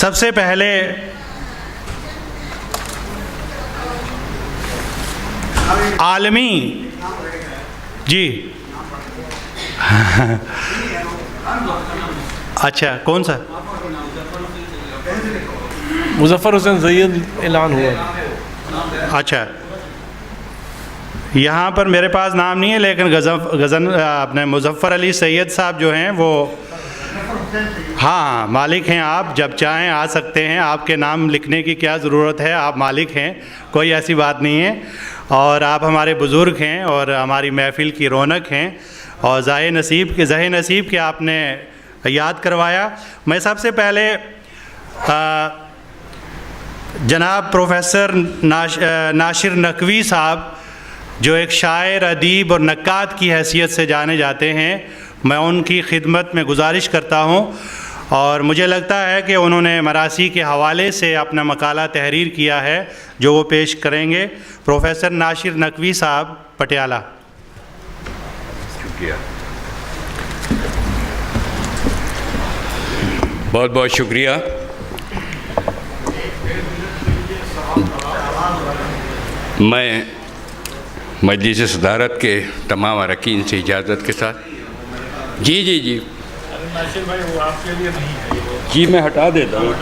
سب سے پہلے عالمی جی اچھا کون سا؟ مظفر حسین سید اعلان ہوا. اچھا یہاں پر میرے پاس نام نہیں ہے، لیکن غزن اپنے مظفر علی سید صاحب جو ہیں وہ ہاں مالک ہیں. آپ جب چاہیں آ سکتے ہیں، آپ کے نام لکھنے کی کیا ضرورت ہے، آپ مالک ہیں، کوئی ایسی بات نہیں ہے. اور آپ ہمارے بزرگ ہیں اور ہماری محفل کی رونق ہیں، اور ذہ نصیب کے آپ نے یاد کروایا. میں سب سے پہلے جناب پروفیسر ناشر نقوی صاحب جو ایک شاعر، ادیب اور نقاد کی حیثیت سے جانے جاتے ہیں، میں ان کی خدمت میں گزارش کرتا ہوں. اور مجھے لگتا ہے کہ انہوں نے مراثی کے حوالے سے اپنا مقالہ تحریر کیا ہے جو وہ پیش کریں گے. پروفیسر ناشر نقوی صاحب، پٹیالہ. شکریہ، بہت بہت شکریہ. میں مجلس صدارت کے تمام اراکین سے اجازت کے ساتھ جی ناشر بھائی وہ آپ کے لیے نہیں ہے، جی میں ہٹا دیتا ہوں،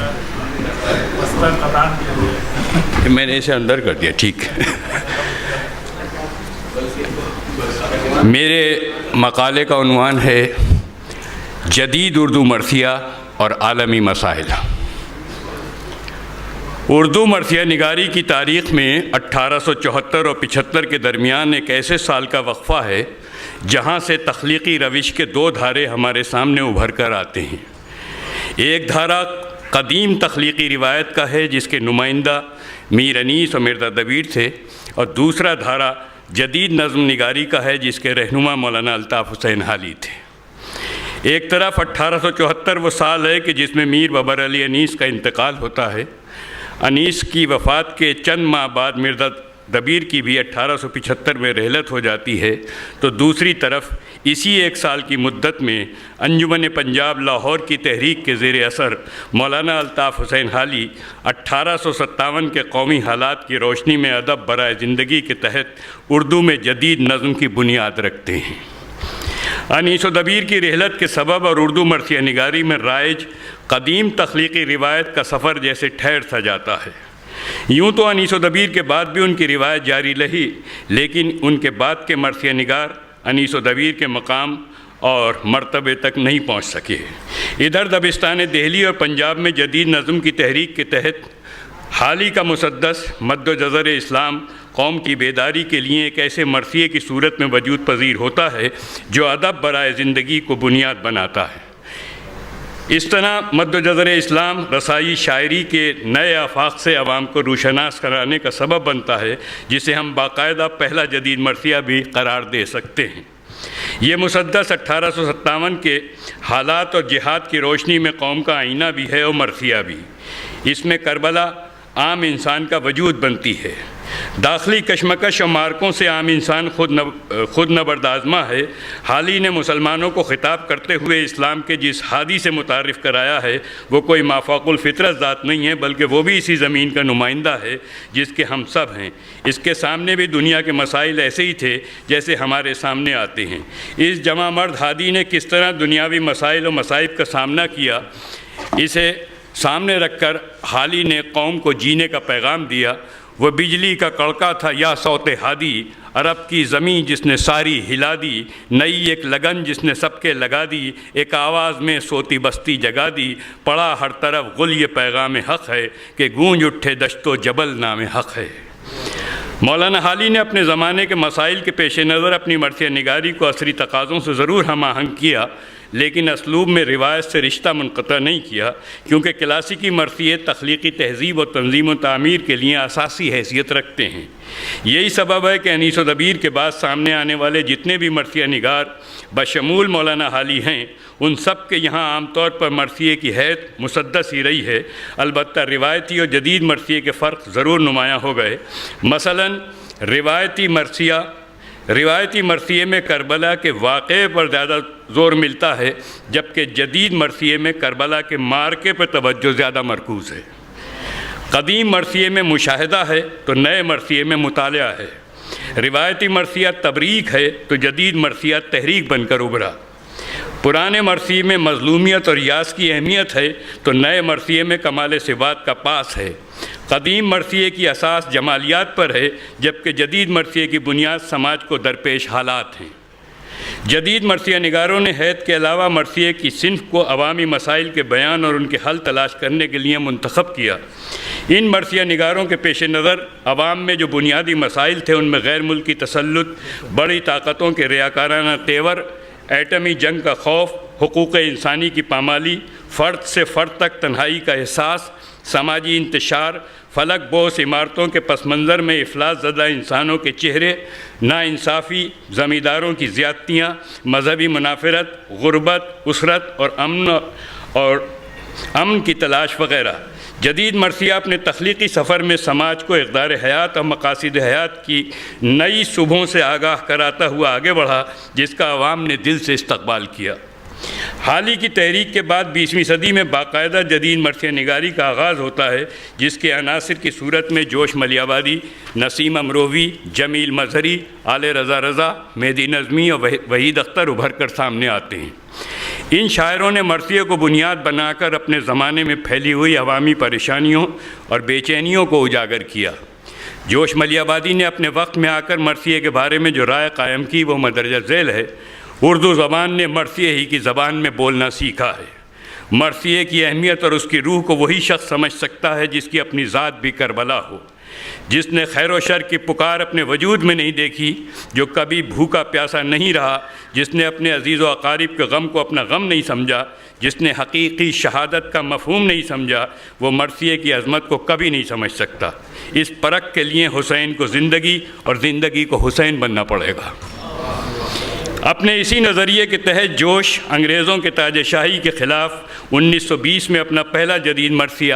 میں نے اسے اندر کر دیا. ٹھیک ہے. میرے مقالے کا عنوان ہے جدید اردو مرثیہ اور عالمی مسائل. اردو مرثیہ نگاری کی تاریخ میں 1874 اور 75 کے درمیان ایک ایسے سال کا وقفہ ہے جہاں سے تخلیقی روش کے دو دھارے ہمارے سامنے ابھر کر آتے ہیں. ایک دھارا قدیم تخلیقی روایت کا ہے جس کے نمائندہ میر انیس اور مرزا دبیر تھے، اور دوسرا دھارا جدید نظم نگاری کا ہے جس کے رہنما مولانا الطاف حسین حالی تھے. ایک طرف 1874 وہ سال ہے کہ جس میں میر بابر علی انیس کا انتقال ہوتا ہے. انیس کی وفات کے چند ماہ بعد مرزا دبیر کی بھی 1875 میں رحلت ہو جاتی ہے. تو دوسری طرف اسی ایک سال کی مدت میں انجمن پنجاب لاہور کی تحریک کے زیر اثر مولانا الطاف حسین حالی 1857 کے قومی حالات کی روشنی میں ادب برائے زندگی کے تحت اردو میں جدید نظم کی بنیاد رکھتے ہیں. انیس و دبیر کی رحلت کے سبب اور اردو مرثیہ نگاری میں رائج قدیم تخلیقی روایت کا سفر جیسے ٹھہر سا جاتا ہے. یوں تو انیس و دبیر کے بعد بھی ان کی روایت جاری رہی، لیکن ان کے بعد کے مرثیہ نگار انیس و دبیر کے مقام اور مرتبے تک نہیں پہنچ سکے. ادھر دبستان دہلی اور پنجاب میں جدید نظم کی تحریک کے تحت حالی کا مسدس مد و جزر اسلام قوم کی بیداری کے لیے ایک ایسے مرثیے کی صورت میں وجود پذیر ہوتا ہے جو ادب برائے زندگی کو بنیاد بناتا ہے. اس طرح مد و جزر اسلام رسائی شاعری کے نئے آفاق سے عوام کو روشناس کرانے کا سبب بنتا ہے، جسے ہم باقاعدہ پہلا جدید مرثیہ بھی قرار دے سکتے ہیں. یہ مسدس 1857 کے حالات اور جہاد کی روشنی میں قوم کا آئینہ بھی ہے اور مرثیہ بھی. اس میں کربلا عام انسان کا وجود بنتی ہے. داخلی کشمکش اور مارکوں سے عام انسان خود نبردآزما ہے. حالی نے مسلمانوں کو خطاب کرتے ہوئے اسلام کے جس ہادی سے متعارف کرایا ہے وہ کوئی مافوق الفطرت ذات نہیں ہے، بلکہ وہ بھی اسی زمین کا نمائندہ ہے جس کے ہم سب ہیں. اس کے سامنے بھی دنیا کے مسائل ایسے ہی تھے جیسے ہمارے سامنے آتے ہیں. اس جمع مرد ہادی نے کس طرح دنیاوی مسائل و مصائب کا سامنا کیا، اسے سامنے رکھ کر حالی نے قوم کو جینے کا پیغام دیا. وہ بجلی کا کڑکا تھا یا صوت ہادی، عرب کی زمین جس نے ساری ہلا دی، نئی ایک لگن جس نے سب کے لگا دی، ایک آواز میں سوتی بستی جگا دی، پڑا ہر طرف غل یہ پیغام حق ہے کہ گونج اٹھے دشت و جبل نام حق ہے. مولانا حالی نے اپنے زمانے کے مسائل کے پیش نظر اپنی مرثیہ نگاری کو عصری تقاضوں سے ضرور ہم آہنگ کیا، لیکن اسلوب میں روایت سے رشتہ منقطع نہیں کیا، کیونکہ کلاسیکی مرثیے تخلیقی تہذیب و تنظیم و تعمیر کے لیے اساسی حیثیت رکھتے ہیں. یہی سبب ہے کہ انیس و دبیر کے بعد سامنے آنے والے جتنے بھی مرثیہ نگار بشمول مولانا حالی ہیں، ان سب کے یہاں عام طور پر مرثیے کی حیث مسدس ہی رہی ہے. البتہ روایتی اور جدید مرثیے کے فرق ضرور نمایاں ہو گئے. مثلاً روایتی مرثیہ روایتی مرثیے میں کربلا کے واقعے پر زیادہ زور ملتا ہے، جبکہ جدید مرثیے میں کربلا کے معرکے پر توجہ زیادہ مرکوز ہے۔ قدیم مرثیے میں مشاہدہ ہے تو نئے مرثیے میں مطالعہ ہے۔ روایتی مرثیہ تبریک ہے تو جدید مرثیہ تحریک بن کر ابھرا۔ پرانے مرثیے میں مظلومیت اور یاس کی اہمیت ہے تو نئے مرثیے میں کمال صفات کا پاس ہے۔ قدیم مرثیے کی اساس جمالیات پر ہے، جبکہ جدید مرثیے کی بنیاد سماج کو درپیش حالات ہیں۔ جدید مرثیہ نگاروں نے حید کے علاوہ مرثیے کی صنف کو عوامی مسائل کے بیان اور ان کے حل تلاش کرنے کے لیے منتخب کیا۔ ان مرثیہ نگاروں کے پیش نظر عوام میں جو بنیادی مسائل تھے ان میں غیر ملکی تسلط، بڑی طاقتوں کے ریاکارانہ تیور، ایٹمی جنگ کا خوف، حقوق انسانی کی پامالی، فرد سے فرد تک تنہائی کا احساس، سماجی انتشار، فلک بوس عمارتوں کے پس منظر میں افلاس زدہ انسانوں کے چہرے، ناانصافی، زمینداروں کی زیادتیاں، مذہبی منافرت، غربت، اسرت اور امن کی تلاش وغیرہ۔ جدید مرثیہ اپنے تخلیقی سفر میں سماج کو اقدار حیات اور مقاصد حیات کی نئی صبحوں سے آگاہ کراتا ہوا آگے بڑھا، جس کا عوام نے دل سے استقبال کیا۔ حال ہی کی تحریک کے بعد 20ویں صدی میں باقاعدہ جدید مرثیہ نگاری کا آغاز ہوتا ہے، جس کے عناصر کی صورت میں جوش ملی آبادی، نسیم امروی، جمیل مظہری، آل رضا رضا، مہدی نظمی اور وحید اختر ابھر کر سامنے آتے ہیں۔ ان شاعروں نے مرثیے کو بنیاد بنا کر اپنے زمانے میں پھیلی ہوئی عوامی پریشانیوں اور بے چینیوں کو اجاگر کیا۔ جوش ملی آبادی نے اپنے وقت میں آ کر مرثیے کے بارے میں جو رائے قائم کی وہ مندرجہ ذیل ہے۔ اردو زبان نے مرثیے ہی کی زبان میں بولنا سیکھا ہے۔ مرثیے کی اہمیت اور اس کی روح کو وہی شخص سمجھ سکتا ہے جس کی اپنی ذات بھی کربلا ہو، جس نے خیر و شر کی پکار اپنے وجود میں نہیں دیکھی، جو کبھی بھوکا پیاسا نہیں رہا، جس نے اپنے عزیز و اقارب کے غم کو اپنا غم نہیں سمجھا، جس نے حقیقی شہادت کا مفہوم نہیں سمجھا، وہ مرثیے کی عظمت کو کبھی نہیں سمجھ سکتا۔ اس پرکھ کے لیے حسین کو زندگی اور زندگی کو حسین بننا پڑے گا۔ اپنے اسی نظریے کے تحت جوش انگریزوں کے تاج شاہی کے خلاف 1920 میں اپنا پہلا جدید مرثیہ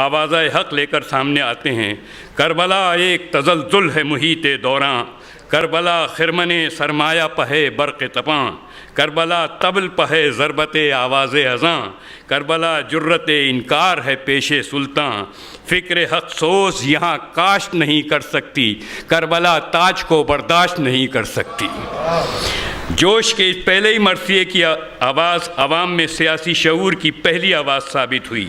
آوازہ حق لے کر سامنے آتے ہیں۔ کربلا ایک تزلزل ہے محیط دوراں، کربلا خرمن سرمایہ پہے برق تپاں، کربلا طبل پہے ضربت آواز اذاں، کربلا جرت انکار ہے پیش سلطان، فکر حق سوز یہاں کاشت نہیں کر سکتی، کربلا تاج کو برداشت نہیں کر سکتی۔ جوش کے اس پہلے ہی مرثیے کی آواز عوام میں سیاسی شعور کی پہلی آواز ثابت ہوئی۔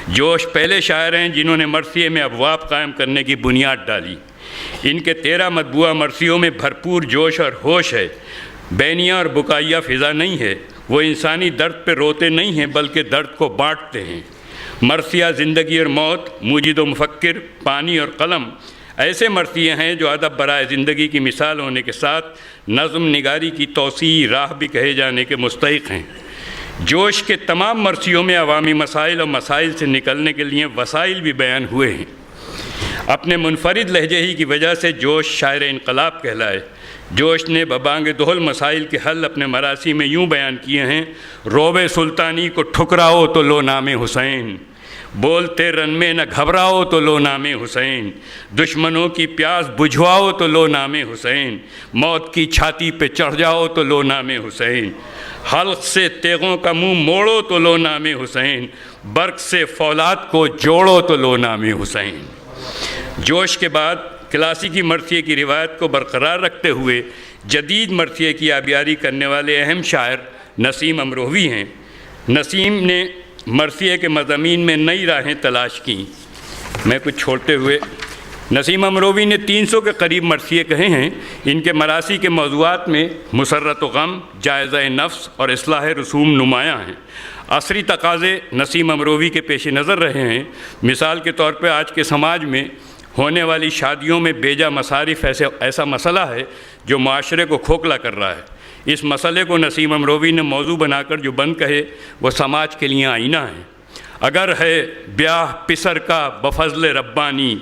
جوش پہلے شاعر ہیں جنہوں نے مرثیے میں ابواب قائم کرنے کی بنیاد ڈالی۔ ان کے 13 مطبوعہ مرثیوں میں بھرپور جوش اور ہوش ہے، بینیاں اور بکائیہ فضا نہیں ہے۔ وہ انسانی درد پہ روتے نہیں ہیں بلکہ درد کو بانٹتے ہیں۔ مرثیہ زندگی اور موت، موجد و مفکر، پانی اور قلم ایسے مرثیے ہیں جو ادب برائے زندگی کی مثال ہونے کے ساتھ نظم نگاری کی توسیع راہ بھی کہے جانے کے مستحق ہیں۔ جوش کے تمام مرثیوں میں عوامی مسائل اور مسائل سے نکلنے کے لیے وسائل بھی بیان ہوئے ہیں۔ اپنے منفرد لہجے ہی کی وجہ سے جوش شاعر انقلاب کہلائے۔ جوش نے ببانگ دہل مسائل کے حل اپنے مراثی میں یوں بیان کیے ہیں: روب سلطانی کو ٹھکراؤ تو لو نام حسین، بولتے رن میں نہ گھبراؤ تو لو نام حسین، دشمنوں کی پیاس بجھواؤ تو لو نام حسین، موت کی چھاتی پہ چڑھ جاؤ تو لو نام حسین، حلق سے تیغوں کا منہ موڑو تو لو نام حسین، برق سے فولاد کو جوڑو تو لو نام حسین۔ جوش کے بعد کلاسیکی مرثیے کی روایت کو برقرار رکھتے ہوئے جدید مرثیے کی آبیاری کرنے والے اہم شاعر نسیم امروی ہیں۔ نسیم نے مرثیے کے مضامین میں نئی راہیں تلاش کیں۔ میں کچھ چھوڑتے ہوئے، نسیم امروی نے 300 کے قریب مرثیے کہے ہیں۔ ان کے مراثی کے موضوعات میں مسرت و غم، جائزہ نفس اور اصلاح رسوم نمایاں ہیں۔ عصری تقاضے نسیم امروی کے پیش نظر رہے ہیں۔ مثال کے طور پہ آج کے سماج میں ہونے والی شادیوں میں بیجا مصارف ایسا مسئلہ ہے جو معاشرے کو کھوکھلا کر رہا ہے۔ اس مسئلے کو نسیم امروی نے موضوع بنا کر جو بند کہے وہ سماج کے لیے آئینہ ہے۔ اگر ہے بیاہ پسر کا بفضل ربانی،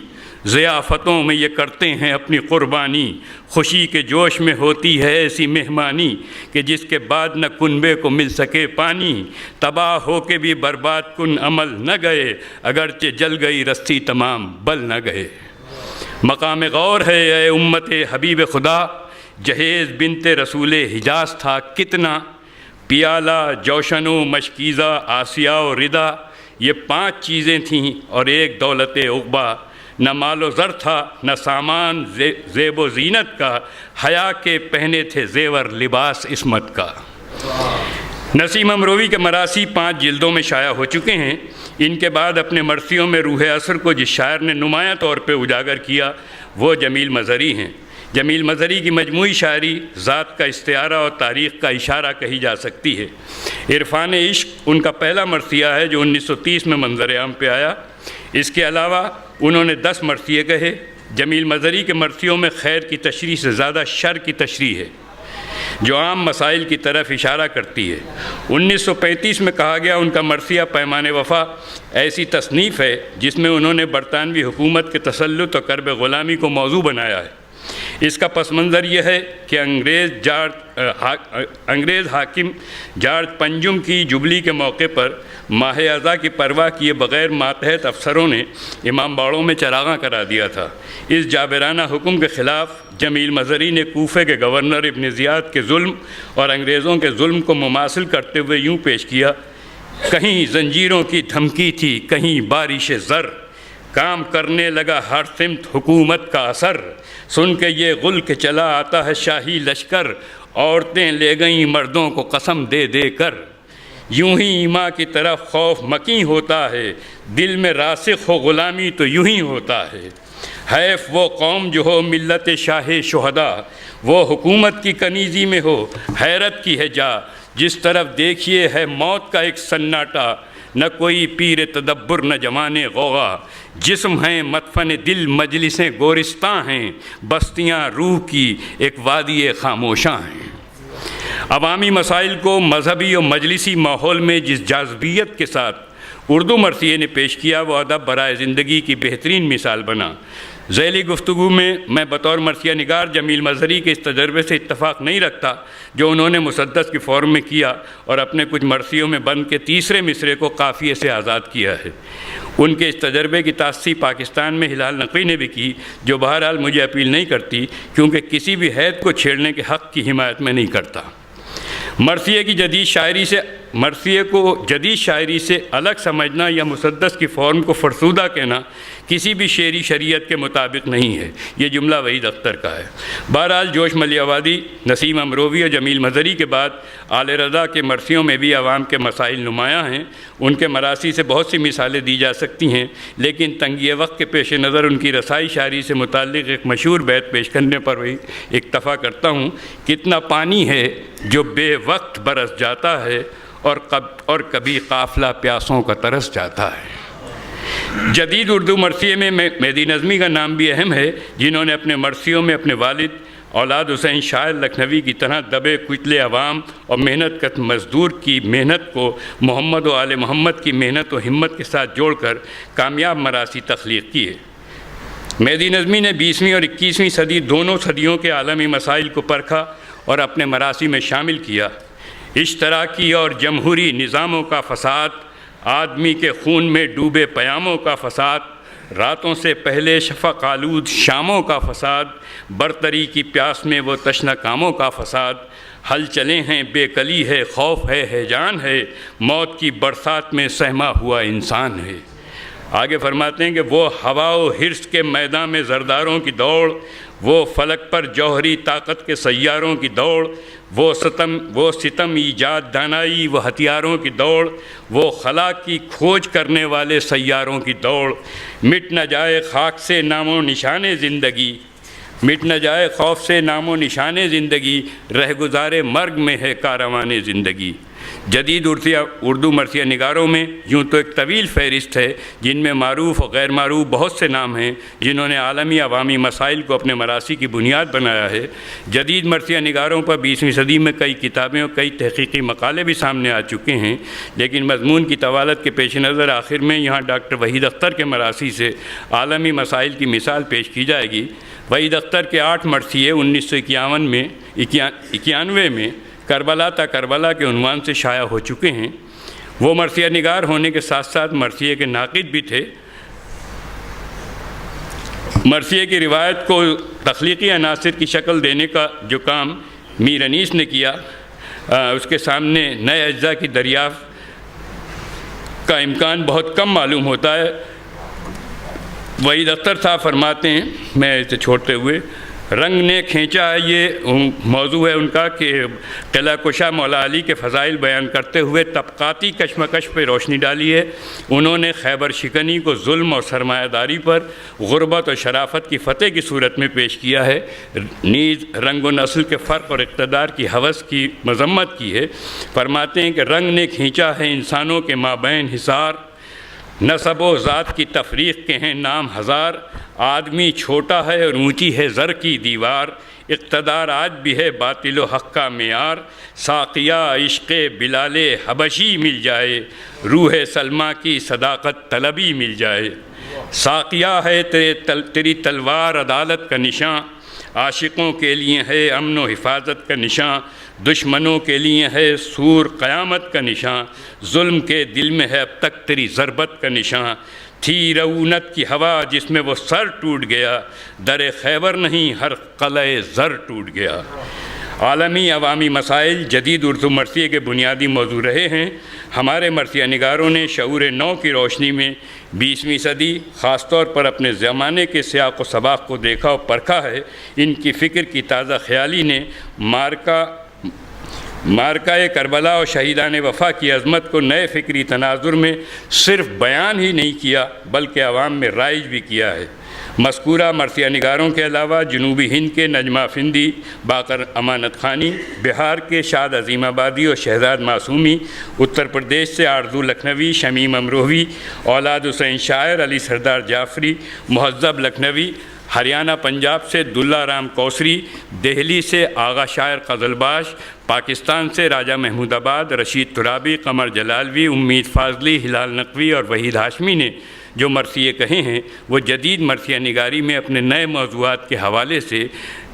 ضیافتوں میں یہ کرتے ہیں اپنی قربانی، خوشی کے جوش میں ہوتی ہے ایسی مہمانی کہ جس کے بعد نہ کنبے کو مل سکے پانی، تباہ ہو کے بھی برباد کن عمل نہ گئے، اگرچہ جل گئی رسی تمام بل نہ گئے۔ مقام غور ہے اے امت حبیب خدا، جہیز بنت رسول حجاز تھا کتنا، پیالہ جوشن و مشکیزہ آسیہ و ردا، یہ 5 چیزیں تھیں اور ایک دولت عقبہ، نہ مال و زر تھا نہ سامان زیب و زینت کا، حیا کے پہنے تھے زیور لباس عصمت کا۔ نسیم امروی کے مراثی 5 جلدوں میں شائع ہو چکے ہیں۔ ان کے بعد اپنے مرثیوں میں روح اثر کو جس شاعر نے نمایاں طور پہ اجاگر کیا وہ جمیل مظہری ہیں۔ جمیل مظہری کی مجموعی شاعری ذات کا استعارہ اور تاریخ کا اشارہ کہی جا سکتی ہے۔ عرفان عشق ان کا پہلا مرثیہ ہے جو 1930 میں منظر عام پہ آیا۔ اس کے علاوہ انہوں نے 10 مرثیے کہے۔ جمیل مظہری کے مرثیوں میں خیر کی تشریح سے زیادہ شر کی تشریح ہے جو عام مسائل کی طرف اشارہ کرتی ہے۔ 1935 میں کہا گیا ان کا مرثیہ پیمان وفا ایسی تصنیف ہے جس میں انہوں نے برطانوی حکومت کے تسلط اور کرب غلامی کو موضوع بنایا ہے۔ اس کا پس منظر یہ ہے کہ انگریز حاکم جارج پنجم کی جبلی کے موقع پر ماہ اعضاء کی پرواہ کیے بغیر ماتحت افسروں نے امام باڑوں میں چراغاں کرا دیا تھا۔ اس جابرانہ حکم کے خلاف جمیل مظہری نے کوفے کے گورنر ابن زیاد کے ظلم اور انگریزوں کے ظلم کو مماثل کرتے ہوئے یوں پیش کیا: کہیں زنجیروں کی دھمکی تھی کہیں بارش زر، کام کرنے لگا ہر سمت حکومت کا اثر، سن کے یہ غل کے چلا آتا ہے شاہی لشکر، عورتیں لے گئیں مردوں کو قسم دے دے کر، یوں ہی ایما کی طرف خوف مکیں ہوتا ہے، دل میں راسخ ہو غلامی تو یوں ہی ہوتا ہے، حیف وہ قوم جو ہو ملت شاہ شہداء، وہ حکومت کی کنیزی میں ہو حیرت کی ہے جا، جس طرف دیکھیے ہے موت کا ایک سناٹا، نہ کوئی پیر تدبر نہ جوان غوغا، جسم ہیں مدفن دل مجلسیں گورستاں ہیں، بستیاں روح کی ایک وادی خاموشاں ہیں۔ عوامی مسائل کو مذہبی اور مجلسی ماحول میں جس جاذبیت کے ساتھ اردو مرثیے نے پیش کیا وہ ادب برائے زندگی کی بہترین مثال بنا۔ ذیلی گفتگو میں بطور مرثیہ نگار جمیل مظہری کے اس تجربے سے اتفاق نہیں رکھتا جو انہوں نے مسدس کی فارم میں کیا اور اپنے کچھ مرثیوں میں بند کے تیسرے مصرے کو قافیے سے آزاد کیا ہے۔ ان کے اس تجربے کی تاسیسی پاکستان میں ہلال نقوی نے بھی کی، جو بہرحال مجھے اپیل نہیں کرتی کیونکہ کسی بھی حید کو چھیڑنے کے حق کی حمایت میں نہیں کرتا۔ مرثیے کو جدید شاعری سے الگ سمجھنا یا مسدس کی فارم کو فرسودہ کہنا کسی بھی شعری شریعت کے مطابق نہیں ہے۔ یہ جملہ وحید اختر کا ہے۔ بہرحال جوش ملی آبادی، نسیم امروی اور جمیل مظہری کے بعد آل رضا کے مرثیوں میں بھی عوام کے مسائل نمایاں ہیں۔ ان کے مراثی سے بہت سی مثالیں دی جا سکتی ہیں، لیکن تنگی وقت کے پیش نظر ان کی رسائی شاعری سے متعلق ایک مشہور بیت پیش کرنے پر بھی اکتفا کرتا ہوں: کتنا پانی ہے جو بے وقت برس جاتا ہے اور کبھی قافلہ پیاسوں کا ترس جاتا ہے۔ جدید اردو مرثیے میں مہدی نظمی کا نام بھی اہم ہے، جنہوں نے اپنے مرثیوں میں اپنے والد اولاد حسین شاعر لکھنوی کی طرح دبے کچلے عوام اور محنت کش مزدور کی محنت کو محمد و آل محمد کی محنت و ہمت کے ساتھ جوڑ کر کامیاب مراثی تخلیق کیے۔ مہدی نظمی نے 20ویں اور 21ویں صدی دونوں صدیوں کے عالمی مسائل کو پرکھا اور اپنے مراثی میں شامل کیا۔ اشتراکی اور جمہوری نظاموں کا فساد، آدمی کے خون میں ڈوبے پیاموں کا فساد، راتوں سے پہلے شفق آلود شاموں کا فساد، برتری کی پیاس میں وہ تشنہ کاموں کا فساد، ہل چلے ہیں بے کلی ہے خوف ہے ہیجان ہے، موت کی برسات میں سہما ہوا انسان ہے۔ آگے فرماتے ہیں کہ وہ ہوا و حرص کے میدان میں زرداروں کی دوڑ، وہ فلک پر جوہری طاقت کے سیاروں کی دوڑ، وہ ستم ایجاد دانائی وہ ہتھیاروں کی دوڑ، وہ خلا کی کھوج کرنے والے سیاروں کی دوڑ، مٹ نہ جائے خاک سے نام و نشان زندگی، مٹ نہ جائے خوف سے نام و نشان زندگی، رہ گزارے مرگ میں ہے کاروان زندگی۔ جدید اردو مرثیہ نگاروں میں یوں تو ایک طویل فہرست ہے، جن میں معروف اور غیر معروف بہت سے نام ہیں جنہوں نے عالمی عوامی مسائل کو اپنے مراثی کی بنیاد بنایا ہے۔ جدید مرثیہ نگاروں پر 20ویں صدی میں کئی کتابیں اور کئی تحقیقی مقالے بھی سامنے آ چکے ہیں، لیکن مضمون کی طوالت کے پیش نظر آخر میں یہاں ڈاکٹر وحید اختر کے مراثی سے عالمی مسائل کی مثال پیش کی جائے گی۔ وحید اختر کے 8 مرثیے 1991 میں کربلا تا کربلا کے عنوان سے شائع ہو چکے ہیں۔ وہ مرثیہ نگار ہونے کے ساتھ ساتھ مرثیے کے ناقد بھی تھے۔ مرثیے کی روایت کو تخلیقی عناصر کی شکل دینے کا جو کام میر انیس نے کیا، اس کے سامنے نئے اجزاء کی دریافت کا امکان بہت کم معلوم ہوتا ہے۔ وحید اختر صاحب فرماتے ہیں، میں اسے چھوڑتے ہوئے، رنگ نے کھینچا ہے، یہ موضوع ہے ان کا کہ قلعہ کشا مولا علی کے فضائل بیان کرتے ہوئے طبقاتی کشمکش پہ روشنی ڈالی ہے۔ انہوں نے خیبر شکنی کو ظلم اور سرمایہ داری پر غربت اور شرافت کی فتح کی صورت میں پیش کیا ہے، نیز رنگ و نسل کے فرق اور اقتدار کی ہوس کی مذمت کی ہے۔ فرماتے ہیں کہ رنگ نے کھینچا ہے انسانوں کے مابین حصار، نسب و ذات کی تفریق کے ہیں نام ہزار، آدمی چھوٹا ہے اور اونچی ہے زر کی دیوار، اقتدار آج بھی ہے باطل و حق کا معیار، ساقیہ عشق بلال حبشی مل جائے، روح سلمہ کی صداقت طلبی مل جائے، ساقیہ ہے تیری تلوار عدالت کا نشاں، عاشقوں کے لیے ہے امن و حفاظت کا نشاں، دشمنوں کے لیے ہے سور قیامت کا نشاں، ظلم کے دل میں ہے اب تک تیری ضربت کا نشاں، تھی رعونت کی ہوا جس میں وہ سر ٹوٹ گیا، در خیبر نہیں ہر قلعہ زر ٹوٹ گیا۔ عالمی عوامی مسائل جدید اردو مرثیے کے بنیادی موضوع رہے ہیں۔ ہمارے مرثیہ نگاروں نے شعور نو کی روشنی میں 20ویں صدی خاص طور پر اپنے زمانے کے سیاق و سباق کو دیکھا اور پرکھا ہے۔ ان کی فکر کی تازہ خیالی نے مارکہ کربلا اور شہیدان وفا کی عظمت کو نئے فکری تناظر میں صرف بیان ہی نہیں کیا بلکہ عوام میں رائج بھی کیا ہے۔ مذکورہ مرثیہ نگاروں کے علاوہ جنوبی ہند کے نجمہ افندی، باقر امانت خانی، بہار کے شاد عظیم آبادی اور شہزاد معصومی، اتر پردیش سے آرزو لکھنوی، شمیم امروہوی، اولاد حسین شاعر، علی سردار جعفری، مہذب لکھنوی، ہریانہ پنجاب سے دلہ رام کوسری، دہلی سے آغا شاعر غزل باش، پاکستان سے راجہ محمود آباد، رشید ترابی، قمر جلالوی، امید فاضلی، ہلال نقوی اور وحید ہاشمی نے جو مرثیے کہے ہیں وہ جدید مرثیہ نگاری میں اپنے نئے موضوعات کے حوالے سے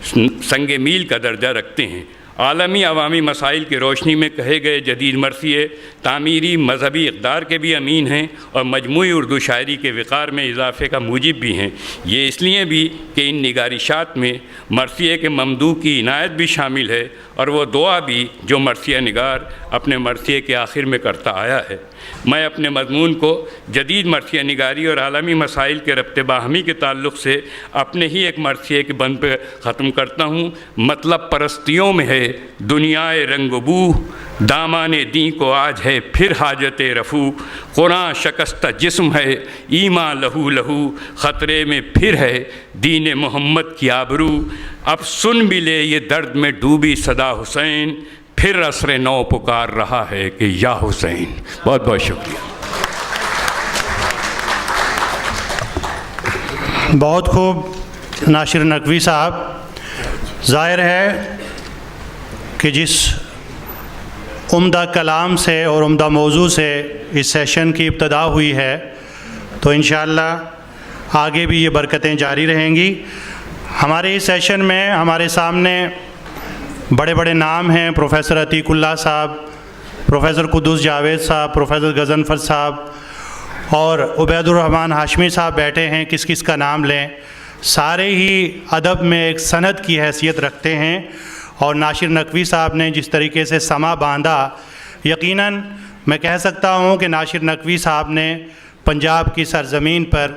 سنگ میل کا درجہ رکھتے ہیں۔ عالمی عوامی مسائل کی روشنی میں کہے گئے جدید مرثیے تعمیری مذہبی اقدار کے بھی امین ہیں اور مجموعی اردو شاعری کے وقار میں اضافے کا موجب بھی ہیں۔ یہ اس لیے بھی کہ ان نگارشات میں مرثیے کے ممدوح کی عنایت بھی شامل ہے اور وہ دعا بھی جو مرثیہ نگار اپنے مرثیے کے آخر میں کرتا آیا ہے۔ میں اپنے مضمون کو جدید مرثیہ نگاری اور عالمی مسائل کے ربط باہمی کے تعلق سے اپنے ہی ایک مرثیے کے بند پہ ختم کرتا ہوں۔ مطلب پرستیوں میں ہے دنیائے رنگ و بو، دامان دین کو آج ہے پھر حاجت رفو، قرآن شکستہ جسم ہے ایمان لہو لہو، خطرے میں پھر ہے دین محمد کی آبرو، اب سن بھی لے یہ درد میں ڈوبی صدا حسین، پھر عصر نو پکار رہا ہے کہ یا حسین۔ بہت بہت شکریہ۔ بہت خوب ناشر نقوی صاحب۔ ظاہر ہے کہ جس عمدہ کلام سے اور عمدہ موضوع سے اس سیشن کی ابتدا ہوئی ہے تو انشاءاللہ آگے بھی یہ برکتیں جاری رہیں گی۔ ہمارے اس سیشن میں ہمارے سامنے بڑے بڑے نام ہیں، پروفیسر عتیق اللہ صاحب، پروفیسر قدوس جاوید صاحب، پروفیسر غضنفر صاحب اور عبید الرحمن ہاشمی صاحب بیٹھے ہیں۔ کس کس کا نام لیں؟ سارے ہی ادب میں ایک سند کی حیثیت رکھتے ہیں اور ناشر نقوی صاحب نے جس طریقے سے سما باندھا، یقیناً میں کہہ سکتا ہوں کہ ناشر نقوی صاحب نے پنجاب کی سرزمین پر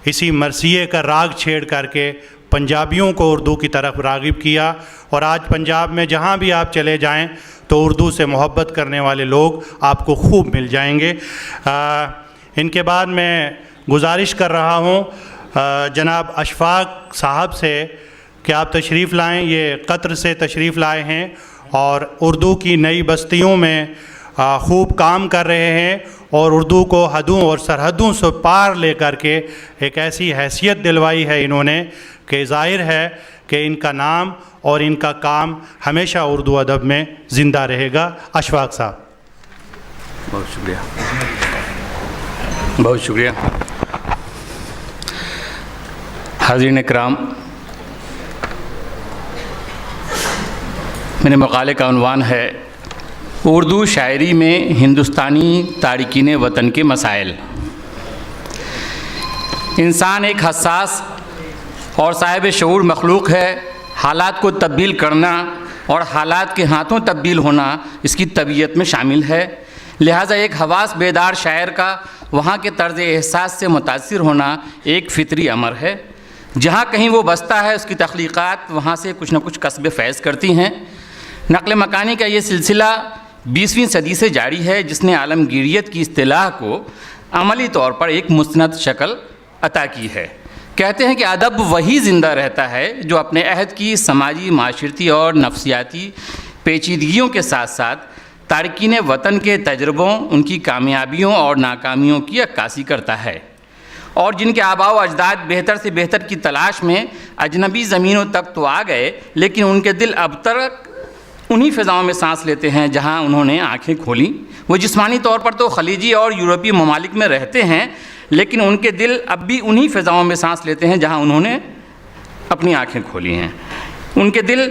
اسی مرثیے کا راگ چھیڑ کر کے پنجابیوں کو اردو کی طرف راغب کیا، اور آج پنجاب میں جہاں بھی آپ چلے جائیں تو اردو سے محبت کرنے والے لوگ آپ کو خوب مل جائیں گے۔ ان کے بعد میں گزارش کر رہا ہوں جناب اشفاق صاحب سے کہ آپ تشریف لائیں۔ یہ قطر سے تشریف لائے ہیں اور اردو کی نئی بستیوں میں خوب کام کر رہے ہیں اور اردو کو حدوں اور سرحدوں سے پار لے کر کے ایک ایسی حیثیت دلوائی ہے انہوں نے کہ ظاہر ہے کہ ان کا نام اور ان کا کام ہمیشہ اردو ادب میں زندہ رہے گا۔ اشفاق صاحب۔ بہت شکریہ، بہت شکریہ۔ حاضرین اکرام، میرے مقالے کا عنوان ہے اردو شاعری میں ہندوستانی تارکین وطن کے مسائل۔ انسان ایک حساس اور صاحب شعور مخلوق ہے، حالات کو تبدیل کرنا اور حالات کے ہاتھوں تبدیل ہونا اس کی طبیعت میں شامل ہے، لہٰذا ایک حواس بیدار شاعر کا وہاں کے طرز احساس سے متاثر ہونا ایک فطری امر ہے۔ جہاں کہیں وہ بستا ہے اس کی تخلیقات وہاں سے کچھ نہ کچھ کسب فیض کرتی ہیں۔ نقل مکانی کا یہ سلسلہ 20ویں صدی سے جاری ہے، جس نے عالمگیریت کی اصطلاح کو عملی طور پر ایک مستند شکل عطا کی ہے۔ کہتے ہیں کہ ادب وہی زندہ رہتا ہے جو اپنے عہد کی سماجی، معاشرتی اور نفسیاتی پیچیدگیوں کے ساتھ ساتھ تارکین وطن کے تجربوں، ان کی کامیابیوں اور ناکامیوں کی عکاسی کرتا ہے، اور جن کے آباء و اجداد بہتر سے بہتر کی تلاش میں اجنبی زمینوں تک تو آ گئے، لیکن ان کے دل اب تک انہی فضاؤں میں سانس لیتے ہیں جہاں انہوں نے آنکھیں کھولیں۔ وہ جسمانی طور پر تو خلیجی اور یورپی ممالک میں رہتے ہیں، لیکن ان کے دل اب بھی انہی فضاؤں میں سانس لیتے ہیں جہاں انہوں نے اپنی آنکھیں کھولی ہیں۔ ان کے دل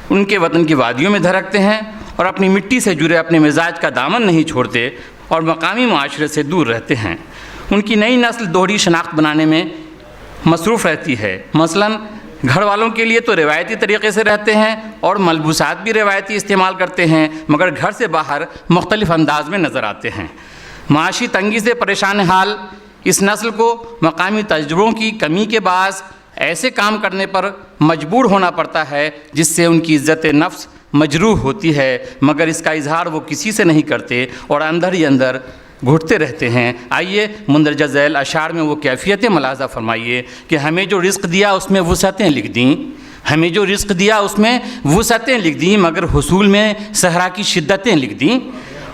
ان کے وطن کی وادیوں میں دھڑکتے ہیں اور اپنی مٹی سے جڑے اپنے مزاج کا دامن نہیں چھوڑتے اور مقامی معاشرے سے دور رہتے ہیں۔ ان کی نئی نسل دوہری شناخت بنانے میں مصروف رہتی ہے، مثلاً گھر والوں کے لیے تو روایتی طریقے سے رہتے ہیں اور ملبوسات بھی روایتی استعمال کرتے ہیں، مگر گھر سے باہر مختلف انداز میں نظر آتے ہیں۔ معاشی تنگی سے پریشان حال اس نسل کو مقامی تجربوں کی کمی کے باعث ایسے کام کرنے پر مجبور ہونا پڑتا ہے جس سے ان کی عزت نفس مجروح ہوتی ہے، مگر اس کا اظہار وہ کسی سے نہیں کرتے اور اندر ہی اندر گھٹتے رہتے ہیں۔ آئیے مندرجہ ذیل اشعار میں وہ کیفیتیں ملاحظہ فرمائیے کہ ہمیں جو رزق دیا اس میں وسعتیں لکھ دیں، ہمیں جو رزق دیا اس میں وسعتیں لکھ دیں، مگر حصول میں صحرا کی شدتیں لکھ دیں،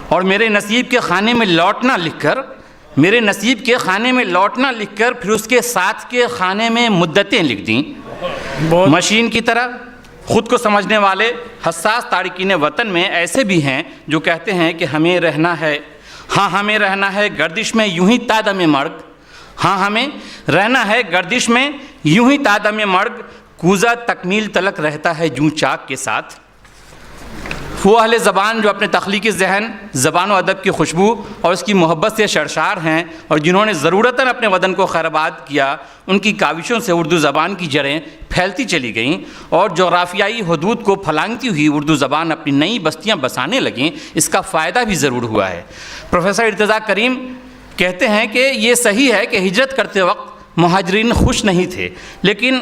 اور میرے نصیب کے خانے میں لوٹنا لکھ کر، میرے نصیب کے خانے میں لوٹنا لکھ کر پھر اس کے ساتھ کے خانے میں مدتیں لکھ دیں۔ مشین کی طرح خود کو سمجھنے والے حساس تارکین وطن میں ایسے بھی ہیں جو کہتے ہیں کہ ہمیں رہنا ہے، ہاں ہمیں رہنا ہے گردش میں یوں ہی تادم مرگ، ہاں ہمیں رہنا ہے گردش میں یوں ہی تادم مرگ، کوزہ تکمیل تلک رہتا ہے جوں چاک کے ساتھ۔ وہ اہل زبان جو اپنے تخلیقی ذہن، زبان و ادب کی خوشبو اور اس کی محبت سے سرشار ہیں اور جنہوں نے ضرورتاً اپنے وطن کو خیرآباد کیا، ان کی کاوشوں سے اردو زبان کی جڑیں پھیلتی چلی گئیں اور جغرافیائی حدود کو پھلانگتی ہوئی اردو زبان اپنی نئی بستیاں بسانے لگیں۔ اس کا فائدہ بھی ضرور ہوا ہے۔ پروفیسر ارتضیٰ کریم کہتے ہیں کہ یہ صحیح ہے کہ ہجرت کرتے وقت مہاجرین خوش نہیں تھے، لیکن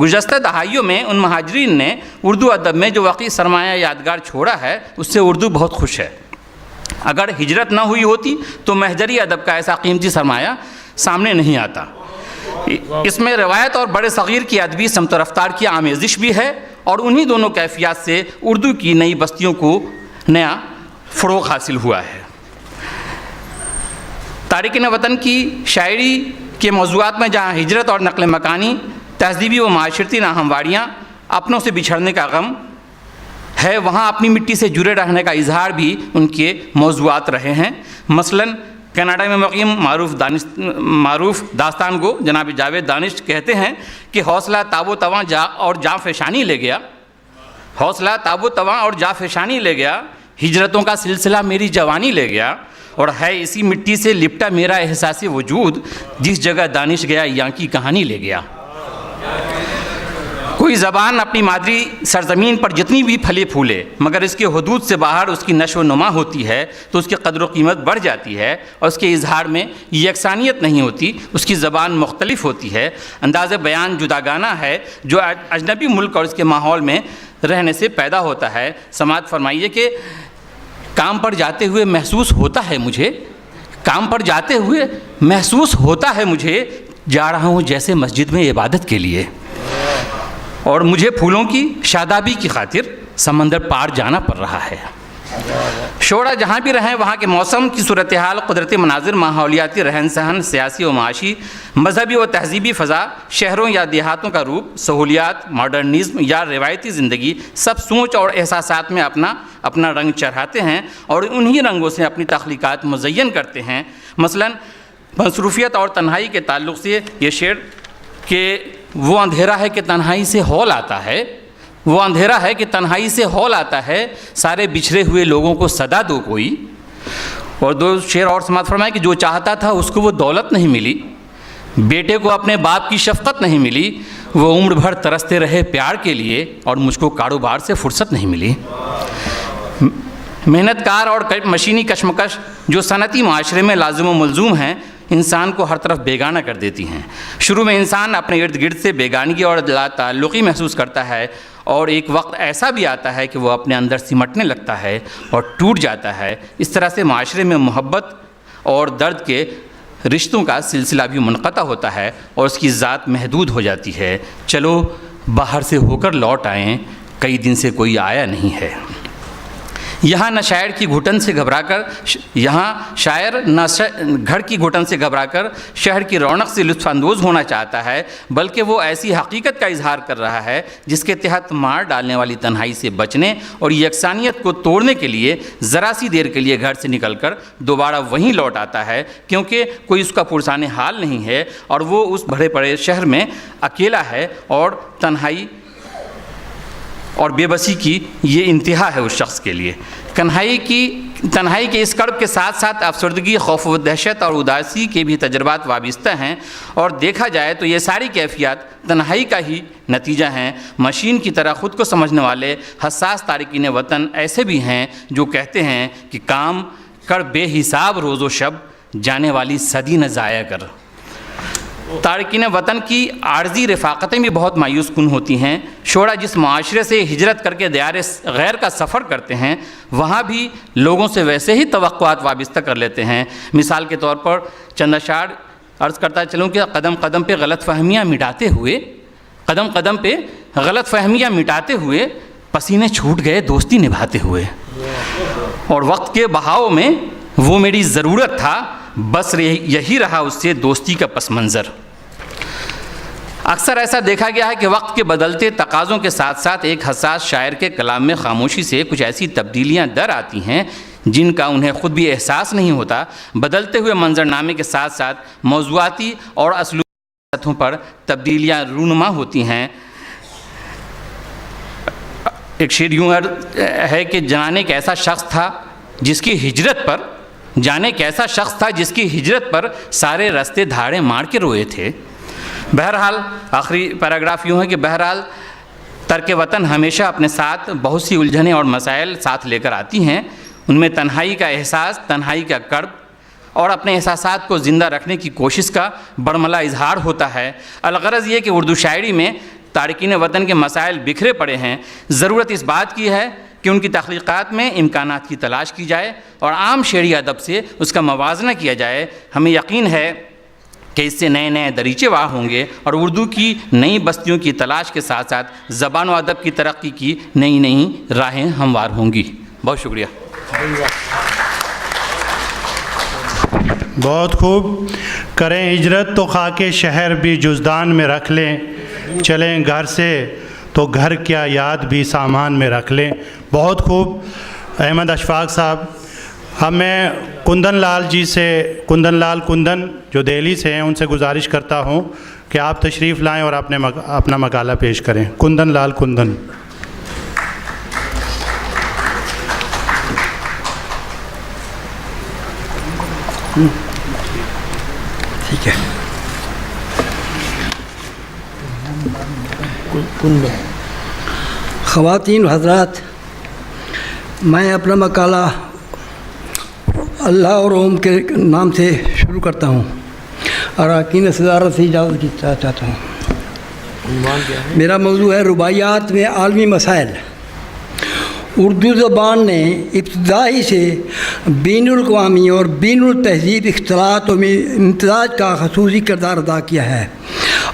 گزشتہ دہائیوں میں ان مہاجرین نے اردو ادب میں جو واقعی سرمایہ یادگار چھوڑا ہے اس سے اردو بہت خوش ہے۔ اگر ہجرت نہ ہوئی ہوتی تو محجری ادب کا ایسا قیمتی سرمایہ سامنے نہیں آتا۔ اس میں روایت اور بڑے صغیر کی ادبی سمت و رفتار کی آمیزش بھی ہے، اور انہی دونوں کیفیات سے اردو کی نئی بستیوں کو نیا فروغ حاصل ہوا ہے۔ تارکین وطن کی شاعری کے موضوعات میں جہاں ہجرت اور نقل مکانی، تہذیبی و معاشرتی ناہمواریاں، اپنوں سے بچھڑنے کا غم ہے، وہاں اپنی مٹی سے جڑے رہنے کا اظہار بھی ان کے موضوعات رہے ہیں۔ مثلاً کینیڈا میں مقیم معروف داستان گو جناب جاوید دانش کہتے ہیں کہ حوصلہ تاب و تواں اور جاں فشانی لے گیا، حوصلہ تاب و تواں اور جاں فشانی لے گیا، ہجرتوں کا سلسلہ میری جوانی لے گیا، اور ہے اسی مٹی سے لپٹا میرا احساس وجود، جس جگہ دانش گیا یہاں کی کہانی لے گیا۔ کوئی زبان اپنی مادری سرزمین پر جتنی بھی پھلے پھولے مگر اس کے حدود سے باہر اس کی نشو و نما ہوتی ہے تو اس کی قدر و قیمت بڑھ جاتی ہے، اور اس کے اظہار میں یکسانیت نہیں ہوتی، اس کی زبان مختلف ہوتی ہے، انداز بیان جداگانہ ہے جو اجنبی ملک اور اس کے ماحول میں رہنے سے پیدا ہوتا ہے۔ سماعت فرمائیے کہ کام پر جاتے ہوئے محسوس ہوتا ہے مجھے، کام پر جاتے ہوئے محسوس ہوتا ہے مجھے، جا رہا ہوں جیسے مسجد میں عبادت کے لیے، اور مجھے پھولوں کی شادابی کی خاطر سمندر پار جانا پڑ رہا ہے۔ شعراء جہاں بھی رہیں وہاں کے موسم کی صورتحال، قدرتی مناظر، ماحولیاتی رہن سہن، سیاسی و معاشی، مذہبی و تہذیبی فضا، شہروں یا دیہاتوں کا روپ، سہولیات، ماڈرنزم یا روایتی زندگی، سب سوچ اور احساسات میں اپنا رنگ چڑھاتے ہیں اور انہی رنگوں سے اپنی تخلیقات مزین کرتے ہیں۔ مثلاً مصروفیت اور تنہائی کے تعلق سے یہ شعر کہ وہ اندھیرا ہے کہ تنہائی سے ہول آتا ہے، وہ اندھیرا ہے کہ تنہائی سے ہول آتا ہے، سارے بچھڑے ہوئے لوگوں کو صدا دو کوئی، اور دو شعر اور سماعت فرمائے کہ جو چاہتا تھا اس کو وہ دولت نہیں ملی، بیٹے کو اپنے باپ کی شفقت نہیں ملی، وہ عمر بھر ترستے رہے پیار کے لیے اور مجھ کو کاروبار سے فرصت نہیں ملی۔ محنت کار اور مشینی کشمکش جو صنعتی معاشرے میں لازم و ملزوم ہیں انسان کو ہر طرف بیگانہ کر دیتی ہیں۔ شروع میں انسان اپنے ارد گرد سے بیگانگی اور لا تعلقی محسوس کرتا ہے، اور ایک وقت ایسا بھی آتا ہے کہ وہ اپنے اندر سمٹنے لگتا ہے اور ٹوٹ جاتا ہے۔ اس طرح سے معاشرے میں محبت اور درد کے رشتوں کا سلسلہ بھی منقطع ہوتا ہے اور اس کی ذات محدود ہو جاتی ہے۔ چلو باہر سے ہو کر لوٹ آئیں، کئی دن سے کوئی آیا نہیں ہے۔ یہاں نہ شاعر کی گھٹن سے گھبرا کر گھر کی گھٹن سے گھبرا کر شہر کی رونق سے لطف اندوز ہونا چاہتا ہے، بلکہ وہ ایسی حقیقت کا اظہار کر رہا ہے جس کے تحت مار ڈالنے والی تنہائی سے بچنے اور یکسانیت کو توڑنے کے لیے ذرا سی دیر کے لیے گھر سے نکل کر دوبارہ وہیں لوٹ آتا ہے، کیونکہ کوئی اس کا پرسان حال نہیں ہے اور وہ اس بھرے پڑے شہر میں اکیلا ہے، اور تنہائی اور بے بسی کی یہ انتہا ہے اس شخص کے لیے۔ تنہائی کے اس کرب کے ساتھ ساتھ افسردگی، خوف و دہشت اور اداسی کے بھی تجربات وابستہ ہیں، اور دیکھا جائے تو یہ ساری کیفیات تنہائی کا ہی نتیجہ ہیں۔ مشین کی طرح خود کو سمجھنے والے حساس تارکین وطن ایسے بھی ہیں جو کہتے ہیں کہ کام کر بے حساب روز و شب، جانے والی صدی نہ ضائع کر۔ تارکین وطن کی عارضی رفاقتیں بھی بہت مایوس کن ہوتی ہیں۔ شعراء جس معاشرے سے ہجرت کر کے دیار غیر کا سفر کرتے ہیں وہاں بھی لوگوں سے ویسے ہی توقعات وابستہ کر لیتے ہیں۔ مثال کے طور پر چند اشعار عرض کرتا چلوں کہ قدم قدم پہ غلط فہمیاں مٹاتے ہوئے پسینے چھوٹ گئے دوستی نبھاتے ہوئے، اور وقت کے بہاؤ میں وہ میری ضرورت تھا، بس یہی رہا اس سے دوستی کا پس منظر۔ اکثر ایسا دیکھا گیا ہے کہ وقت کے بدلتے تقاضوں کے ساتھ ساتھ ایک حساس شاعر کے کلام میں خاموشی سے کچھ ایسی تبدیلیاں در آتی ہیں جن کا انہیں خود بھی احساس نہیں ہوتا۔ بدلتے ہوئے منظرنامے کے ساتھ ساتھ موضوعاتی اور اسلوبی سطحوں پر تبدیلیاں رونما ہوتی ہیں۔ ایک شعر یوں ہے کہ جانے ایک ایسا شخص تھا جس کی ہجرت پر سارے راستے دھاڑے مار کے روئے تھے۔ بہرحال آخری پیراگراف یوں ہے کہ بہرحال ترک وطن ہمیشہ اپنے ساتھ بہت سی الجھنیں اور مسائل ساتھ لے کر آتی ہیں۔ ان میں تنہائی کا احساس، تنہائی کا کرب اور اپنے احساسات کو زندہ رکھنے کی کوشش کا برملا اظہار ہوتا ہے۔ الغرض یہ کہ اردو شاعری میں تارکین وطن کے مسائل بکھرے پڑے ہیں۔ ضرورت اس بات کی ہے کہ ان کی تخلیقات میں امکانات کی تلاش کی جائے اور عام شعری ادب سے اس کا موازنہ کیا جائے۔ ہمیں یقین ہے کہ اس سے نئے نئے دریچے واہ ہوں گے اور اردو کی نئی بستیوں کی تلاش کے ساتھ ساتھ زبان و ادب کی ترقی کی نئی نئی راہیں ہموار ہوں گی۔ بہت شکریہ۔ بہت خوب۔ کریں ہجرت تو خاک شہر بھی جزدان میں رکھ لیں، چلیں گھر سے تو گھر کیا یاد بھی سامان میں رکھ لیں۔ بہت خوب احمد اشفاق صاحب۔ اب میں کندن لال کندن جو دہلی سے ہیں ان سے گزارش کرتا ہوں کہ آپ تشریف لائیں اور اپنا مقالہ پیش کریں۔ کندن لال کندن۔ ٹھیک ہے۔ خواتین و حضرات، میں اپنا مقالہ اللہ اور اوم کے نام سے شروع کرتا ہوں۔ اراکین صدارت سے اجازت کی چاہتا ہوں۔ میرا موضوع ہے رباعیات میں عالمی مسائل۔ اردو زبان نے ابتدائی سے بین الاقوامی اور بین التہذیب اختلاط و امتزاج کا خصوصی کردار ادا کیا ہے،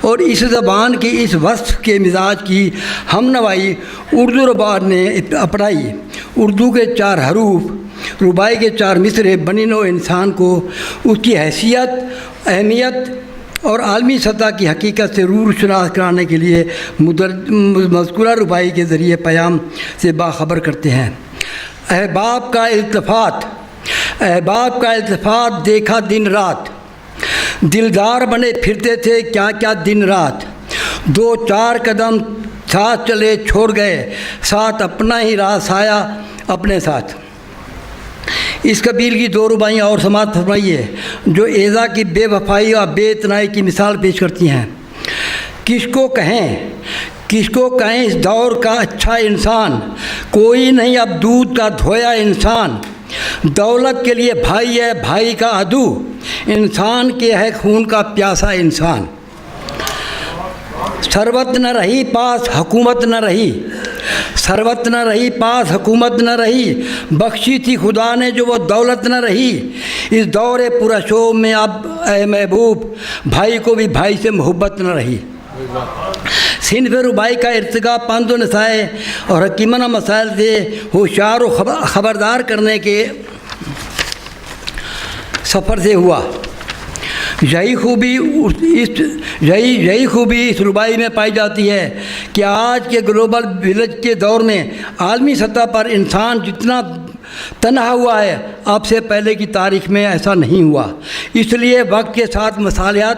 اور اس زبان کی اس وصف کے مزاج کی ہم نوائی اردو رباعیات نے اپنائی۔ اردو کے 4 حروف، رباعی کے 4 مصرعے بنی نوع انسان کو اس کی حیثیت، اہمیت اور عالمی سطح کی حقیقت سے روشناس کرانے کے لیے مذکورہ رباعی کے ذریعے پیام سے باخبر کرتے ہیں۔ احباب کا التفات دیکھا دن رات، دلدار بنے پھرتے تھے کیا کیا دن رات، 2-4 قدم ساتھ چلے چھوڑ گئے، ساتھ اپنا ہی راہ سایہ اپنے ساتھ۔ اس قبیل کی 2 رباعیاں اور سماعت فرمائیے جو ایذا کی بے وفائی اور بے اتنائی کی مثال پیش کرتی ہیں۔ کس کو کہیں اس دور کا اچھا انسان، کوئی نہیں اب دودھ کا دھویا انسان، دولت کے لیے بھائی ہے بھائی کا عدو، انسان کے ہے خون کا پیاسا انسان۔ ثروت نہ رہی پاس حکومت نہ رہی، ثروت نہ رہی پاس حکومت نہ رہی، بخشی تھی خدا نے جو وہ دولت نہ رہی، اس دور پرشوب میں اب اے محبوب بھائی کو بھی بھائی سے محبت نہ رہی۔ صنف ربائی کا ارتقا پند و نسائے اور حکیمانہ مسائل سے ہوشیار و خبردار کرنے کے سفر سے ہوا۔ یہی خوبی اس ربائی میں پائی جاتی ہے کہ آج کے گلوبل ولیج کے دور میں عالمی سطح پر انسان جتنا تنہا ہوا ہے اب سے پہلے کی تاریخ میں ایسا نہیں ہوا۔ اس لیے وقت کے ساتھ مصالحت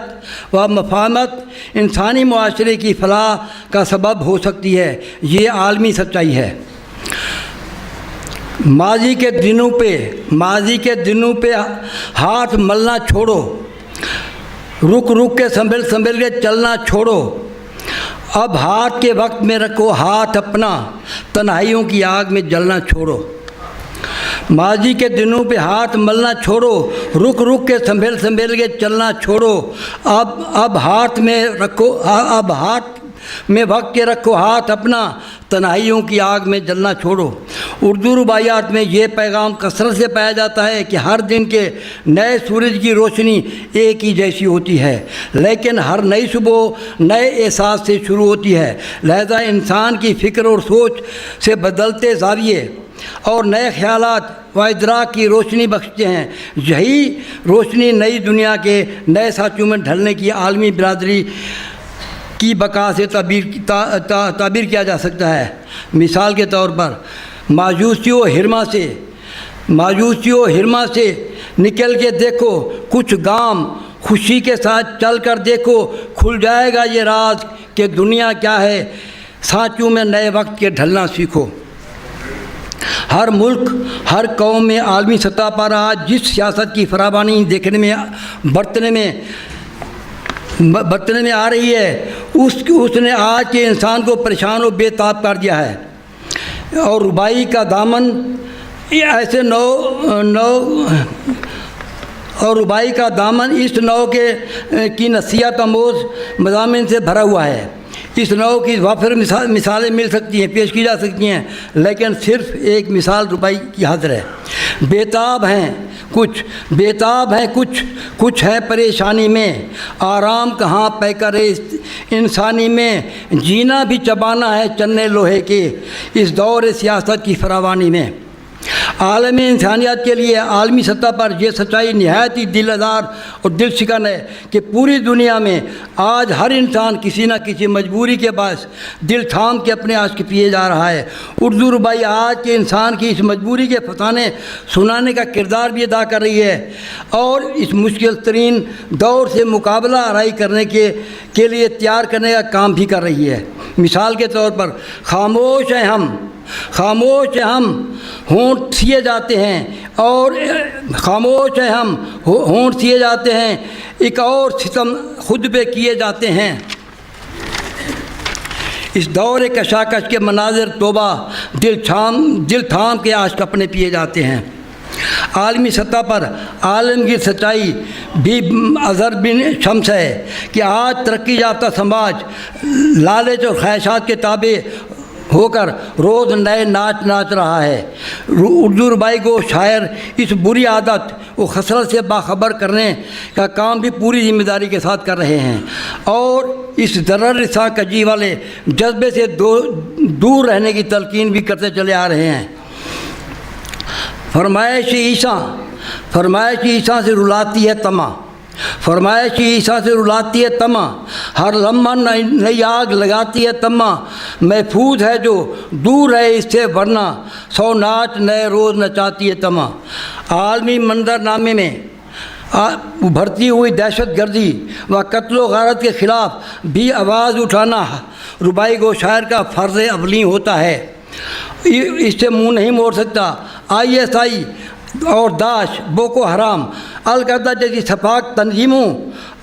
و مفاہمت انسانی معاشرے کی فلاح کا سبب ہو سکتی ہے، یہ عالمی سچائی ہے۔ ماضی کے دنوں پہ ہاتھ ملنا چھوڑو، رک کے سنبھل کے چلنا چھوڑو، اب ہاتھ کے وقت میں رکھو ہاتھ اپنا، تنہائیوں کی آگ میں جلنا چھوڑو۔ ماضی کے دنوں پہ ہاتھ ملنا چھوڑو، رک کے سنبھل کے چلنا چھوڑو، اب ہاتھ میں وقت کے رکھو ہاتھ اپنا، تنہائیوں کی آگ میں جلنا چھوڑو۔ اردو رباعیات میں یہ پیغام کثرت سے پایا جاتا ہے کہ ہر دن کے نئے سورج کی روشنی ایک ہی جیسی ہوتی ہے، لیکن ہر نئی صبح نئے احساس سے شروع ہوتی ہے، لہذا انسان کی فکر اور سوچ سے بدلتے زاویے اور نئے خیالات و ادراک کی روشنی بخشتے ہیں۔ یہی روشنی نئی دنیا کے نئے سانچوں میں ڈھلنے کی عالمی برادری کی بقا سے تعبیر کیا جا سکتا ہے۔ مثال کے طور پر مایوسی و حرما سے نکل کے دیکھو کچھ گام، خوشی کے ساتھ چل کر دیکھو، کھل جائے گا یہ راز کہ دنیا کیا ہے، سانچوں میں نئے وقت کے ڈھلنا سیکھو۔ ہر ملک، ہر قوم میں عالمی سطح پر آج جس سیاست کی فراوانی برتنے میں آ رہی ہے اس نے آج کے انسان کو پریشان و بے تاب کر دیا ہے، اور ربائی کا دامن ایسے اس نوع کی نصیحت آموز مضامین سے بھرا ہوا ہے۔ اس نوع کی وافر مثالیں مل سکتی ہیں، پیش کی جا سکتی ہیں، لیکن صرف ایک مثال ربائی کی حاضر ہے۔ بےتاب ہیں کچھ ہے پریشانی میں، آرام کہاں پے کرے انسانی میں، جینا بھی چبانا ہے چنے لوہے کے اس دور سیاست کی فراوانی میں۔ عالم انسانیت کے لیے عالمی سطح پر یہ سچائی نہایت ہی دل آزار اور دل شکن ہے کہ پوری دنیا میں آج ہر انسان کسی نہ کسی مجبوری کے باعث دل تھام کے اپنے عشق پیے جا رہا ہے۔ اردو ربائی آج کے انسان کی اس مجبوری کے فسانے سنانے کا کردار بھی ادا کر رہی ہے اور اس مشکل ترین دور سے مقابلہ آرائی کرنے کے لیے تیار کرنے کا کام بھی کر رہی ہے۔ مثال کے طور پر خاموش ہیں ہم ہونٹ سیے جاتے ہیں اور ایک اور ستم خود پہ کیے جاتے ہیں۔ اس دور کشاکش کے مناظر توبہ دل تھام کے عاشق اپنے پیے جاتے ہیں۔ عالمی سطح پر عالمگیر سچائی بھی اظہر بن شمس ہے کہ آج ترقی یافتہ سماج لالچ اور خواہشات کے تابع ہو کر روز نئے ناچ رہا ہے۔ اردو ربائی کو شاعر اس بری عادت و خسرت سے باخبر کرنے کا کام بھی پوری ذمہ داری کے ساتھ کر رہے ہیں اور اس ضرر رساں کجی والے جذبے سے دور رہنے کی تلقین بھی کرتے چلے آ رہے ہیں۔ فرمائش عیسیٰ سے رلاتی ہے تما، ہر لمحہ نئی آگ لگاتی ہے تما، محفوظ ہے جو دور ہے اس سے ورنہ 100 ناچ نئے روز نچاتی ہے تما۔ عالمی منظر نامے میں ابھرتی ہوئی دہشت گردی و قتل و غارت کے خلاف بھی آواز اٹھانا ربائی گو شاعر کا فرض اولی ہوتا ہے۔ اس سے منہ نہیں موڑ سکتا۔ ISI اور داعش، بوکو حرام، القاعدہ جیسی شفاق تنظیموں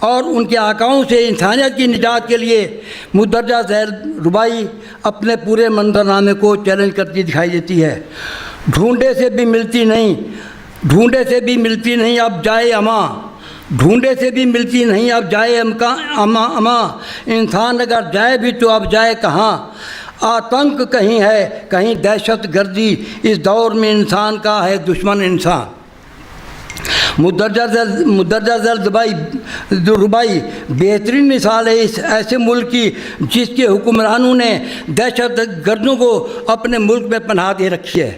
اور ان کے آقاؤں سے انسانیت کی نجات کے لیے مندرجہ ذیل ربائی اپنے پورے منظرنامے کو چیلنج کرتی دکھائی دیتی ہے۔ ڈھونڈے سے بھی ملتی نہیں اب جائے اماں، ڈھونڈے سے بھی ملتی نہیں اب جائے اماں، انسان اگر جائے بھی تو اب جائے کہاں؟ آتنک کہیں ہے کہیں دہشت گردی، اس دور میں انسان کا ہے دشمن انسان۔ مندرجہ ذیل ربائی بہترین مثال ہے اس ایسے ملک کی جس کے حکمرانوں نے دہشت گردوں کو اپنے ملک میں پناہ دے رکھی ہے۔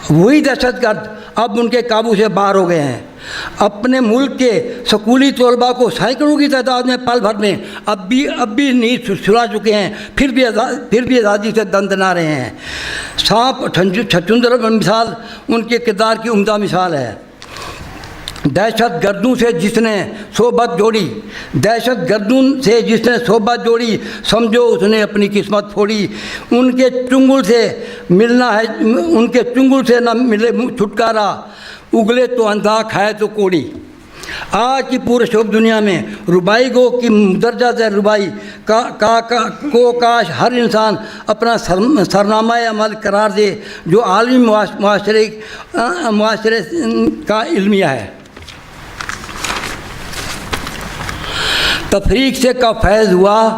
وہی دہشت گرد اب ان کے قابو سے باہر ہو گئے ہیں۔ اپنے ملک کے سکولی طلباء کو سینکڑوں کی تعداد میں پل بھر میں اب بھی نیند سلا چکے ہیں، پھر بھی آزادی سے دندنا رہے ہیں۔ سانپ چھچھندر مثال ان کے کردار کی عمدہ مثال ہے۔ دہشت گردوں سے جس نے صحبت جوڑی سمجھو اس نے اپنی قسمت پھوڑی۔ ان کے چنگل سے نہ ملے چھٹکارا، اگلے تو اندھا کھائے تو کوڑی۔ آج کی پورے شعب دنیا میں ربائی گو کی مندرجہ ذیل ربائی کو کاش ہر انسان اپنا سرنامہ عمل قرار دے، جو عالمی معاشرے کا المیہ ہے۔ تفریق سے کب فیض ہوا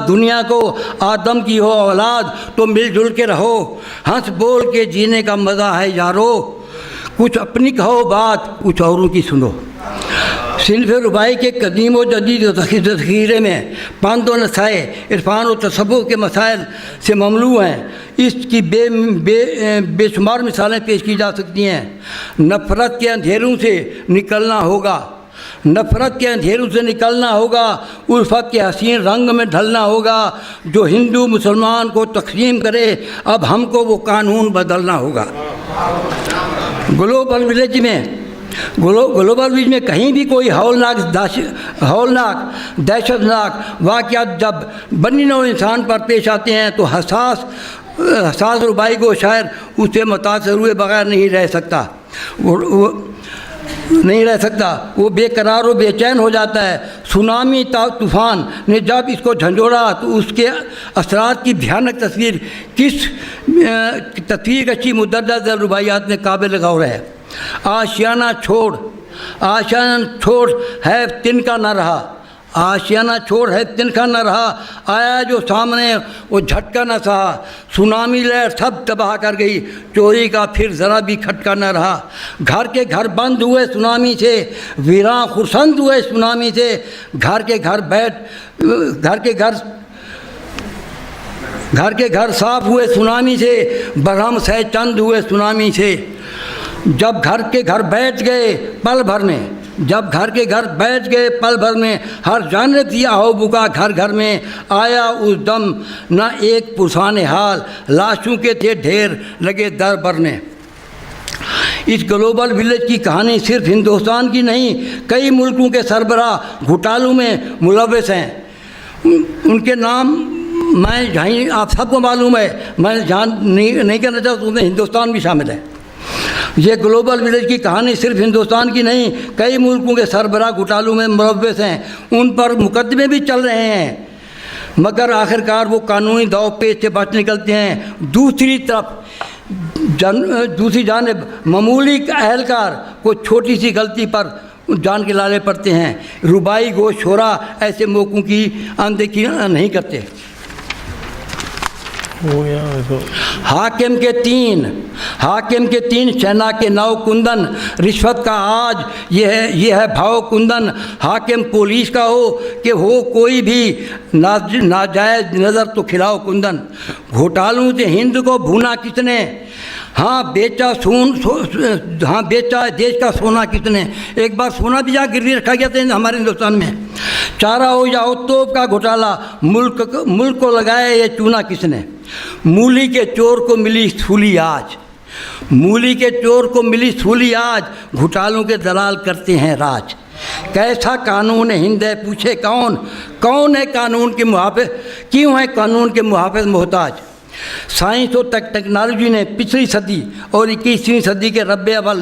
دنیا کو، آدم کی ہو اولاد تو مل جل کے رہو، ہنس بول کے جینے کا مزہ ہے یارو، کچھ اپنی کہو بات کچھ اوروں کی سنو۔ صنف ربائی کے قدیم و جدید ذخیرے میں پند و نسائے، عرفان و تصوف کے مسائل سے مملو ہیں۔ اس کی بے شمار مثالیں پیش کی جا سکتی ہیں۔ نفرت کے اندھیروں سے نکلنا ہوگا، الفت کے حسین رنگ میں ڈھلنا ہوگا، جو ہندو مسلمان کو تقسیم کرے اب ہم کو وہ قانون بدلنا ہوگا۔ گلوبل ولیج میں کہیں بھی کوئی ہولناک دہشت ناک واقعات جب بنی نوع انسان پر پیش آتے ہیں تو حساس ربائی کو شاعر اسے متاثر ہوئے بغیر نہیں رہ سکتا، وہ بے قرار و بے چین ہو جاتا ہے۔ سونامی طوفان نے جب اس کو جھنجھوڑا تو اس کے اثرات کی بھیانک تصویر کشی مندرجہ ذیل رباعیات میں قابل غور ہے۔ آشیانہ چھوڑ ہے تنکا نہ رہا، آیا جو سامنے وہ جھٹکا نہ سہا، سونامی لہر سب تباہ کر گئی، چوری کا پھر ذرا بھی کھٹکا نہ رہا۔ گھر کے گھر بند ہوئے سونامی سے، ویراں خرسند ہوئے سونامی سے، گھر کے گھر صاف ہوئے سونامی سے، برہم سہ چند ہوئے سونامی سے۔ جب گھر کے گھر بیٹھ گئے پل بھر میں، ہر جانب تھی آہو بکا گھر گھر میں، آیا اس دم نہ ایک پرسان حال، لاشوں کے تھے ڈھیر لگے در برنے۔ اس گلوبل ولیج کی کہانی صرف ہندوستان کی نہیں، کئی ملکوں کے سربراہ گھوٹالوں میں ملوث ہیں۔ ان کے نام آپ سب کو معلوم ہے، میں جان نہیں کرنا چاہتا، اس میں ہندوستان بھی شامل ہے۔ یہ گلوبل ولیج کی کہانی صرف ہندوستان کی نہیں، کئی ملکوں کے سربراہ گھوٹالوں میں ملوث ہیں، ان پر مقدمے بھی چل رہے ہیں، مگر آخرکار وہ قانونی داؤ پیچ سے بچ نکلتے ہیں۔ دوسری جانب معمولی اہلکار کو چھوٹی سی غلطی پر جان کے لالے پڑتے ہیں۔ ربائی گو شعراء ایسے موقعوں کی اندیکھی نہیں کرتے۔ حاکم کے تین شہنا کے نو کندن، رشوت کا آج یہ ہے بھاؤ کندن۔ حاکم پولیس کا ہو کہ ہو کوئی بھی ناجائز نظر تو کھلاؤ کندن۔ گھوٹالوں سے ہند کو بھونا کس نے، ہاں بیچا دیش کا سونا کس نے۔ ایک بار سونا بھی جہاں گروی رکھا گیا تھا ہمارے ہندوستان میں۔ چارہ ہو یا توپ کا گھوٹالا، ملک کو لگایا یہ چونا کس نے۔ مولی کے چور کو ملی سولی آج، گھوٹالوں کے دلال کرتے ہیں راج۔ کیسا قانون ہند ہے پوچھے کون ہے قانون کے محافظ، کیوں ہے قانون کے محافظ محتاج۔ سائنس اور ٹیکنالوجی نے پچھلی صدی اور 21ویں صدی کے ربع اول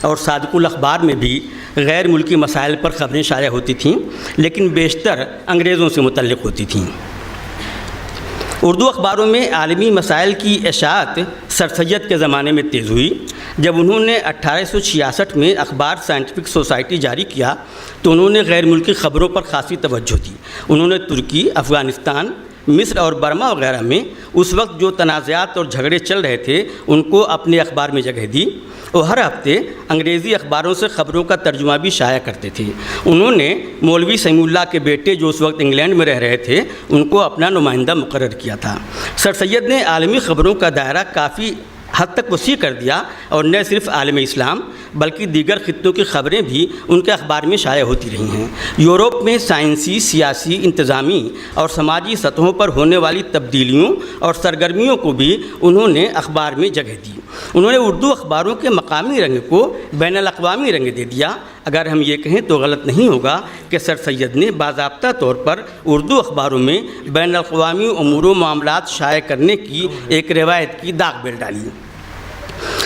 اور صادق الاخبار میں بھی غیر ملکی مسائل پر خبریں شائع ہوتی تھیں، لیکن بیشتر انگریزوں سے متعلق ہوتی تھیں۔ اردو اخباروں میں عالمی مسائل کی اشاعت سر سید کے زمانے میں تیز ہوئی۔ جب انہوں نے 1866 میں اخبار سائنٹیفک سوسائٹی جاری کیا تو انہوں نے غیر ملکی خبروں پر خاصی توجہ دی۔ انہوں نے ترکی، افغانستان، مصر اور برما وغیرہ میں اس وقت جو تنازعات اور جھگڑے چل رہے تھے ان کو اپنے اخبار میں جگہ دی، اور ہر ہفتے انگریزی اخباروں سے خبروں کا ترجمہ بھی شائع کرتے تھے۔ انہوں نے مولوی سمیع اللہ کے بیٹے جو اس وقت انگلینڈ میں رہ رہے تھے ان کو اپنا نمائندہ مقرر کیا تھا۔ سر سید نے عالمی خبروں کا دائرہ کافی حد تک وسیع کر دیا، اور نہ صرف عالم اسلام بلکہ دیگر خطوں کی خبریں بھی ان کے اخبار میں شائع ہوتی رہی ہیں۔ یورپ میں سائنسی، سیاسی، انتظامی اور سماجی سطحوں پر ہونے والی تبدیلیوں اور سرگرمیوں کو بھی انہوں نے اخبار میں جگہ دی۔ انہوں نے اردو اخباروں کے مقامی رنگ کو بین الاقوامی رنگ دے دیا۔ اگر ہم یہ کہیں تو غلط نہیں ہوگا کہ سر سید نے باضابطہ طور پر اردو اخباروں میں بین الاقوامی امور و معاملات شائع کرنے کی ایک روایت کی داغ بیل ڈالی۔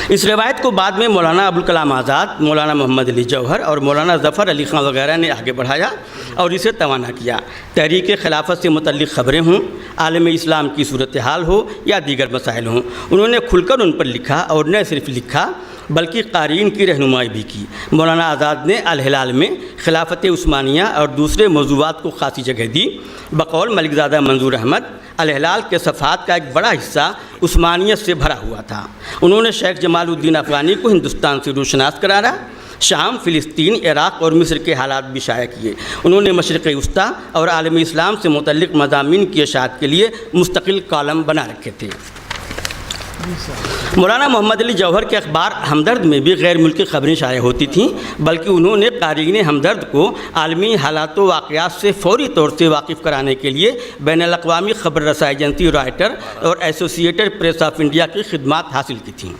اس روایت کو بعد میں مولانا ابوالکلام آزاد، مولانا محمد علی جوہر اور مولانا ظفر علی خان وغیرہ نے آگے بڑھایا اور اسے توانا کیا۔ تحریک خلافت سے متعلق خبریں ہوں، عالم اسلام کی صورتحال ہو یا دیگر مسائل ہوں، انہوں نے کھل کر ان پر لکھا، اور نہ صرف لکھا بلکہ قارئین کی رہنمائی بھی کی۔ مولانا آزاد نے الہلال میں خلافت عثمانیہ اور دوسرے موضوعات کو خاصی جگہ دی۔ بقول ملک زادہ منظور احمد، الہلال کے صفحات کا ایک بڑا حصہ عثمانیت سے بھرا ہوا تھا۔ انہوں نے شیخ جمال الدین افغانی کو ہندوستان سے روشناس قرارا، شام، فلسطین، عراق اور مصر کے حالات بھی شائع کیے۔ انہوں نے مشرق وسطیٰ اور عالم اسلام سے متعلق مضامین کی اشاعت کے لیے مستقل کالم بنا رکھے تھے۔ مولانا محمد علی جوہر کے اخبار ہمدرد میں بھی غیر ملکی خبریں شائع ہوتی تھیں، بلکہ انہوں نے قارئین ہمدرد کو عالمی حالات و واقعات سے فوری طور سے واقف کرانے کے لیے بین الاقوامی خبر رسائی ایجنسی رائٹر اور ایسوسیٹڈ پریس آف انڈیا کی خدمات حاصل کی تھیں۔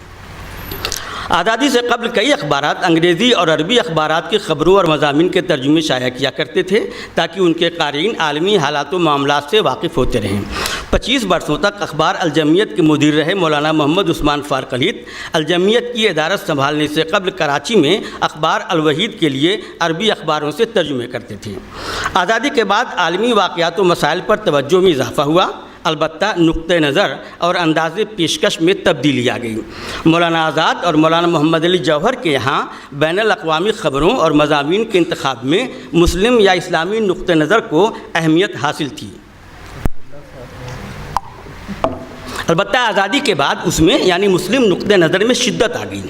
آزادی سے قبل کئی اخبارات انگریزی اور عربی اخبارات کی خبروں اور مضامین کے ترجمے شائع کیا کرتے تھے تاکہ ان کے قارئین عالمی حالات و معاملات سے واقف ہوتے رہیں۔ 25 برسوں تک اخبار الجمعیت کے مدیر رہے مولانا محمد عثمان فاروق علیت الجمعیت کی ادارت سنبھالنے سے قبل کراچی میں اخبار الوحید کے لیے عربی اخباروں سے ترجمے کرتے تھے۔ آزادی کے بعد عالمی واقعات و مسائل پر توجہ میں اضافہ ہوا، البتہ نقطۂ نظر اور انداز پیشکش میں تبدیلی آ گئی۔ مولانا آزاد اور مولانا محمد علی جوہر کے یہاں بین الاقوامی خبروں اور مضامین کے انتخاب میں مسلم یا اسلامی نقطۂ نظر کو اہمیت حاصل تھی۔ البتہ آزادی کے بعد اس میں یعنی مسلم نقطۂ نظر میں شدت آ گئی۔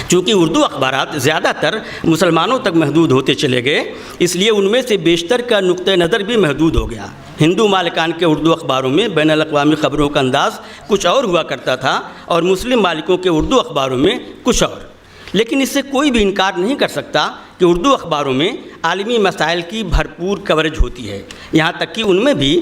چونکہ اردو اخبارات زیادہ تر مسلمانوں تک محدود ہوتے چلے گئے، اس لیے ان میں سے بیشتر کا نقطۂ نظر بھی محدود ہو گیا۔ ہندو مالکان کے اردو اخباروں میں بین الاقوامی خبروں کا انداز کچھ اور ہوا کرتا تھا، اور مسلم مالکوں کے اردو اخباروں میں کچھ اور۔ لیکن اس سے کوئی بھی انکار نہیں کر سکتا کہ اردو اخباروں میں عالمی مسائل کی بھرپور کوریج ہوتی ہے، یہاں تک کہ ان میں بھی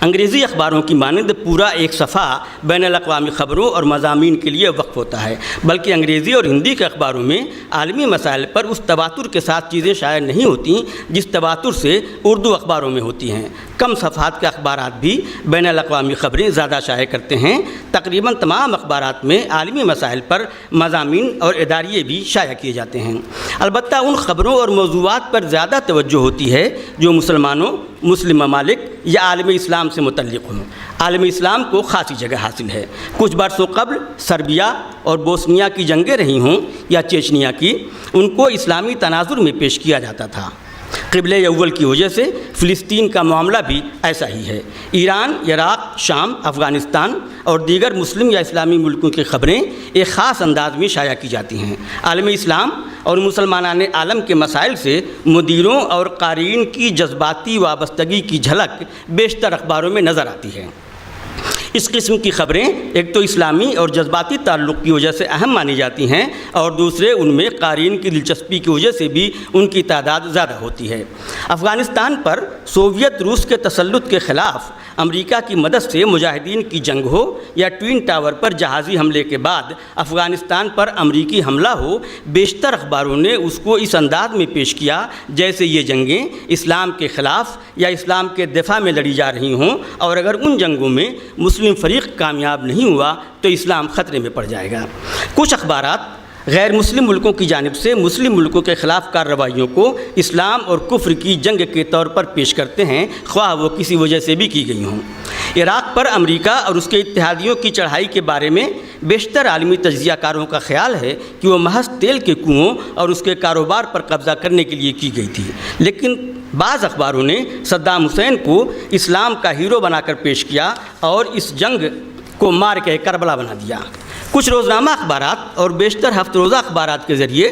انگریزی اخباروں کی مانند پورا ایک صفحہ بین الاقوامی خبروں اور مضامین کے لیے وقف ہوتا ہے، بلکہ انگریزی اور ہندی کے اخباروں میں عالمی مسائل پر اس تواتر کے ساتھ چیزیں شائع نہیں ہوتیں جس تواتر سے اردو اخباروں میں ہوتی ہیں۔ کم صفحات کے اخبارات بھی بین الاقوامی خبریں زیادہ شائع کرتے ہیں۔ تقریباً تمام اخبارات میں عالمی مسائل پر مضامین اور اداریے بھی شائع کیے جاتے ہیں، البتہ ان خبروں اور موضوعات پر زیادہ توجہ ہوتی ہے جو مسلمانوں، مسلم ممالک یا عالم اسلام سے متعلق ہوں۔ عالم اسلام کو خاصی جگہ حاصل ہے۔ کچھ برسوں قبل سربیا اور بوسنیا کی جنگیں رہی ہوں یا چیچنیا کی، ان کو اسلامی تناظر میں پیش کیا جاتا تھا۔ قبلہ اول کی وجہ سے فلسطین کا معاملہ بھی ایسا ہی ہے۔ ایران، عراق، شام، افغانستان اور دیگر مسلم یا اسلامی ملکوں کی خبریں ایک خاص انداز میں شائع کی جاتی ہیں۔ عالم اسلام اور مسلمانان عالم کے مسائل سے مدیروں اور قارئین کی جذباتی وابستگی کی جھلک بیشتر اخباروں میں نظر آتی ہے۔ اس قسم کی خبریں ایک تو اسلامی اور جذباتی تعلق کی وجہ سے اہم مانی جاتی ہیں، اور دوسرے ان میں قارئین کی دلچسپی کی وجہ سے بھی ان کی تعداد زیادہ ہوتی ہے۔ افغانستان پر سوویت روس کے تسلط کے خلاف امریکہ کی مدد سے مجاہدین کی جنگ ہو یا ٹوین ٹاور پر جہازی حملے کے بعد افغانستان پر امریکی حملہ ہو، بیشتر اخباروں نے اس کو اس انداز میں پیش کیا جیسے یہ جنگیں اسلام کے خلاف یا اسلام کے دفاع میں لڑی جا رہی ہوں، اور اگر ان جنگوں میں مسلم فریق کامیاب نہیں ہوا تو اسلام خطرے میں پڑ جائے گا۔ کچھ اخبارات غیر مسلم ملکوں کی جانب سے مسلم ملکوں کے خلاف کارروائیوں کو اسلام اور کفر کی جنگ کے طور پر پیش کرتے ہیں، خواہ وہ کسی وجہ سے بھی کی گئی ہوں۔ عراق پر امریکہ اور اس کے اتحادیوں کی چڑھائی کے بارے میں بیشتر عالمی تجزیہ کاروں کا خیال ہے کہ وہ محض تیل کے کنوؤں اور اس کے کاروبار پر قبضہ کرنے کے لیے کی گئی تھی، لیکن بعض اخباروں نے صدام حسین کو اسلام کا ہیرو بنا کر پیش کیا اور اس جنگ کو مار کے کربلا بنا دیا۔ کچھ روزنامہ اخبارات اور بیشتر ہفت روزہ اخبارات کے ذریعے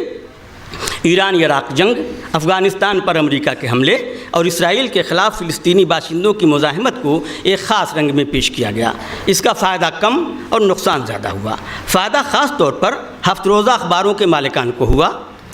ایران عراق جنگ، افغانستان پر امریکہ کے حملے اور اسرائیل کے خلاف فلسطینی باشندوں کی مزاحمت کو ایک خاص رنگ میں پیش کیا گیا۔ اس کا فائدہ کم اور نقصان زیادہ ہوا۔ فائدہ خاص طور پر ہفت روزہ اخباروں کے مالکان کو ہوا۔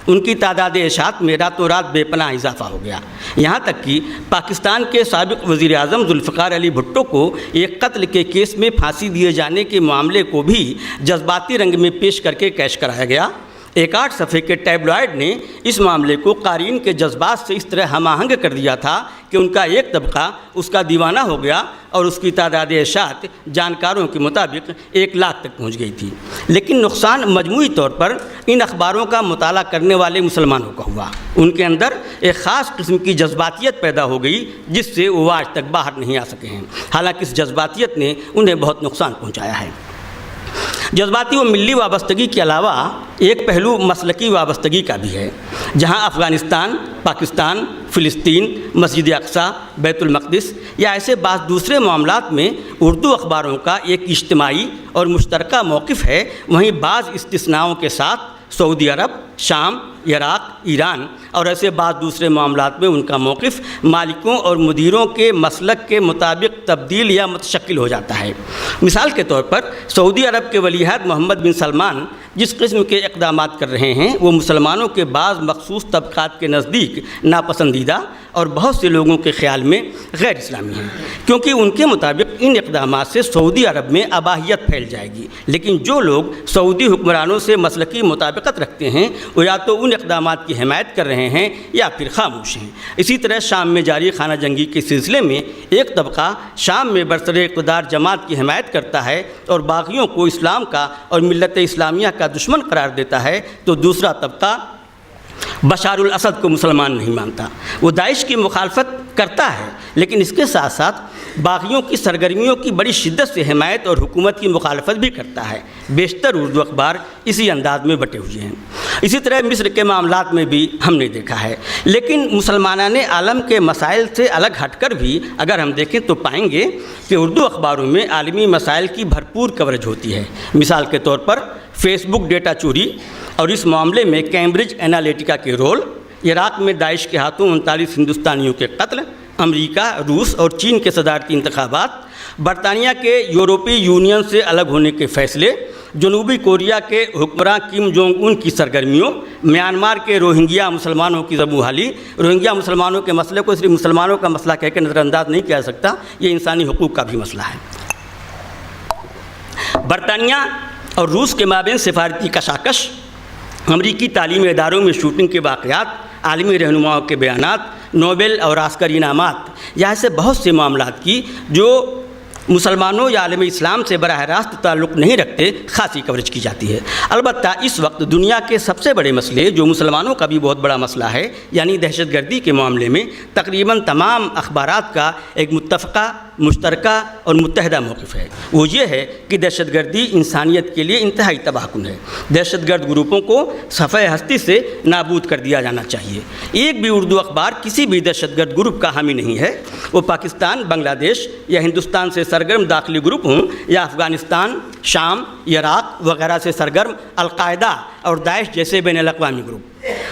ان کی تعداد اشاعت میں راتوں رات بے پناہ اضافہ ہو گیا، یہاں تک کہ پاکستان کے سابق وزیر اعظم ذوالفقار علی بھٹو کو ایک قتل کے کیس میں پھانسی دیے جانے کے معاملے کو بھی جذباتی رنگ میں پیش کر کے کیش کرایا گیا۔ ایک 8 صفحے کے ٹیبلوائڈ نے اس معاملے کو قارئین کے جذبات سے اس طرح ہم آہنگ کر دیا تھا کہ ان کا ایک طبقہ اس کا دیوانہ ہو گیا اور اس کی تعداد اشاعت جانکاروں کے مطابق 1 لاکھ تک پہنچ گئی تھی۔ لیکن نقصان مجموعی طور پر ان اخباروں کا مطالعہ کرنے والے مسلمانوں کا ہوا۔ ان کے اندر ایک خاص قسم کی جذباتیت پیدا ہو گئی جس سے وہ آج تک باہر نہیں آ سکے ہیں، حالانکہ اس جذباتیت نے انہیں بہت نقصان پہنچایا ہے۔ جذباتی و ملی وابستگی کے علاوہ ایک پہلو مسلکی وابستگی کا بھی ہے، جہاں افغانستان، پاکستان، فلسطین، مسجد اقصی، بیت المقدس یا ایسے بعض دوسرے معاملات میں اردو اخباروں کا ایک اجتماعی اور مشترکہ موقف ہے، وہیں بعض استثناؤں کے ساتھ سعودی عرب، شام، عراق، ایران اور ایسے بعض دوسرے معاملات میں ان کا موقف مالکوں اور مدیروں کے مسلک کے مطابق تبدیل یا متشکل ہو جاتا ہے۔ مثال کے طور پر سعودی عرب کے ولی عہد محمد بن سلمان جس قسم کے اقدامات کر رہے ہیں وہ مسلمانوں کے بعض مخصوص طبقات کے نزدیک ناپسندیدہ اور بہت سے لوگوں کے خیال میں غیر اسلامی ہیں، کیونکہ ان کے مطابق ان اقدامات سے سعودی عرب میں اباحیت پھیل جائے گی۔ لیکن جو لوگ سعودی حکمرانوں سے مسلکی مطابقت رکھتے ہیں وہ یا تو ان اقدامات کی حمایت کر رہے ہیں یا پھر خاموش ہیں۔ اسی طرح شام میں جاری خانہ جنگی کے سلسلے میں ایک طبقہ شام میں برسر اقتدار جماعت کی حمایت کرتا ہے اور باغیوں کو اسلام کا اور ملت اسلامیہ کا دشمن قرار دیتا ہے، تو دوسرا طبقہ بشار الاسد کو مسلمان نہیں مانتا۔ وہ داعش کی مخالفت کرتا ہے لیکن اس کے ساتھ ساتھ باغیوں کی سرگرمیوں کی بڑی شدت سے حمایت اور حکومت کی مخالفت بھی کرتا ہے۔ بیشتر اردو اخبار اسی انداز میں بٹے ہوئے ہیں۔ اسی طرح مصر کے معاملات میں بھی ہم نے دیکھا ہے، لیکن مسلمانان عالم کے مسائل سے الگ ہٹ کر بھی اگر ہم دیکھیں تو پائیں گے کہ اردو اخباروں میں عالمی مسائل کی بھرپور کوریج ہوتی ہے۔ مثال کے طور پر فیس بک ڈیٹا چوری اور اس معاملے میں کیمبرج انالیٹیکا کے رول، عراق میں داعش کے ہاتھوں 39 ہندوستانیوں کے قتل، امریکا، روس اور چین کے صدارتی انتخابات، برطانیہ کے یورپی یونین سے الگ ہونے کے فیصلے، جنوبی کوریا کے حکمراں کم جونگ ان کی سرگرمیوں، میانمار کے روہنگیا مسلمانوں کی زبوں حالی۔ روہنگیا مسلمانوں کے مسئلے کو صرف مسلمانوں کا مسئلہ کہہ کے نظر انداز نہیں کیا جا سکتا، یہ انسانی حقوق کا بھی مسئلہ ہے۔ برطانیہ اور روس کے مابین سفارتی کشاکش، امریکی تعلیمی اداروں میں شوٹنگ کے واقعات، عالمی رہنماؤں کے بیانات، نوبل اور آسکر انعامات یا ایسے بہت سے معاملات کی جو مسلمانوں یا عالم اسلام سے براہ راست تعلق نہیں رکھتے خاصی کوریج کی جاتی ہے۔ البتہ اس وقت دنیا کے سب سے بڑے مسئلے جو مسلمانوں کا بھی بہت بڑا مسئلہ ہے، یعنی دہشت گردی کے معاملے میں تقریباً تمام اخبارات کا ایک متفقہ، مشترکہ اور متحدہ موقف ہے۔ وہ یہ ہے کہ دہشت گردی انسانیت کے لیے انتہائی تباہ کن ہے۔ دہشت گرد گروپوں کو صفحہ ہستی سے نابود کر دیا جانا چاہیے۔ ایک بھی اردو اخبار کسی بھی دہشت گرد گروپ کا حامی نہیں ہے، وہ پاکستان، بنگلہ دیش یا ہندوستان سے سرگرم داخلی گروپ ہوں یا افغانستان، شام، عراق وغیرہ سے سرگرم القاعدہ اور داعش جیسے بین الاقوامی گروپ۔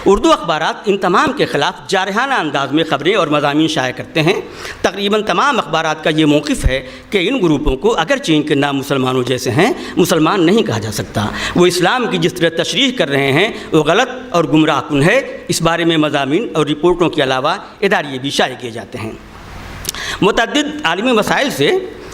اردو اخبارات ان تمام کے خلاف جارحانہ انداز میں خبریں اور مضامین شائع کرتے ہیں۔ تقریباً تمام اخبارات کا یہ موقف ہے کہ ان گروپوں کو اگرچہ ان کے نام مسلمانوں جیسے ہیں، مسلمان نہیں کہا جا سکتا۔ وہ اسلام کی جس طرح تشریح کر رہے ہیں وہ غلط اور گمراہ کن ہے۔ اس بارے میں مضامین اور رپورٹوں کے علاوہ اداریے بھی شائع کیے جاتے ہیں۔ متعدد عالمی مسائل سے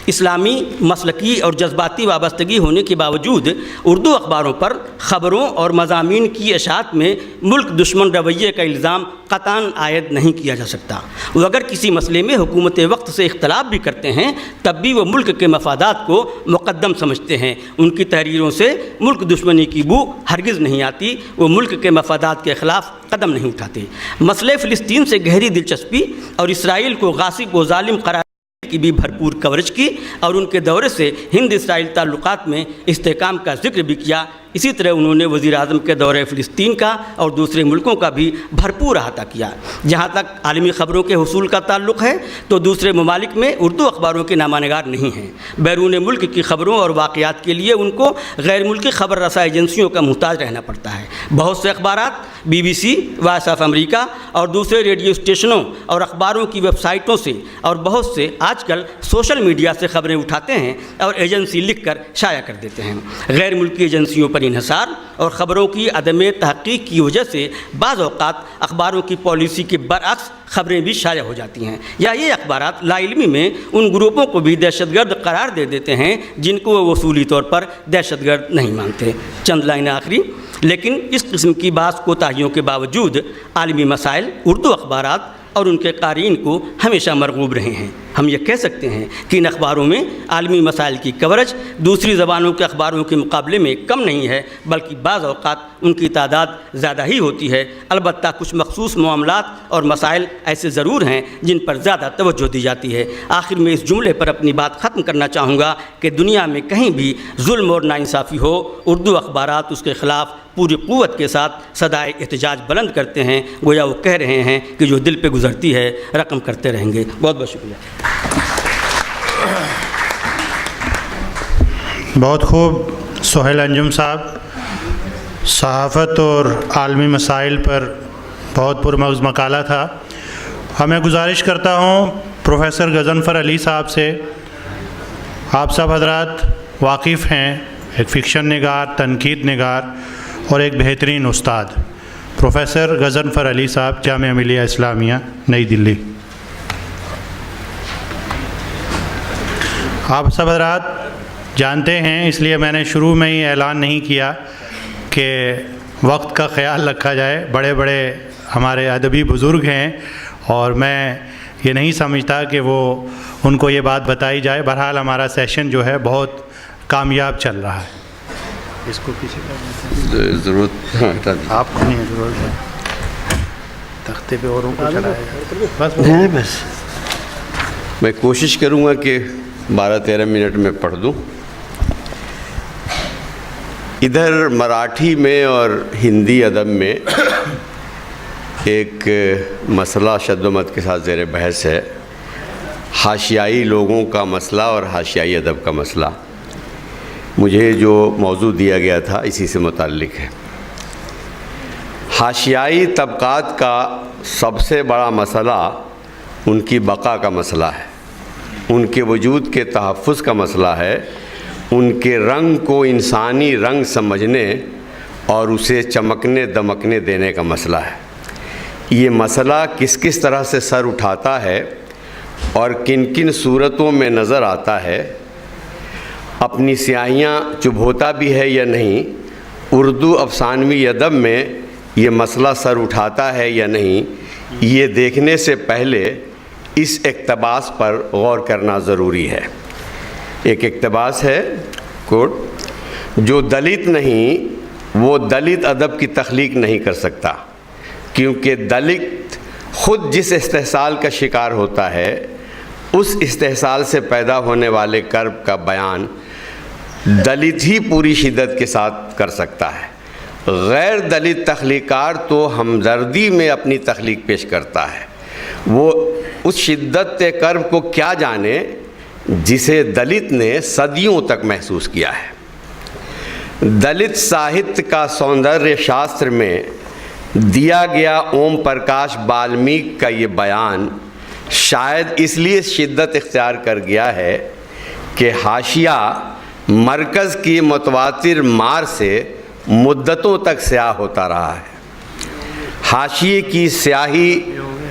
اسلامی مسلکی اور جذباتی وابستگی ہونے کے باوجود اردو اخباروں پر خبروں اور مضامین کی اشاعت میں ملک دشمن رویے کا الزام قطعاً عائد نہیں کیا جا سکتا۔ وہ اگر کسی مسئلے میں حکومت وقت سے اختلاف بھی کرتے ہیں تب بھی وہ ملک کے مفادات کو مقدم سمجھتے ہیں۔ ان کی تحریروں سے ملک دشمنی کی بو ہرگز نہیں آتی، وہ ملک کے مفادات کے خلاف قدم نہیں اٹھاتے۔ مسئلہ فلسطین سے گہری دلچسپی اور اسرائیل کو غاصب و ظالم قرار کی بھی بھرپور کوریج کی اور ان کے دورے سے ہند اسرائیل تعلقات میں استحکام کا ذکر بھی کیا۔ اسی طرح انہوں نے وزیر اعظم کے دورہ فلسطین کا اور دوسرے ملکوں کا بھی بھرپور احاطہ کیا۔ جہاں تک عالمی خبروں کے حصول کا تعلق ہے تو دوسرے ممالک میں اردو اخباروں کے نامہ نگار نہیں ہیں۔ بیرون ملک کی خبروں اور واقعات کے لیے ان کو غیر ملکی خبر رساں ایجنسیوں کا محتاج رہنا پڑتا ہے۔ بہت سے اخبارات BBC، وائس آف امریکہ اور دوسرے ریڈیو اسٹیشنوں اور اخباروں کی ویب سائٹوں سے اور بہت سے آج کل سوشل میڈیا سے خبریں اٹھاتے ہیں اور ایجنسی لکھ کر شائع کر دیتے ہیں۔ غیر ملکی ایجنسیوں پر انحصار اور خبروں کی عدم تحقیق کی وجہ سے بعض اوقات اخباروں کی پالیسی کے برعکس خبریں بھی شائع ہو جاتی ہیں، یا یہ اخبارات لا علمی میں ان گروپوں کو بھی دہشت گرد قرار دے دیتے ہیں جن کو وہ اصولی طور پر دہشت گرد نہیں مانتے۔ چند لائنیں آخری۔ لیکن اس قسم کی بعض کوتاہیوں کے باوجود عالمی مسائل اردو اخبارات اور ان کے قارئین کو ہمیشہ مرغوب رہے ہیں۔ ہم یہ کہہ سکتے ہیں کہ ان اخباروں میں عالمی مسائل کی کوریج دوسری زبانوں کے اخباروں کے مقابلے میں کم نہیں ہے، بلکہ بعض اوقات ان کی تعداد زیادہ ہی ہوتی ہے۔ البتہ کچھ مخصوص معاملات اور مسائل ایسے ضرور ہیں جن پر زیادہ توجہ دی جاتی ہے۔ آخر میں اس جملے پر اپنی بات ختم کرنا چاہوں گا کہ دنیا میں کہیں بھی ظلم اور ناانصافی ہو، اردو اخبارات اس کے خلاف پوری قوت کے ساتھ صدائے احتجاج بلند کرتے ہیں، گویا وہ کہہ رہے ہیں کہ جو دل پہ گزرتی ہے رقم کرتے رہیں گے۔ بہت بہت شکریہ۔ بہت خوب سہیل انجم صاحب، صحافت اور عالمی مسائل پر بہت پرمغز مقالہ تھا۔ میں گزارش کرتا ہوں پروفیسر غضنفر علی صاحب سے، آپ سب حضرات واقف ہیں، ایک فکشن نگار، تنقید نگار اور ایک بہترین استاد، پروفیسر غضنفر علی صاحب، جامعہ ملیہ اسلامیہ نئی دلی۔ آپ سب حضرات جانتے ہیں، اس لیے میں نے شروع میں ہی اعلان نہیں کیا کہ وقت کا خیال رکھا جائے۔ بڑے بڑے ہمارے ادبی بزرگ ہیں اور میں یہ نہیں سمجھتا کہ وہ ان کو یہ بات بتائی جائے۔ بہرحال ہمارا سیشن جو ہے بہت کامیاب چل رہا ہے۔ اس کو کسی کا ضرورت آپ کو نہیں ہے ضرورت ہے، تختے پہ اوروں کو چلایا جائے۔ بس میں کوشش کروں گا کہ 12-13 منٹ میں پڑھ دوں۔ ادھر مراٹھی میں اور ہندی ادب میں ایک مسئلہ شد و مد کے ساتھ زیر بحث ہے، حاشیائی لوگوں کا مسئلہ اور حاشیائی ادب کا مسئلہ۔ مجھے جو موضوع دیا گیا تھا اسی سے متعلق ہے۔ حاشیائی طبقات کا سب سے بڑا مسئلہ ان کی بقا کا مسئلہ ہے، ان کے وجود کے تحفظ کا مسئلہ ہے، ان کے رنگ کو انسانی رنگ سمجھنے اور اسے چمکنے دمکنے دینے کا مسئلہ ہے۔ یہ مسئلہ کس کس طرح سے سر اٹھاتا ہے اور کن کن صورتوں میں نظر آتا ہے، اپنی سیاہیاں چبھوتا بھی ہے یا نہیں، اردو افسانوی ادب میں یہ مسئلہ سر اٹھاتا ہے یا نہیں، یہ دیکھنے سے پہلے اس اقتباس پر غور کرنا ضروری ہے۔ ایک اقتباس ہے، کوٹ، جو دلت نہیں وہ دلت ادب کی تخلیق نہیں کر سکتا، کیونکہ دلت خود جس استحصال کا شکار ہوتا ہے اس استحصال سے پیدا ہونے والے کرب کا بیان دلت ہی پوری شدت کے ساتھ کر سکتا ہے۔ غیر دلت تخلیقار تو ہمدردی میں اپنی تخلیق پیش کرتا ہے، وہ اس شدت کرب کو کیا جانے جسے دلت نے صدیوں تک محسوس کیا ہے۔ دلت ساہتیہ کا سوندریہ شاستر میں دیا گیا اوم پرکاش بالمیک کا یہ بیان شاید اس لیے شدت اختیار کر گیا ہے کہ حاشیہ مرکز کی متواتر مار سے مدتوں تک سیاہ ہوتا رہا ہے۔ حاشیے کی سیاہی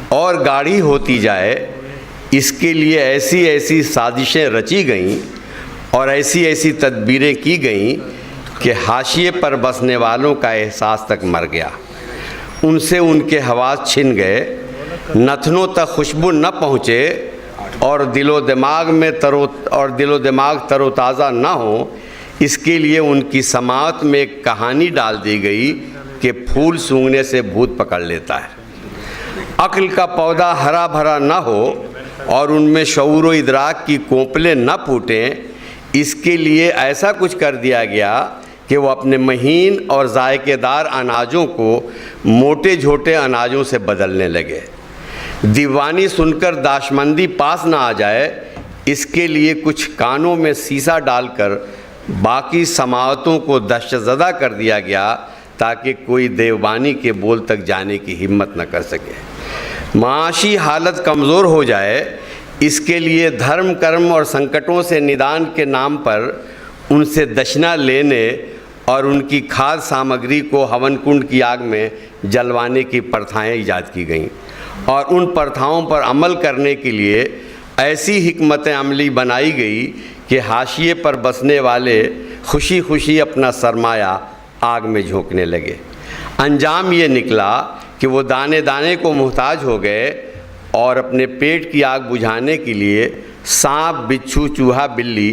اور گاڑھی ہوتی جائے، اس کے لیے ایسی ایسی سازشیں رچی گئیں اور ایسی ایسی تدبیریں کی گئیں کہ حاشیے پر بسنے والوں کا احساس تک مر گیا، ان سے ان کے حواس چھن گئے، نتنوں تک خوشبو نہ پہنچے اور دل و دماغ تر و تازہ نہ ہو۔ اس کے لیے ان کی سماعت میں ایک کہانی ڈال دی گئی کہ پھول سونگھنے سے بھوت پکڑ لیتا ہے۔ عقل کا پودا ہرا بھرا نہ ہو اور ان میں شعور و ادراک کی کونپلیں نہ پھوٹیں، اس کے لیے ایسا کچھ کر دیا گیا کہ وہ اپنے مہین اور ذائقے دار اناجوں کو موٹے جھوٹے اناجوں سے بدلنے لگے۔ دیوانی سن کر داشمندی پاس نہ آ جائے، اس کے لیے کچھ کانوں میں سیسا ڈال کر باقی سماعتوں کو دہشت زدہ کر دیا گیا تاکہ کوئی دیوبانی کے بول تک جانے کی ہمت نہ کر سکے۔ معاشی حالت کمزور ہو جائے، اس کے لیے دھرم کرم اور سنکٹوں سے ندان کے نام پر ان سے دشنا لینے اور ان کی کھاد سامگری کو ہون کنڈ کی آگ میں جلوانے کی پرتھائیں ایجاد کی گئیں، اور ان پرتھاؤں پر عمل کرنے کے لیے ایسی حکمت عملی بنائی گئی کہ حاشیے پر بسنے والے خوشی خوشی اپنا سرمایہ آگ میں جھونکنے لگے۔ انجام یہ نکلا کہ وہ دانے دانے کو محتاج ہو گئے اور اپنے پیٹ کی آگ بجھانے کے لیے سانپ، بچھو، چوہا، بلی،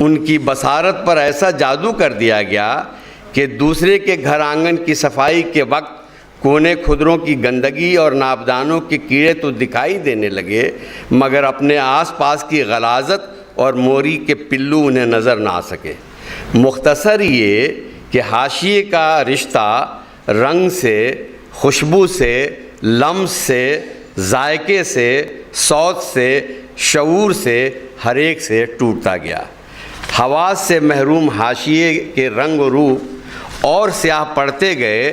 ان کی بصارت پر ایسا جادو کر دیا گیا کہ دوسرے کے گھر آنگن کی صفائی کے وقت کونے کھدروں کی گندگی اور ناپدانوں کے کیڑے تو دکھائی دینے لگے، مگر اپنے آس پاس کی غلاظت اور موری کے پلو انہیں نظر نہ آ سکے۔ مختصر یہ کہ حاشیے کا رشتہ رنگ سے، خوشبو سے، لمس سے، ذائقے سے، صوت سے، شعور سے، ہر ایک سے ٹوٹتا گیا۔ حواس سے محروم حاشیے کے رنگ و روپ اور سیاہ پڑتے گئے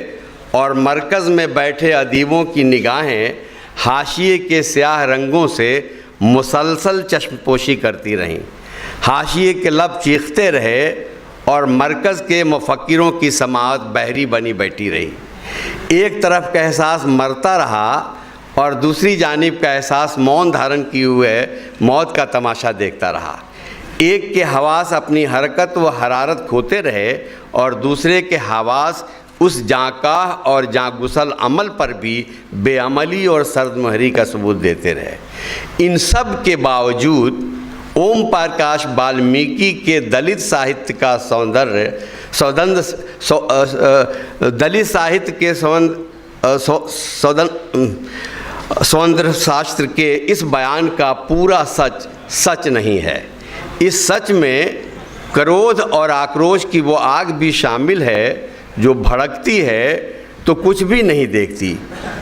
اور مرکز میں بیٹھے ادیبوں کی نگاہیں حاشیے کے سیاہ رنگوں سے مسلسل چشم پوشی کرتی رہیں۔ حاشیے کے لب چیختے رہے اور مرکز کے مفکروں کی سماعت بحری بنی بیٹھی رہی۔ ایک طرف کا احساس مرتا رہا اور دوسری جانب کا احساس مون دھارن کیے ہوئے موت کا تماشا دیکھتا رہا۔ ایک کے حواس اپنی حرکت و حرارت کھوتے رہے اور دوسرے کے حواس اس جانکاہ اور جاں گسل عمل پر بھی بے عملی اور سرد مہری کا ثبوت دیتے رہے۔ ان سب کے باوجود اوم پرکاش والمیکی کے دلت ساہتیہ کا دلت ساہتیہ کے سوندر شاستر کے اس بیان کا پورا سچ نہیں ہے۔ اس سچ میں کرودھ اور آکروش کی وہ آگ بھی شامل ہے جو بھڑکتی ہے تو کچھ بھی نہیں دیکھتی،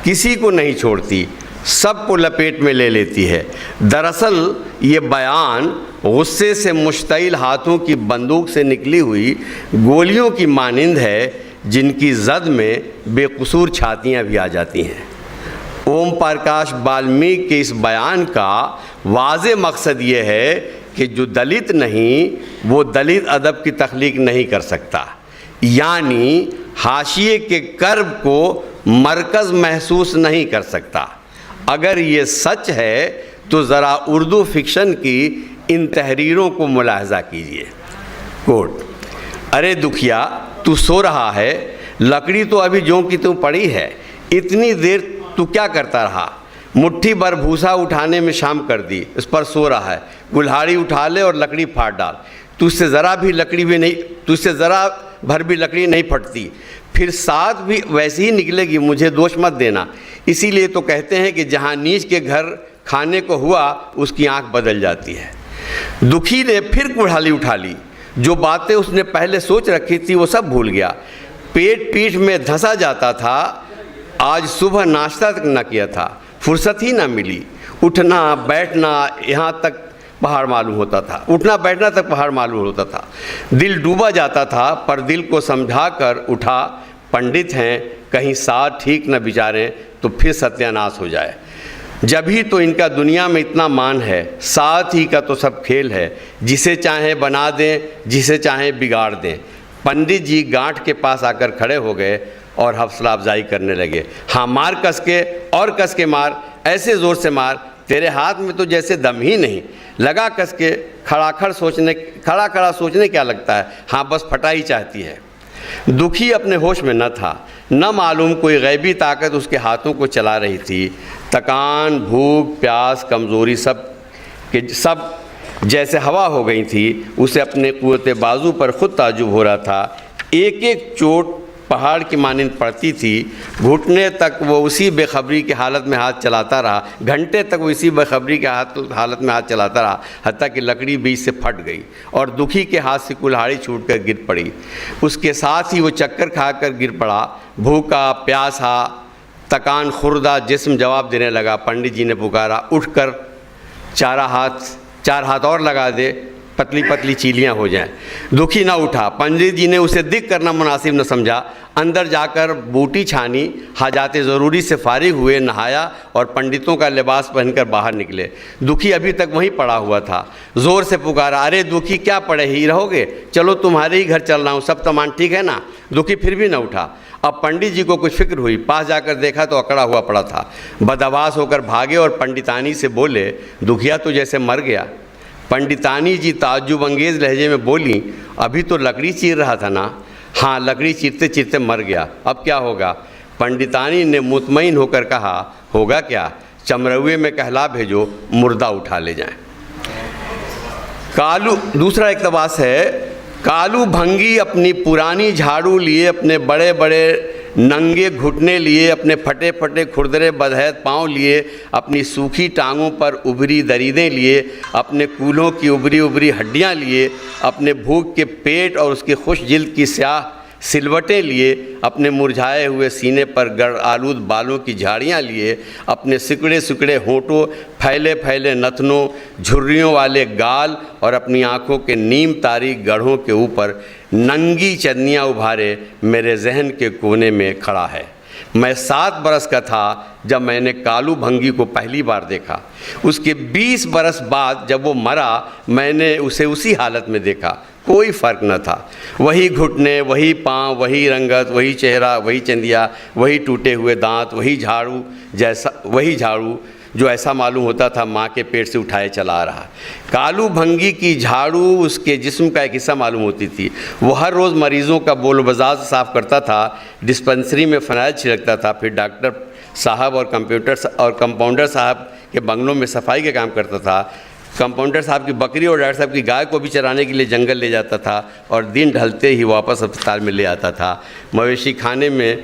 کسی کو نہیں چھوڑتی، سب کو لپیٹ میں لے لیتی ہے۔ دراصل یہ بیان غصے سے مشتعل ہاتھوں کی بندوق سے نکلی ہوئی گولیوں کی مانند ہے جن کی زد میں بے قصور چھاتیاں بھی آ جاتی ہیں۔ اوم پرکاش والمیک کے اس بیان کا واضح مقصد یہ ہے کہ جو دلت نہیں وہ دلت ادب کی تخلیق نہیں کر سکتا، یعنی حاشیے کے کرب کو مرکز محسوس نہیں کر سکتا۔ اگر یہ سچ ہے تو ذرا اردو فکشن کی ان تحریروں کو ملاحظہ کیجیے۔ کوٹ: ارے دکھیا تو سو رہا ہے، لکڑی تو ابھی جوں کی توں پڑی ہے، اتنی دیر تو کیا کرتا رہا؟ مٹھی بھر بھوسا اٹھانے میں شام کر دی، اس پر سو رہا ہے، کلہاڑی اٹھا لے اور لکڑی پھاڑ ڈال، تجھ سے ذرا بھر بھی لکڑی نہیں پھٹتی، پھر ساتھ بھی ویسے ہی نکلے گی، مجھے دوش مت دینا۔ اسی لیے تو کہتے ہیں کہ جہاں نیچ کے گھر کھانے کو ہوا اس کی آنکھ بدل جاتی ہے۔ دکھی نے پھر کلہاڑی اٹھا لی، جو باتیں اس نے پہلے سوچ رکھی تھی وہ سب بھول گیا۔ پیٹ میں دھنسا جاتا تھا، آج صبح ناشتہ تک نہ کیا تھا، فرصت ہی نہ ملی، اٹھنا بیٹھنا یہاں تک پہاڑ معلوم ہوتا تھا، اٹھنا بیٹھنا تک پہاڑ معلوم ہوتا تھا، دل ڈوبا جاتا تھا، پر دل کو سمجھا کر اٹھا، پنڈت ہیں، کہیں ساتھ ٹھیک نہ بچاریں تو پھر ستیہ ناش ہو جائے۔ جب ہی تو ان کا دنیا میں اتنا مان ہے، ساتھ ہی کا تو سب کھیل ہے، جسے چاہیں بنا دیں، جسے چاہیں بگاڑ دیں۔ پنڈت جی گانٹھ کے پاس آ کر کھڑے ہو گئے، اور حوصلہ افزائی کرنے لگے. ہاں مار کس کے اور کس کے مار، ایسے زور سے مار تیرے ہاتھ میں تو جیسے دم ہی نہیں. لگا کس کے کھڑا سوچنے کیا لگتا ہے، ہاں بس پھٹائی چاہتی ہے. دکھی اپنے ہوش میں نہ تھا، نہ معلوم کوئی غیبی طاقت اس کے ہاتھوں کو چلا رہی تھی. تکان، بھوک، پیاس، کمزوری سب جیسے ہوا ہو گئی تھی. اسے اپنے قوت بازو پر خود تعجب ہو رہا تھا. ایک ایک چوٹ پہاڑ کی مانند پڑتی تھی. گھٹنے تک وہ اسی بے خبری کی حالت میں ہاتھ چلاتا رہا، گھنٹے تک وہ اسی بے خبری کی حالت میں ہاتھ چلاتا رہا، حتیٰ کہ لکڑی بیچ سے پھٹ گئی اور دکھی کے ہاتھ سے کلہاڑی چھوٹ کر گر پڑی. اس کے ساتھ ہی وہ چکر کھا کر گر پڑا. بھوکا، پیاسا، تکان خوردہ جسم جواب دینے لگا. پنڈت جی نے پکارا، اٹھ کر چار ہاتھ اور لگا دے، پتلی پتلی چیلیاں ہو جائیں. دکھی نہ اٹھا. پنڈت جی نے اسے دکھ کرنا مناسب نہ سمجھا. اندر جا کر بوٹی چھانی، حاجات ضروری سے فارغ ہوئے، نہایا اور پنڈتوں کا لباس پہن کر باہر نکلے. دکھی ابھی تک وہیں پڑا ہوا تھا. زور سے پکارا، ارے دکھی کیا پڑے ہی رہو گے، چلو تمہارے ہی گھر چل رہا ہوں، سب سامان ٹھیک ہے نا. دکھی پھر بھی نہ اٹھا. اب پنڈت جی کو کچھ فکر ہوئی. پاس جا کر دیکھا تو اکڑا ہوا پڑا تھا. بدحواس ہو کر بھاگے اور پنڈتانی سے بولے، دکھیا تو جیسے مر گیا. پنڈتانی جی تعجب انگیز لہجے میں بولی، ابھی تو لکڑی چیر رہا تھا نا. ہاں لکڑی چیرتے چیرتے مر گیا، اب کیا ہوگا. پنڈتانی نے مطمئن ہو کر کہا، ہوگا کیا، چمروے میں کہلا بھیجو، مردہ اٹھا لے جائیں. دوسرا اقتباس ہے، کالو بھنگی اپنی پرانی جھاڑو لیے، اپنے بڑے بڑے ننگے گھٹنے لیے، اپنے پھٹے پھٹے کھردرے بدحید پاؤں لیے، اپنی سوکھی ٹانگوں پر ابری دریدیں لیے، اپنے کولوں کی ابری ہڈیاں لیے، اپنے بھوک کے پیٹ اور اس کی خوش جلد کی سیاہ سلوٹیں لیے، اپنے مرجھائے ہوئے سینے پر گڑ آلود بالوں کی جھاڑیاں لیے، اپنے سکڑے ہونٹوں، پھیلے نتنوں، جھریوں والے گال اور اپنی آنکھوں کے نیم تاریک گڑھوں کے اوپر ننگی چندیاں ابھارے میرے ذہن کے کونے میں کھڑا ہے. میں 7 برس کا تھا جب میں نے کالو بھنگی کو پہلی بار دیکھا. اس کے 20 برس بعد جب وہ مرا میں نے اسے اسی حالت میں دیکھا. کوئی فرق نہ تھا. وہی گھٹنے، وہی پاؤں، وہی رنگت، وہی چہرہ، وہی چندیا، وہی ٹوٹے ہوئے دانت، وہی جھاڑو جو ایسا معلوم ہوتا تھا ماں کے پیٹ سے اٹھائے چلا آ رہا. کالو بھنگی کی جھاڑو اس کے جسم کا ایک حصہ معلوم ہوتی تھی. وہ ہر روز مریضوں کا بول و بزاز صاف کرتا تھا، ڈسپنسری میں فنائل چھڑکتا تھا، پھر ڈاکٹر صاحب اور کمپاؤنڈر صاحب کے بنگلوں میں صفائی کا کام کرتا تھا. کمپاؤنڈر صاحب کی بکری اور ڈاکٹر صاحب کی گائے کو بھی چرانے کے لیے جنگل لے جاتا تھا اور دن ڈھلتے ہی واپس اسپتال میں لے آتا تھا. مویشی خانے میں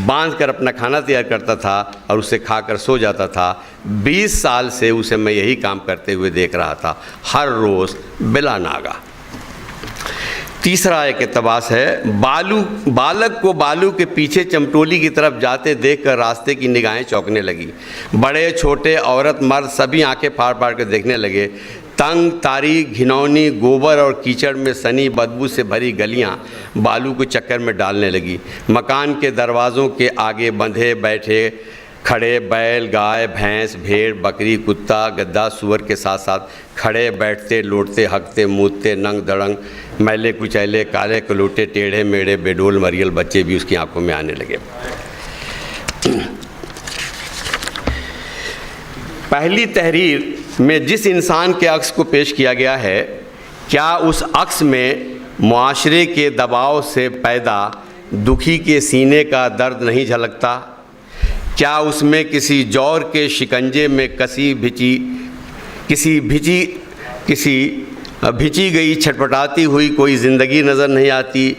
باندھ کر اپنا کھانا تیار کرتا تھا اور اسے کھا کر سو جاتا تھا. 20 سال سے اسے میں یہی کام کرتے ہوئے دیکھ رہا تھا، ہر روز بلا ناگا. تیسرا ایک اقتباس ہے، بالک کو بالو کے پیچھے چمٹولی کی طرف جاتے دیکھ کر راستے کی نگاہیں چونکنے لگی. بڑے چھوٹے، عورت مرد سبھی آنکھیں پھاڑ پھاڑ کر دیکھنے لگے. تنگ، تاریک، گھنونی، گوبر اور کیچڑ میں سنی بدبو سے بھری گلیاں بالو کو چکر میں ڈالنے لگی. مکان کے دروازوں کے آگے بندھے بیٹھے کھڑے بیل، گائے، بھینس، بھیڑ، بکری، کتا، گدھا، سور کے ساتھ ساتھ کھڑے بیٹھتے لوٹتے ہگتے مودتے ننگ دڑنگ میلے کچیلے کالے کلوٹے ٹیڑھے میڑے بے ڈول مریل بچے بھی اس کی آنکھوں میں آنے لگے. پہلی تحریر میں جس انسان کے عکس کو پیش کیا گیا ہے، کیا اس عکس میں معاشرے کے دباؤ سے پیدا دکھی کے سینے کا درد نہیں جھلکتا؟ کیا اس میں کسی جور کے شکنجے میں کسی بھیچی گئی چھٹپٹاتی ہوئی کوئی زندگی نظر نہیں آتی؟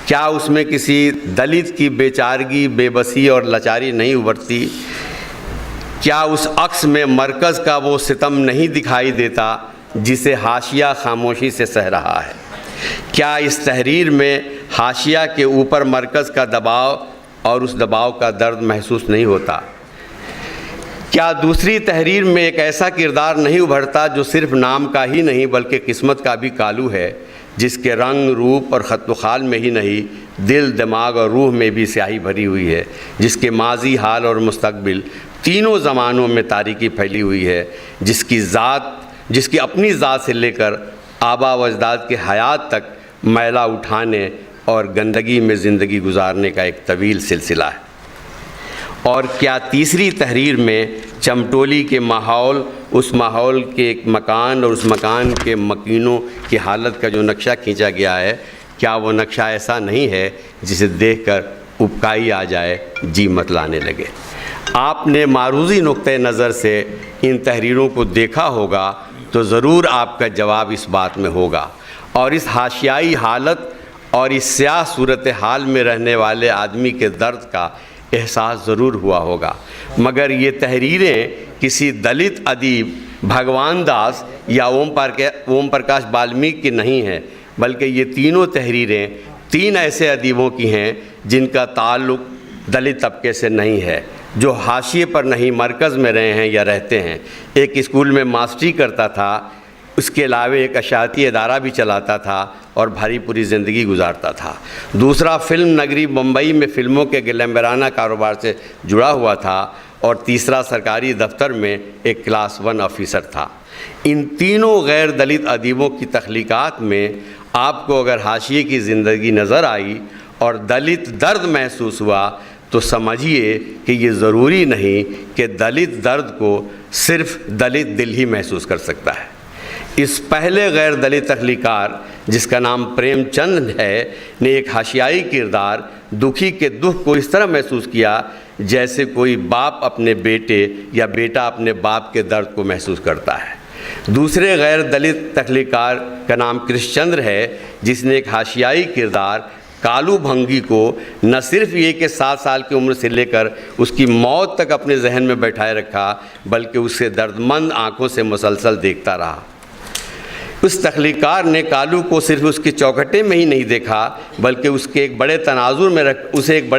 کیا اس میں کسی دلت کی بیچارگی، بے بسی اور لاچاری نہیں ابھرتی؟ کیا اس عکس میں مرکز کا وہ ستم نہیں دکھائی دیتا جسے حاشیہ خاموشی سے سہ رہا ہے؟ کیا اس تحریر میں حاشیہ کے اوپر مرکز کا دباؤ اور اس دباؤ کا درد محسوس نہیں ہوتا؟ کیا دوسری تحریر میں ایک ایسا کردار نہیں ابھرتا جو صرف نام کا ہی نہیں بلکہ قسمت کا بھی کالو ہے، جس کے رنگ، روپ اور خط و خال میں ہی نہیں دل، دماغ اور روح میں بھی سیاہی بھری ہوئی ہے، جس کے ماضی، حال اور مستقبل تینوں زمانوں میں تاریکی پھیلی ہوئی ہے، جس کی اپنی ذات سے لے کر آبا و اجداد کے حیات تک میلہ اٹھانے اور گندگی میں زندگی گزارنے کا ایک طویل سلسلہ ہے۔ اور کیا تیسری تحریر میں چمٹولی کے ماحول، اس ماحول کے ایک مکان اور اس مکان کے مکینوں کی حالت کا جو نقشہ کھینچا گیا ہے، کیا وہ نقشہ ایسا نہیں ہے جسے دیکھ کر ابکائی آ جائے، جی متلانے لگے؟ آپ نے معروضی نقطۂ نظر سے ان تحریروں کو دیکھا ہوگا تو ضرور آپ کا جواب اس بات میں ہوگا، اور اس حاشیائی حالت اور اس سیاہ صورتحال میں رہنے والے آدمی کے درد کا احساس ضرور ہوا ہوگا۔ مگر یہ تحریریں کسی دلت ادیب بھگوان داس یا اوم پرکاش بالمیک کی نہیں ہیں، بلکہ یہ تینوں تحریریں تین ایسے ادیبوں کی ہیں جن کا تعلق دلت طبقے سے نہیں ہے، جو حاشیے پر نہیں مرکز میں رہے ہیں یا رہتے ہیں۔ ایک اسکول میں ماسٹری کرتا تھا، اس کے علاوہ ایک اشاعتی ادارہ بھی چلاتا تھا اور بھری پوری زندگی گزارتا تھا۔ دوسرا فلم نگری بمبئی میں فلموں کے گلمبرانہ کاروبار سے جڑا ہوا تھا، اور تیسرا سرکاری دفتر میں ایک کلاس 1 آفیسر تھا۔ ان تینوں غیر دلت ادیبوں کی تخلیقات میں آپ کو اگر حاشیے کی زندگی نظر آئی اور دلت درد محسوس ہوا تو سمجھیے کہ یہ ضروری نہیں کہ دلت درد کو صرف دلت دل ہی محسوس کر سکتا ہے۔ اس پہلے غیر دلت تخلیقار جس کا نام پریم چند ہے نے ایک حاشیائی کردار دکھی کے دکھ کو اس طرح محسوس کیا جیسے کوئی باپ اپنے بیٹے یا بیٹا اپنے باپ کے درد کو محسوس کرتا ہے۔ دوسرے غیر دلت تخلیقار کا نام کرش چندر ہے جس نے ایک حاشیائی کردار کالو بھنگی کو نہ صرف یہ کہ 7 سال کی عمر سے لے کر اس کی موت تک اپنے ذہن میں بیٹھائے رکھا، بلکہ اسے دردمند آنکھوں سے مسلسل دیکھتا رہا۔ اس تخلیقار نے کالو کو صرف اس کی چوکھٹے میں ہی نہیں دیکھا، بلکہ اسے ایک بڑے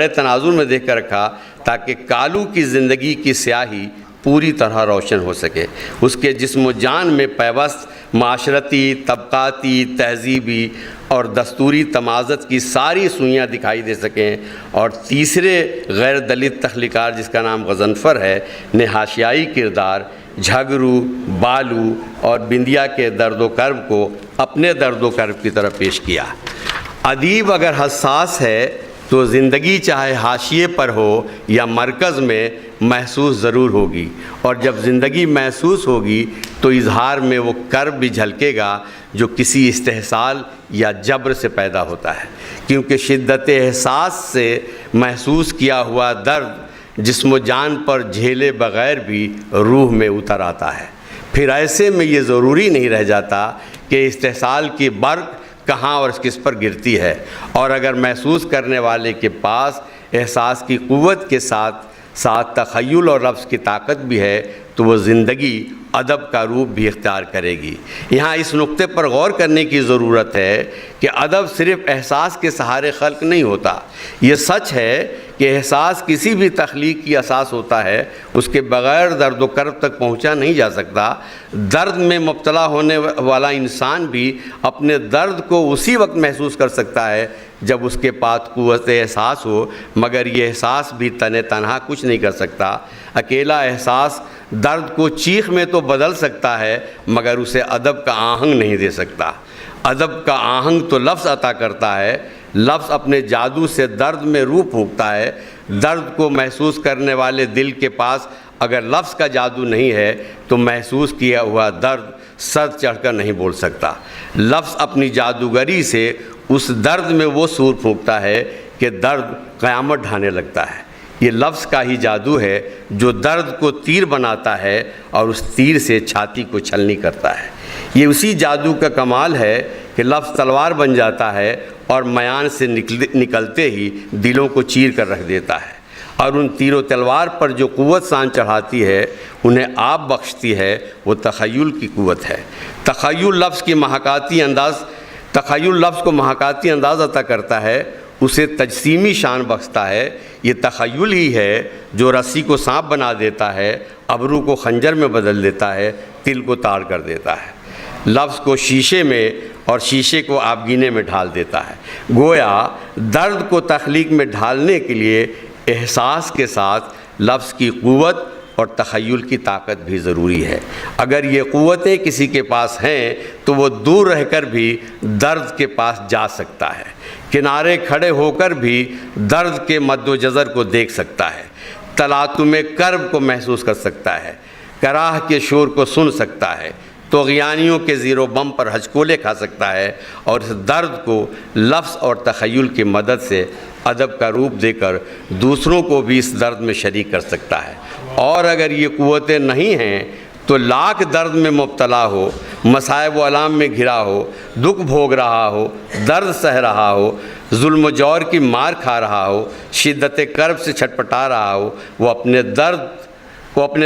تناظر میں دیکھ کر رکھا تاکہ کالو کی زندگی کی سیاہی پوری طرح روشن ہو سکے، اس کے جسم و جان میں پیوست معاشرتی، طبقاتی، تہذیبی اور دستوری تمازت کی ساری سوئیاں دکھائی دے سکیں۔ اور تیسرے غیر دلت تخلیقار جس کا نام غضنفر ہے نے حاشیائی کردار جھگرو، بالو اور بندیا کے درد و کرب کو اپنے درد و کرب کی طرح پیش کیا۔ ادیب اگر حساس ہے تو زندگی چاہے حاشیے پر ہو یا مرکز میں محسوس ضرور ہوگی، اور جب زندگی محسوس ہوگی تو اظہار میں وہ کرب بھی جھلکے گا جو کسی استحصال یا جبر سے پیدا ہوتا ہے، کیونکہ شدت احساس سے محسوس کیا ہوا درد جسم و جان پر جھیلے بغیر بھی روح میں اتر آتا ہے۔ پھر ایسے میں یہ ضروری نہیں رہ جاتا کہ استحصال کی برق کہاں اور کس پر گرتی ہے، اور اگر محسوس کرنے والے کے پاس احساس کی قوت کے ساتھ ساتھ تخیل اور لفظ کی طاقت بھی ہے تو وہ زندگی ادب کا روپ بھی اختیار کرے گی۔ یہاں اس نقطے پر غور کرنے کی ضرورت ہے کہ ادب صرف احساس کے سہارے خلق نہیں ہوتا۔ یہ سچ ہے کہ احساس کسی بھی تخلیق کی اساس ہوتا ہے، اس کے بغیر درد و کرب تک پہنچا نہیں جا سکتا۔ درد میں مبتلا ہونے والا انسان بھی اپنے درد کو اسی وقت محسوس کر سکتا ہے جب اس کے پاس قوت احساس ہو، مگر یہ احساس بھی تنہا کچھ نہیں کر سکتا۔ اکیلا احساس درد کو چیخ میں تو بدل سکتا ہے، مگر اسے ادب کا آہنگ نہیں دے سکتا۔ ادب کا آہنگ تو لفظ عطا کرتا ہے، لفظ اپنے جادو سے درد میں روح پھونکتا ہے۔ درد کو محسوس کرنے والے دل کے پاس اگر لفظ کا جادو نہیں ہے تو محسوس کیا ہوا درد سر چڑھ کر نہیں بول سکتا۔ لفظ اپنی جادوگری سے اس درد میں وہ سور پھونکتا ہے کہ درد قیامت ڈھانے لگتا ہے۔ یہ لفظ کا ہی جادو ہے جو درد کو تیر بناتا ہے اور اس تیر سے چھاتی کو چھلنی کرتا ہے۔ یہ اسی جادو کا کمال ہے کہ لفظ تلوار بن جاتا ہے اور میان سے نکلتے ہی دلوں کو چیر کر رکھ دیتا ہے، اور ان تیر و تلوار پر جو قوت سان چڑھاتی ہے انہیں آپ بخشتی ہے، وہ تخیل کی قوت ہے۔ تخیل لفظ کو محاکاتی انداز عطا کرتا ہے، اسے تجسیمی شان بخشتا ہے۔ یہ تخیل ہی ہے جو رسی کو سانپ بنا دیتا ہے، ابرو کو خنجر میں بدل دیتا ہے، تل کو تار کر دیتا ہے، لفظ کو شیشے میں اور شیشے کو آبگینے میں ڈھال دیتا ہے۔ گویا درد کو تخلیق میں ڈھالنے کے لیے احساس کے ساتھ لفظ کی قوت اور تخیل کی طاقت بھی ضروری ہے۔ اگر یہ قوتیں کسی کے پاس ہیں تو وہ دور رہ کر بھی درد کے پاس جا سکتا ہے، کنارے کھڑے ہو کر بھی درد کے مد و جزر کو دیکھ سکتا ہے، تلاطم کرب کو محسوس کر سکتا ہے، کراہ کے شور کو سن سکتا ہے، طغیانیوں کے زیر و بم پر ہچکولے کھا سکتا ہے، اور اس درد کو لفظ اور تخیل کی مدد سے ادب کا روپ دے کر دوسروں کو بھی اس درد میں شریک کر سکتا ہے۔ اور اگر یہ قوتیں نہیں ہیں تو لاکھ درد میں مبتلا ہو، مصائب و الام میں گھرا ہو، دکھ بھوگ رہا ہو، درد سہ رہا ہو، ظلم و جور کی مار کھا رہا ہو، شدت کرب سے چھٹپٹا رہا ہو، وہ اپنے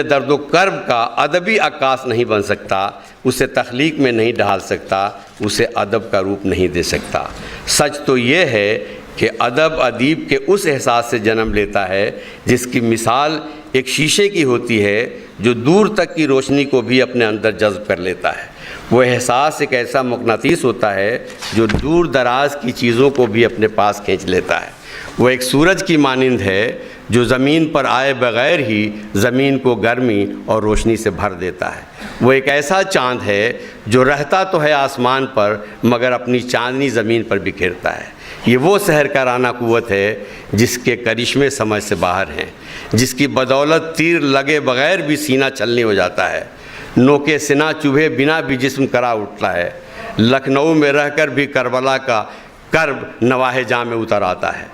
درد و کرب کا ادبی عکاس نہیں بن سکتا، اسے تخلیق میں نہیں ڈھال سکتا، اسے ادب کا روپ نہیں دے سکتا۔ سچ تو یہ ہے کہ ادب ادیب کے اس احساس سے جنم لیتا ہے جس کی مثال ایک شیشے کی ہوتی ہے جو دور تک کی روشنی کو بھی اپنے اندر جذب کر لیتا ہے۔ وہ احساس ایک ایسا مقناطیس ہوتا ہے جو دور دراز کی چیزوں کو بھی اپنے پاس کھینچ لیتا ہے۔ وہ ایک سورج کی مانند ہے جو زمین پر آئے بغیر ہی زمین کو گرمی اور روشنی سے بھر دیتا ہے۔ وہ ایک ایسا چاند ہے جو رہتا تو ہے آسمان پر مگر اپنی چاندنی زمین پر بکھیرتا ہے۔ یہ وہ سحر کارانہ قوت ہے جس کے کرشمے سمجھ سے باہر ہیں، جس کی بدولت تیر لگے بغیر بھی سینہ چھلنی ہو جاتا ہے، نوکے سنا چبھے بنا بھی جسم کرا اٹھتا ہے، لکھنؤ میں رہ کر بھی کربلا کا کرب نواح جاں میں اتر آتا ہے،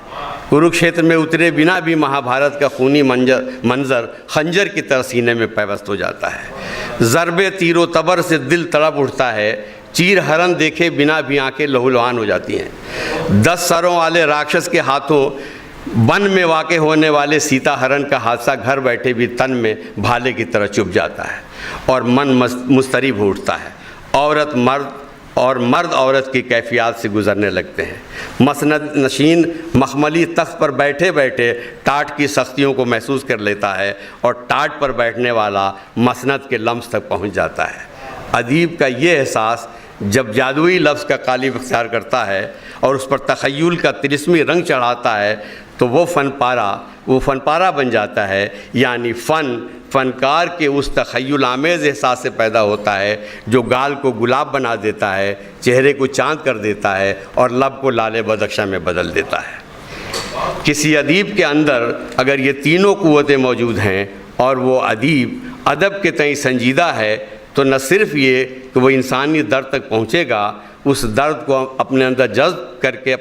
کروکشیتر میں اترے بنا بھی مہابھارت کا خونی منظر خنجر کی طرح سینے میں پیوست ہو جاتا ہے، ضرب تیر و تبر سے دل تڑپ اٹھتا ہے، چیر ہرن دیکھے بنا بھی آنکھیں لہو لہان ہو جاتی ہیں، 10 سروں والے راکشس کے ہاتھوں بن میں واقع ہونے والے سیتا ہرن کا حادثہ گھر بیٹھے بھی تن میں بھالے کی طرح چپ جاتا ہے اور من مضطرب ہو اٹھتا ہے، عورت مرد اور مرد عورت کی کیفیات سے گزرنے لگتے ہیں، مسند نشین مخملی تخت پر بیٹھے بیٹھے ٹاٹ کی سختیوں کو محسوس کر لیتا ہے اور ٹاٹ پر بیٹھنے والا مسند کے لمس تک پہنچ جاتا ہے۔ ادیب کا یہ احساس جب جادوئی لفظ کا قالب اختیار کرتا ہے اور اس پر تخیل کا طلسمی رنگ چڑھاتا ہے تو وہ فن پارہ بن جاتا ہے، یعنی فنکار کے اس تخیل آمیز احساس سے پیدا ہوتا ہے جو گال کو گلاب بنا دیتا ہے، چہرے کو چاند کر دیتا ہے اور لب کو لالے بدخشاں میں بدل دیتا ہے۔ کسی ادیب کے اندر اگر یہ تینوں قوتیں موجود ہیں اور وہ ادیب ادب کے تئیں سنجیدہ ہے تو نہ صرف یہ کہ وہ انسانی درد تک پہنچے گا، اس درد کو اپنے اندر جذب کر کے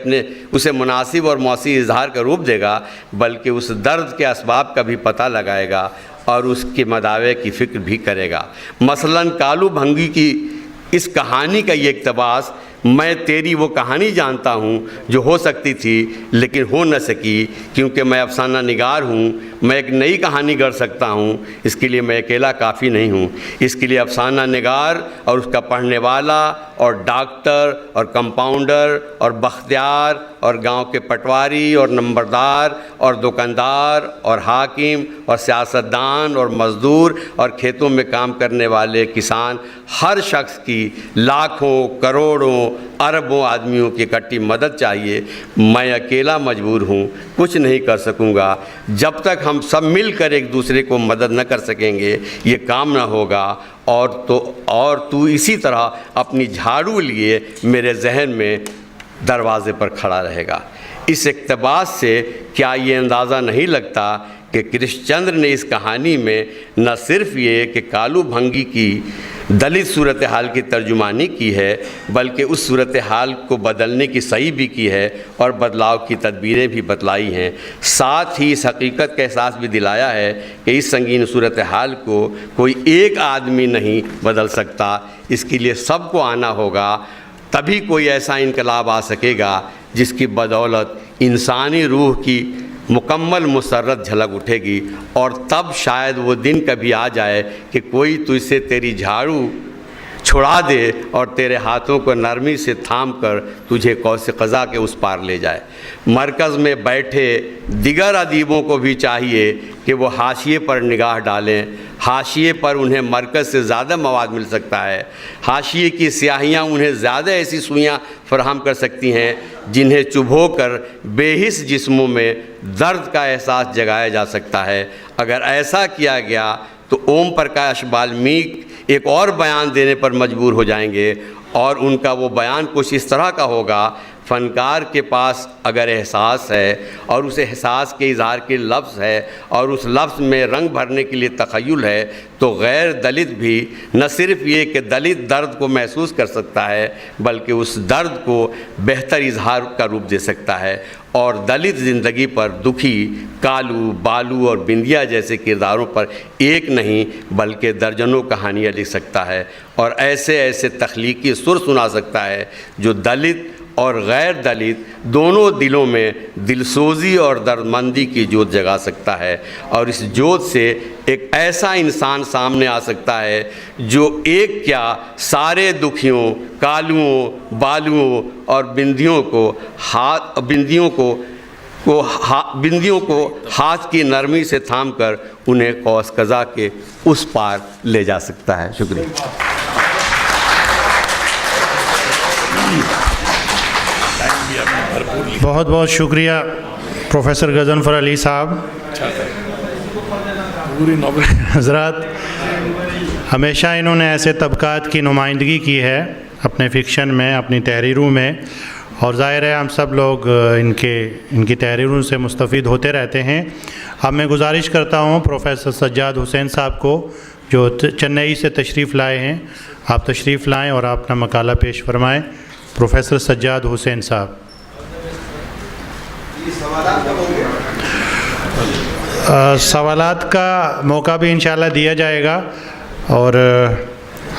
اسے مناسب اور مؤثر اظہار کا روپ دے گا، بلکہ اس درد کے اسباب کا بھی پتہ لگائے گا اور اس کے مداوع کی فکر بھی کرے گا۔ مثلاً کالو بھنگی کی اس کہانی کا یہ اقتباس، میں تیری وہ کہانی جانتا ہوں جو ہو سکتی تھی لیکن ہو نہ سکی، کیونکہ میں افسانہ نگار ہوں، میں ایک نئی کہانی گڑھ سکتا ہوں، اس کے لیے میں اکیلا کافی نہیں ہوں، اس کے لیے افسانہ نگار اور اس کا پڑھنے والا اور ڈاکٹر اور کمپاؤنڈر اور بختیار اور گاؤں کے پٹواری اور نمبردار اور دکاندار اور حاکم اور سیاستدان اور مزدور اور کھیتوں میں کام کرنے والے کسان، ہر شخص کی لاکھوں کروڑوں اربوں آدمیوں کی اکٹھی مدد چاہیے۔ میں اکیلا مجبور ہوں، کچھ نہیں کر سکوں گا، جب تک ہم سب مل کر ایک دوسرے کو مدد نہ کر سکیں گے یہ کام نہ ہوگا، اور تو اسی طرح اپنی جھاڑو لیے میرے ذہن میں دروازے پر کھڑا رہے گا۔ اس اقتباس سے کیا یہ اندازہ نہیں لگتا کہ کرش چندر نے اس کہانی میں نہ صرف یہ کہ کالو بھنگی کی دلت صورتحال کی ترجمانی کی ہے بلکہ اس صورتحال کو بدلنے کی صحیح بھی کی ہے اور بدلاؤ کی تدبیریں بھی بتلائی ہیں، ساتھ ہی اس حقیقت کا احساس بھی دلایا ہے کہ اس سنگین صورتحال کو کوئی ایک آدمی نہیں بدل سکتا، اس کے لیے سب کو آنا ہوگا، تبھی کوئی ایسا انقلاب آ سکے گا جس کی بدولت انسانی روح کی مکمل مسرت جھلک اٹھے گی، اور تب شاید وہ دن کبھی آ جائے کہ کوئی تجھ سے تیری جھاڑو چھڑا دے اور تیرے ہاتھوں کو نرمی سے تھام کر تجھے قوس قزح کے اس پار لے جائے۔ مرکز میں بیٹھے دیگر ادیبوں کو بھی چاہیے کہ وہ حاشیے پر نگاہ ڈالیں، حاشیے پر انہیں مرکز سے زیادہ مواد مل سکتا ہے، حاشیے کی سیاہیاں انہیں زیادہ ایسی سوئیاں فراہم کر سکتی ہیں جنہیں چبھو کر بے حس جسموں میں درد کا احساس جگایا جا سکتا ہے۔ اگر ایسا کیا گیا تو اوم پرکاش والمیک ایک اور بیان دینے پر مجبور ہو جائیں گے، اور ان کا وہ بیان کچھ اس طرح کا ہوگا: فنکار کے پاس اگر احساس ہے اور اس احساس کے اظہار کے لفظ ہے اور اس لفظ میں رنگ بھرنے کے لیے تخیل ہے، تو غیر دلت بھی نہ صرف یہ کہ دلت درد کو محسوس کر سکتا ہے بلکہ اس درد کو بہتر اظہار کا روپ دے سکتا ہے، اور دلت زندگی پر دکھی، کالو، بالو اور بندیا جیسے کرداروں پر ایک نہیں بلکہ درجنوں کہانیاں لکھ سکتا ہے، اور ایسے ایسے تخلیقی سر سنا سکتا ہے جو دلت اور غیر دلت دونوں دلوں میں دلسوزی اور دردمندی کی جوت جگا سکتا ہے، اور اس جوت سے ایک ایسا انسان سامنے آ سکتا ہے جو ایک کیا سارے دکھیوں، کالوؤں، بالوؤں اور بندیوں کو ہاتھ کی نرمی سے تھام کر انہیں قوس قزح کے اس پار لے جا سکتا ہے۔ شکریہ۔ بہت بہت شکریہ پروفیسر غضنفر علی صاحب۔ حضرات، ہمیشہ انہوں نے ایسے طبقات کی نمائندگی کی ہے اپنے فکشن میں، اپنی تحریروں میں، اور ظاہر ہے ہم سب لوگ ان کی تحریروں سے مستفید ہوتے رہتے ہیں۔ اب میں گزارش کرتا ہوں پروفیسر سجاد حسین صاحب کو، جو چنئی سے تشریف لائے ہیں، آپ تشریف لائیں اور آپ اپنا مقالہ پیش فرمائیں۔ پروفیسر سجاد حسین صاحب۔ سوالات کا موقع بھی انشاءاللہ دیا جائے گا، اور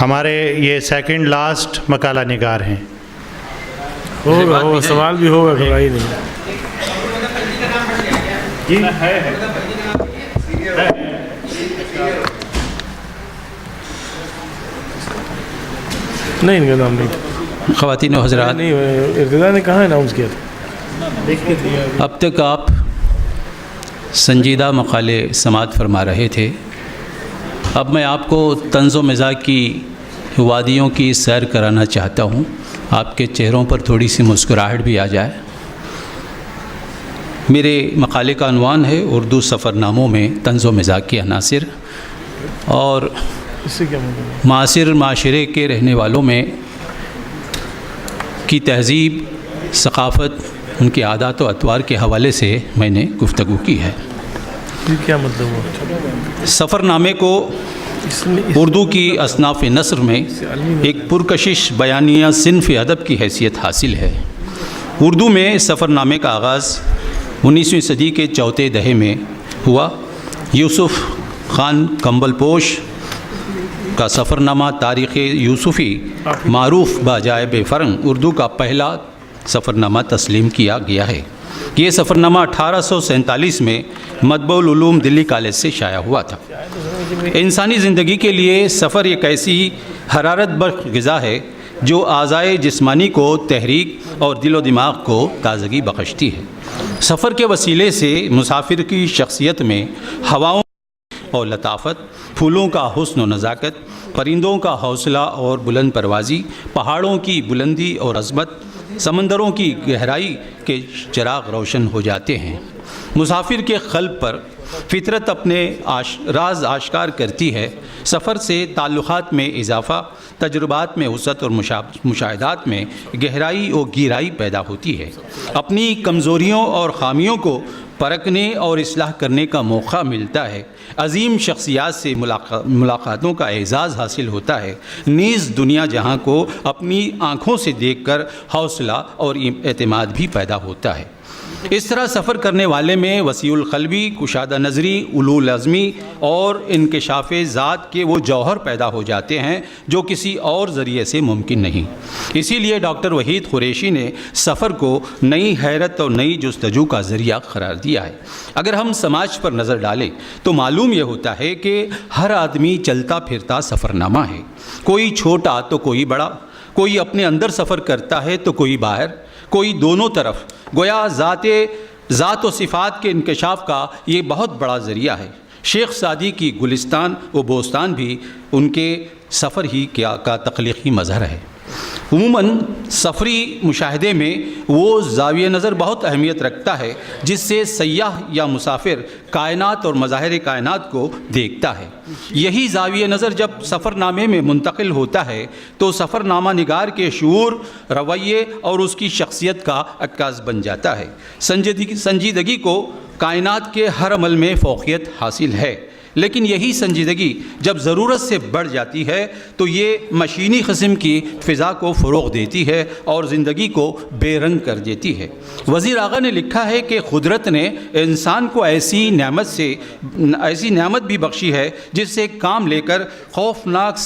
ہمارے یہ سیکنڈ لاسٹ مقالہ نگار ہیں۔ ہوگا سوال بھی ہوگا، گھبرائی نہیں۔ نہیں، ان کا نام نہیں۔ خواتین و حضرات، نہیں، ارتضا نے کہاں اناؤنس کیا تھا؟ اب تک آپ سنجیدہ مقالے سماعت فرما رہے تھے، اب میں آپ کو طنز و مزاح کی وادیوں کی سیر کرانا چاہتا ہوں، آپ کے چہروں پر تھوڑی سی مسکراہٹ بھی آ جائے۔ میرے مقالے کا عنوان ہے اردو سفر ناموں میں طنز و مزاح کے عناصر، اور اس سے کیا مطلب؟ معاصر معاشرے کے رہنے والوں میں کی تہذیب، ثقافت، ان کے عادات و اطوار کے حوالے سے میں نے گفتگو کی ہے۔ یہ کیا مطلب ہوا؟ سفر نامے کو اردو کی اصناف نثر میں ایک پرکشش بیانیہ صنف ادب کی حیثیت حاصل ہے۔ اردو میں سفر نامے کا آغاز 19ویں صدی کے چوتھے دہے میں ہوا۔ یوسف خان کمبل پوش کا سفر نامہ تاریخ یوسفی معروف بجائے بے فرنگ اردو کا پہلا سفر نامہ تسلیم کیا گیا ہے۔ یہ سفر نامہ 1847 میں مطبوع العلوم دلی کالج سے شائع ہوا تھا۔ انسانی زندگی کے لیے سفر ایک ایسی حرارت بخش غذا ہے جو اعضائے جسمانی کو تحریک اور دل و دماغ کو تازگی بخشتی ہے۔ سفر کے وسیلے سے مسافر کی شخصیت میں ہواؤں اور لطافت، پھولوں کا حسن و نزاکت، پرندوں کا حوصلہ اور بلند پروازی، پہاڑوں کی بلندی اور عظمت، سمندروں کی گہرائی کے چراغ روشن ہو جاتے ہیں۔ مسافر کے قلب پر فطرت اپنے راز آشکار کرتی ہے۔ سفر سے تعلقات میں اضافہ، تجربات میں وسعت اور مشاہدات میں گہرائی و گہرائی پیدا ہوتی ہے۔ اپنی کمزوریوں اور خامیوں کو پرکھنے اور اصلاح کرنے کا موقع ملتا ہے۔ عظیم شخصیات سے ملاقاتوں کا اعزاز حاصل ہوتا ہے، نیز دنیا جہاں کو اپنی آنکھوں سے دیکھ کر حوصلہ اور اعتماد بھی پیدا ہوتا ہے۔ اس طرح سفر کرنے والے میں وسیع القلبی، کشادہ نظری، علو عزمی اور انکشاف ذات کے وہ جوہر پیدا ہو جاتے ہیں جو کسی اور ذریعے سے ممکن نہیں۔ اسی لیے ڈاکٹر وحید قریشی نے سفر کو نئی حیرت اور نئی جستجو کا ذریعہ قرار دیا ہے۔ اگر ہم سماج پر نظر ڈالیں تو معلوم یہ ہوتا ہے کہ ہر آدمی چلتا پھرتا سفر نامہ ہے، کوئی چھوٹا تو کوئی بڑا، کوئی اپنے اندر سفر کرتا ہے تو کوئی باہر، کوئی دونوں طرف۔ گویا ذات و صفات کے انکشاف کا یہ بہت بڑا ذریعہ ہے۔ شیخ سعدی کی گلستان و بوستان بھی ان کے سفر ہی کا تخلیقی مظہر ہے۔ عموماً سفری مشاہدے میں وہ زاویہ نظر بہت اہمیت رکھتا ہے جس سے سیاح یا مسافر کائنات اور مظاہر کائنات کو دیکھتا ہے۔ یہی زاویہ نظر جب سفر نامے میں منتقل ہوتا ہے تو سفر نامہ نگار کے شعور، رویے اور اس کی شخصیت کا عکاس بن جاتا ہے۔ سنجیدگی کو کائنات کے ہر عمل میں فوقیت حاصل ہے، لیکن یہی سنجیدگی جب ضرورت سے بڑھ جاتی ہے تو یہ مشینی قسم کی فضا کو فروغ دیتی ہے اور زندگی کو بے رنگ کر دیتی ہے۔ وزیر آغا نے لکھا ہے کہ قدرت نے انسان کو ایسی نعمت بھی بخشی ہے جس سے کام لے کر خوفناک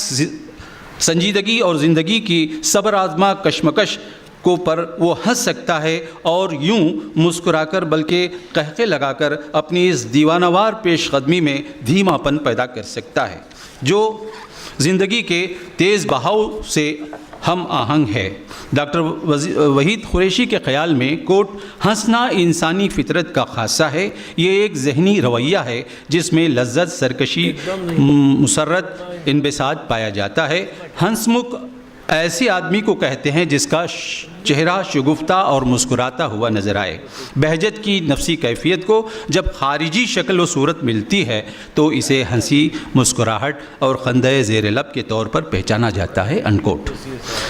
سنجیدگی اور زندگی کی صبر آزما کشمکش کو پر وہ ہنس سکتا ہے اور یوں مسکرا کر بلکہ قہقہے لگا کر اپنی اس دیوانہ وار پیش قدمی میں دھیما پن پیدا کر سکتا ہے جو زندگی کے تیز بہاؤ سے ہم آہنگ ہے۔ ڈاکٹر وحید قریشی کے خیال میں کوٹ ہنسنا انسانی فطرت کا خاصہ ہے، یہ ایک ذہنی رویہ ہے جس میں لذت، سرکشی، مسرت، انبساط پایا جاتا ہے۔ ہنسمکھ ایسے آدمی کو کہتے ہیں جس کا چہرہ شگفتہ اور مسکراتا ہوا نظر آئے۔ بہجت کی نفسی کیفیت کو جب خارجی شکل و صورت ملتی ہے تو اسے ہنسی، مسکراہٹ اور خندۂ زیر لب کے طور پر پہچانا جاتا ہے۔ انکوٹ۔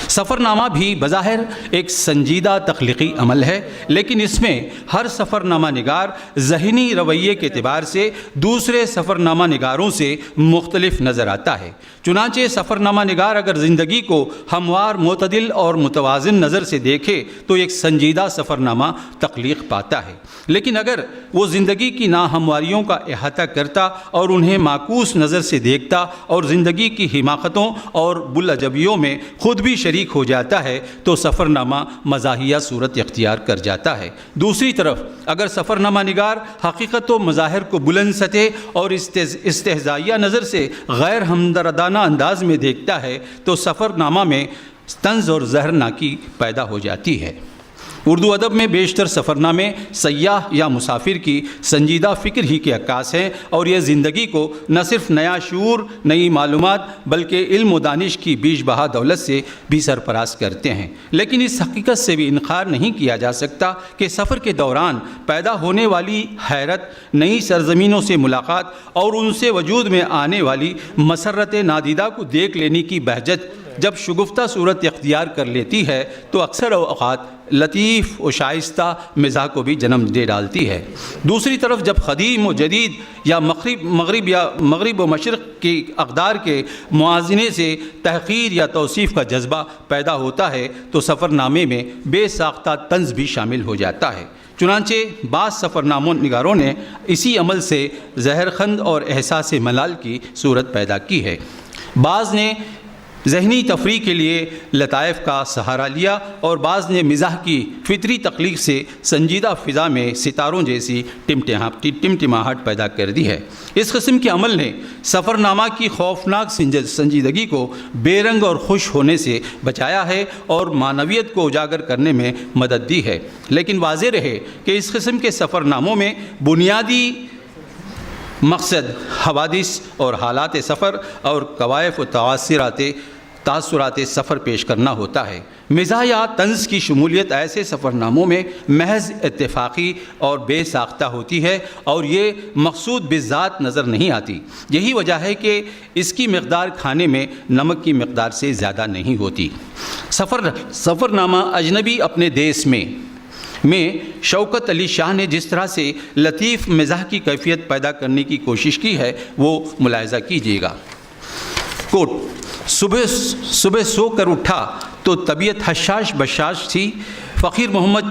سفر نامہ بھی بظاہر ایک سنجیدہ تخلیقی عمل ہے، لیکن اس میں ہر سفر نامہ نگار ذہنی رویے کے اعتبار سے دوسرے سفر نامہ نگاروں سے مختلف نظر آتا ہے۔ چنانچہ سفر نامہ نگار اگر زندگی کو ہموار، معتدل اور متوازن نظر سے دیکھے تو ایک سنجیدہ سفر نامہ تخلیق پاتا ہے، لیکن اگر وہ زندگی کی ناہمواریوں کا احاطہ کرتا اور انہیں معکوس نظر سے دیکھتا اور زندگی کی حماقتوں اور بلعجبیوں میں خود بھی شریک ہو جاتا ہے تو سفر نامہ مزاحیہ صورت اختیار کر جاتا ہے۔ دوسری طرف اگر سفر نامہ نگار حقیقت و مظاہر کو بلند سطح اور استہزائیہ نظر سے غیر ہمدردانہ انداز میں دیکھتا ہے تو سفر نامہ میں طنز اور زہرناکی پیدا ہو جاتی ہے۔ اردو ادب میں بیشتر سفر نامے سیاح یا مسافر کی سنجیدہ فکر ہی کے عکاس ہیں اور یہ زندگی کو نہ صرف نیا شعور، نئی معلومات بلکہ علم و دانش کی بیش بہا دولت سے بھی سرفراز کرتے ہیں۔ لیکن اس حقیقت سے بھی انکار نہیں کیا جا سکتا کہ سفر کے دوران پیدا ہونے والی حیرت، نئی سرزمینوں سے ملاقات اور ان سے وجود میں آنے والی مسرت نادیدہ کو دیکھ لینے کی بہجت جب شگفتہ صورت اختیار کر لیتی ہے تو اکثر اوقات لطیف و شائستہ مزاح کو بھی جنم دے ڈالتی ہے۔ دوسری طرف جب قدیم و جدید یا مغرب و مشرق کی اقدار کے موازنے سے تحقیر یا توصیف کا جذبہ پیدا ہوتا ہے تو سفر نامے میں بے ساختہ طنز بھی شامل ہو جاتا ہے۔ چنانچہ بعض سفر ناموں نگاروں نے اسی عمل سے زہرخند اور احساس ملال کی صورت پیدا کی ہے۔ بعض نے ذہنی تفریح کے لیے لطائف کا سہارا لیا اور بعض نے مزاح کی فطری تخلیق سے سنجیدہ فضا میں ستاروں جیسی ٹمٹماہٹ پیدا کر دی ہے۔ اس قسم کے عمل نے سفر نامہ کی خوفناک سنجیدگی کو بے رنگ اور خوش ہونے سے بچایا ہے اور معنویت کو اجاگر کرنے میں مدد دی ہے۔ لیکن واضح رہے کہ اس قسم کے سفر ناموں میں بنیادی مقصد حوادث اور حالات سفر اور کوائف و تاثرات سفر پیش کرنا ہوتا ہے۔ مزاح یا طنز کی شمولیت ایسے سفر ناموں میں محض اتفاقی اور بے ساختہ ہوتی ہے اور یہ مقصود بذات نظر نہیں آتی۔ یہی وجہ ہے کہ اس کی مقدار کھانے میں نمک کی مقدار سے زیادہ نہیں ہوتی۔ سفر نامہ اجنبی اپنے دیس میں شوکت علی شاہ نے جس طرح سے لطیف مزاح کی کیفیت پیدا کرنے کی کوشش کی ہے وہ ملاحظہ کیجیے گا۔ کوٹ: صبح سو کر اٹھا تو طبیعت حشاش بشاش تھی۔ فقیر محمد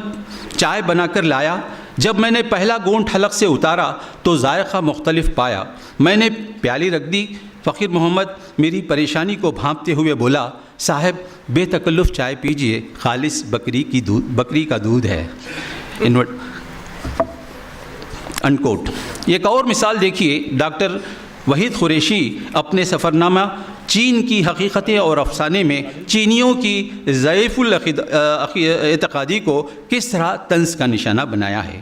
چائے بنا کر لایا۔ جب میں نے پہلا گونٹ حلق سے اتارا تو ذائقہ مختلف پایا۔ میں نے پیالی رکھ دی۔ فقیر محمد میری پریشانی کو بھانپتے ہوئے بولا، صاحب بے تکلف چائے پیجئے، خالص بکری کا دودھ ہے۔ انکوٹ۔ ایک اور مثال دیکھیے، ڈاکٹر وحید قریشی اپنے سفر نامہ چین کی حقیقتیں اور افسانے میں چینیوں کی ضعیف الاعتقادی کو کس طرح طنز کا نشانہ بنایا ہے۔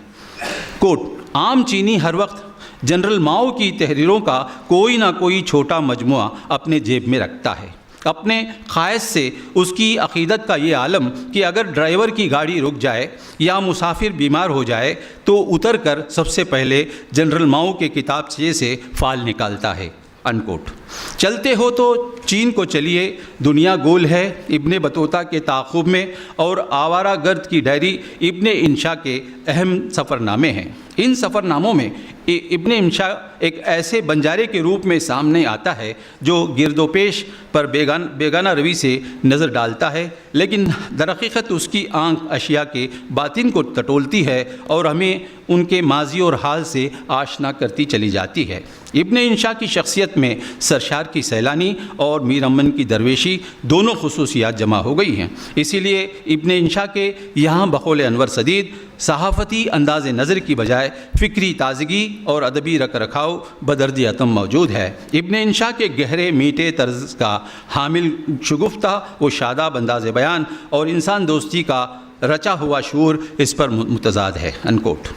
کوٹ: عام چینی ہر وقت جنرل ماؤ کی تحریروں کا کوئی نہ کوئی چھوٹا مجموعہ اپنے جیب میں رکھتا ہے۔ اپنے خواہش سے اس کی عقیدت کا یہ عالم کہ اگر ڈرائیور کی گاڑی رک جائے یا مسافر بیمار ہو جائے تو اتر کر سب سے پہلے جنرل ماؤ کے کتابچے سے فال نکالتا ہے، انکوٹ۔ چلتے ہو تو چین کو چلیے، دنیا گول ہے ابن بطوطہ کے تعاقب میں، اور آوارہ گرد کی ڈائری ابن انشا کے اہم سفر نامے ہیں۔ ان سفر ناموں میں ابن انشا ایک ایسے بنجارے کے روپ میں سامنے آتا ہے جو گرد و پیش پر بیگانہ روی سے نظر ڈالتا ہے، لیکن درحقیقت اس کی آنکھ اشیاء کے باطن کو ٹٹولتی ہے اور ہمیں ان کے ماضی اور حال سے آشنا کرتی چلی جاتی ہے۔ ابن انشا کی شخصیت میں سرشار کی سیلانی اور میر امن کی درویشی دونوں خصوصیات جمع ہو گئی ہیں، اسی لیے ابن انشا کے یہاں بقول انور سدید صحافتی انداز نظر کی بجائے فکری تازگی اور ادبی رکھ رکھاؤ بدرد عتم موجود ہے۔ ابن انشا کے گہرے میٹھے طرز کا حامل شگفتہ و شاداب انداز بیان اور انسان دوستی کا رچا ہوا شعور اس پر متضاد ہے، انکوٹ۔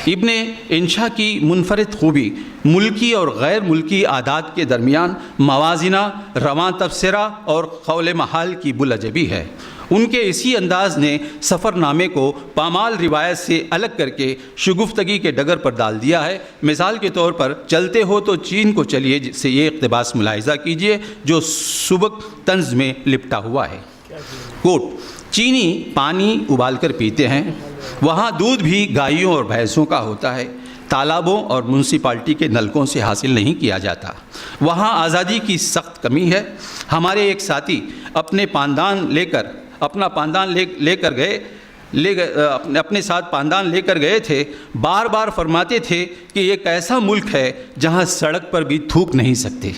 ابن انشا کی منفرد خوبی ملکی اور غیر ملکی عادات کے درمیان موازنہ، رواں تبصرہ اور قول محال کی بلجبی ہے۔ ان کے اسی انداز نے سفر نامے کو پامال روایت سے الگ کر کے شگفتگی کے ڈگر پر ڈال دیا ہے۔ مثال کے طور پر چلتے ہو تو چین کو چلیے سے یہ اقتباس ملاحظہ کیجیے جو سبک طنز میں لپٹا ہوا ہے، کوٹ: چینی پانی ابال کر پیتے ہیں، وہاں دودھ بھی گائیوں اور بھینسوں کا ہوتا ہے، تالابوں اور میونسپلٹی کے نلکوں سے حاصل نہیں کیا جاتا، وہاں آزادی کی سخت کمی ہے۔ ہمارے ایک ساتھی اپنے ساتھ پاندان لے کر گئے تھے، بار بار فرماتے تھے کہ ایک ایسا ملک ہے جہاں سڑک پر بھی تھوک نہیں سکتے۔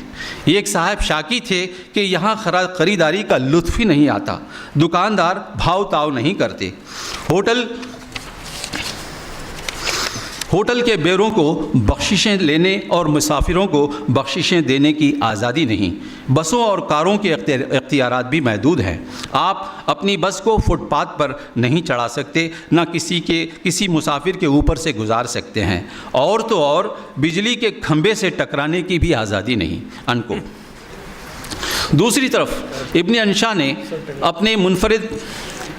ایک صاحب شاکی تھے کہ یہاں خریداری کا لطف ہی نہیں آتا، دکاندار بھاؤ تاؤ نہیں کرتے، ہوٹل کے بیروں کو بخششیں لینے اور مسافروں کو بخششیں دینے کی آزادی نہیں، بسوں اور کاروں کے اختیارات بھی محدود ہیں، آپ اپنی بس کو فٹ پاتھ پر نہیں چڑھا سکتے، نہ کسی مسافر کے اوپر سے گزار سکتے ہیں، اور تو اور بجلی کے کھمبے سے ٹکرانے کی بھی آزادی نہیں، انکو۔ دوسری طرف ابن انشا نے اپنے منفرد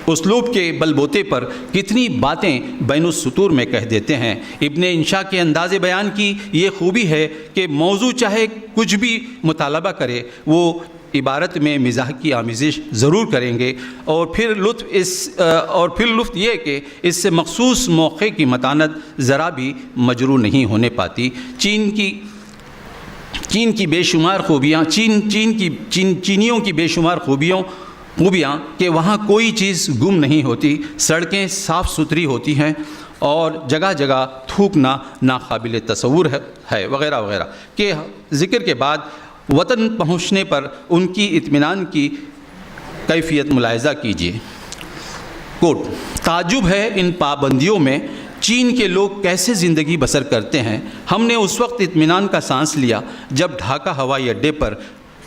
اسلوب کے بل بوتے پر کتنی باتیں بین السطور میں کہہ دیتے ہیں۔ ابن انشا کے انداز بیان کی یہ خوبی ہے کہ موضوع چاہے کچھ بھی مطالبہ کرے وہ عبارت میں مزاح کی آمیزش ضرور کریں گے، اور پھر لطف یہ کہ اس سے مخصوص موقع کی متانت ذرا بھی مجروح نہیں ہونے پاتی۔ چین کی بے شمار خوبیاں چینیوں کی بے شمار خوبیاں کہ وہاں کوئی چیز گم نہیں ہوتی، سڑکیں صاف ستھری ہوتی ہیں اور جگہ جگہ تھوکنا ناقابل تصور ہے وغیرہ وغیرہ کے ذکر کے بعد وطن پہنچنے پر ان کی اطمینان کی کیفیت ملاحظہ کیجیے، کوٹ: تعجب ہے ان پابندیوں میں چین کے لوگ کیسے زندگی بسر کرتے ہیں۔ ہم نے اس وقت اطمینان کا سانس لیا جب ڈھاکہ ہوائی اڈے پر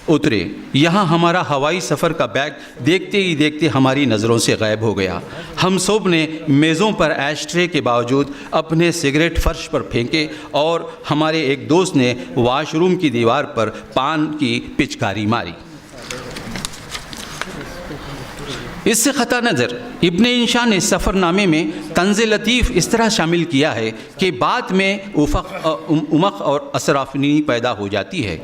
اترے، یہاں ہمارا ہوائی سفر کا بیگ دیکھتے ہی دیکھتے ہماری نظروں سے غائب ہو گیا۔ ہم سب نے میزوں پر ایش ٹرے کے باوجود اپنے سگریٹ فرش پر پھینکے، اور ہمارے ایک دوست نے واش روم کی دیوار پر پان کی پچکاری ماری۔ اس سے قطع نظر ابن انشا نے سفر نامے میں طنز لطیف اس طرح شامل کیا ہے کہ بعد میں امق اور اسرافنی پیدا ہو جاتی ہے۔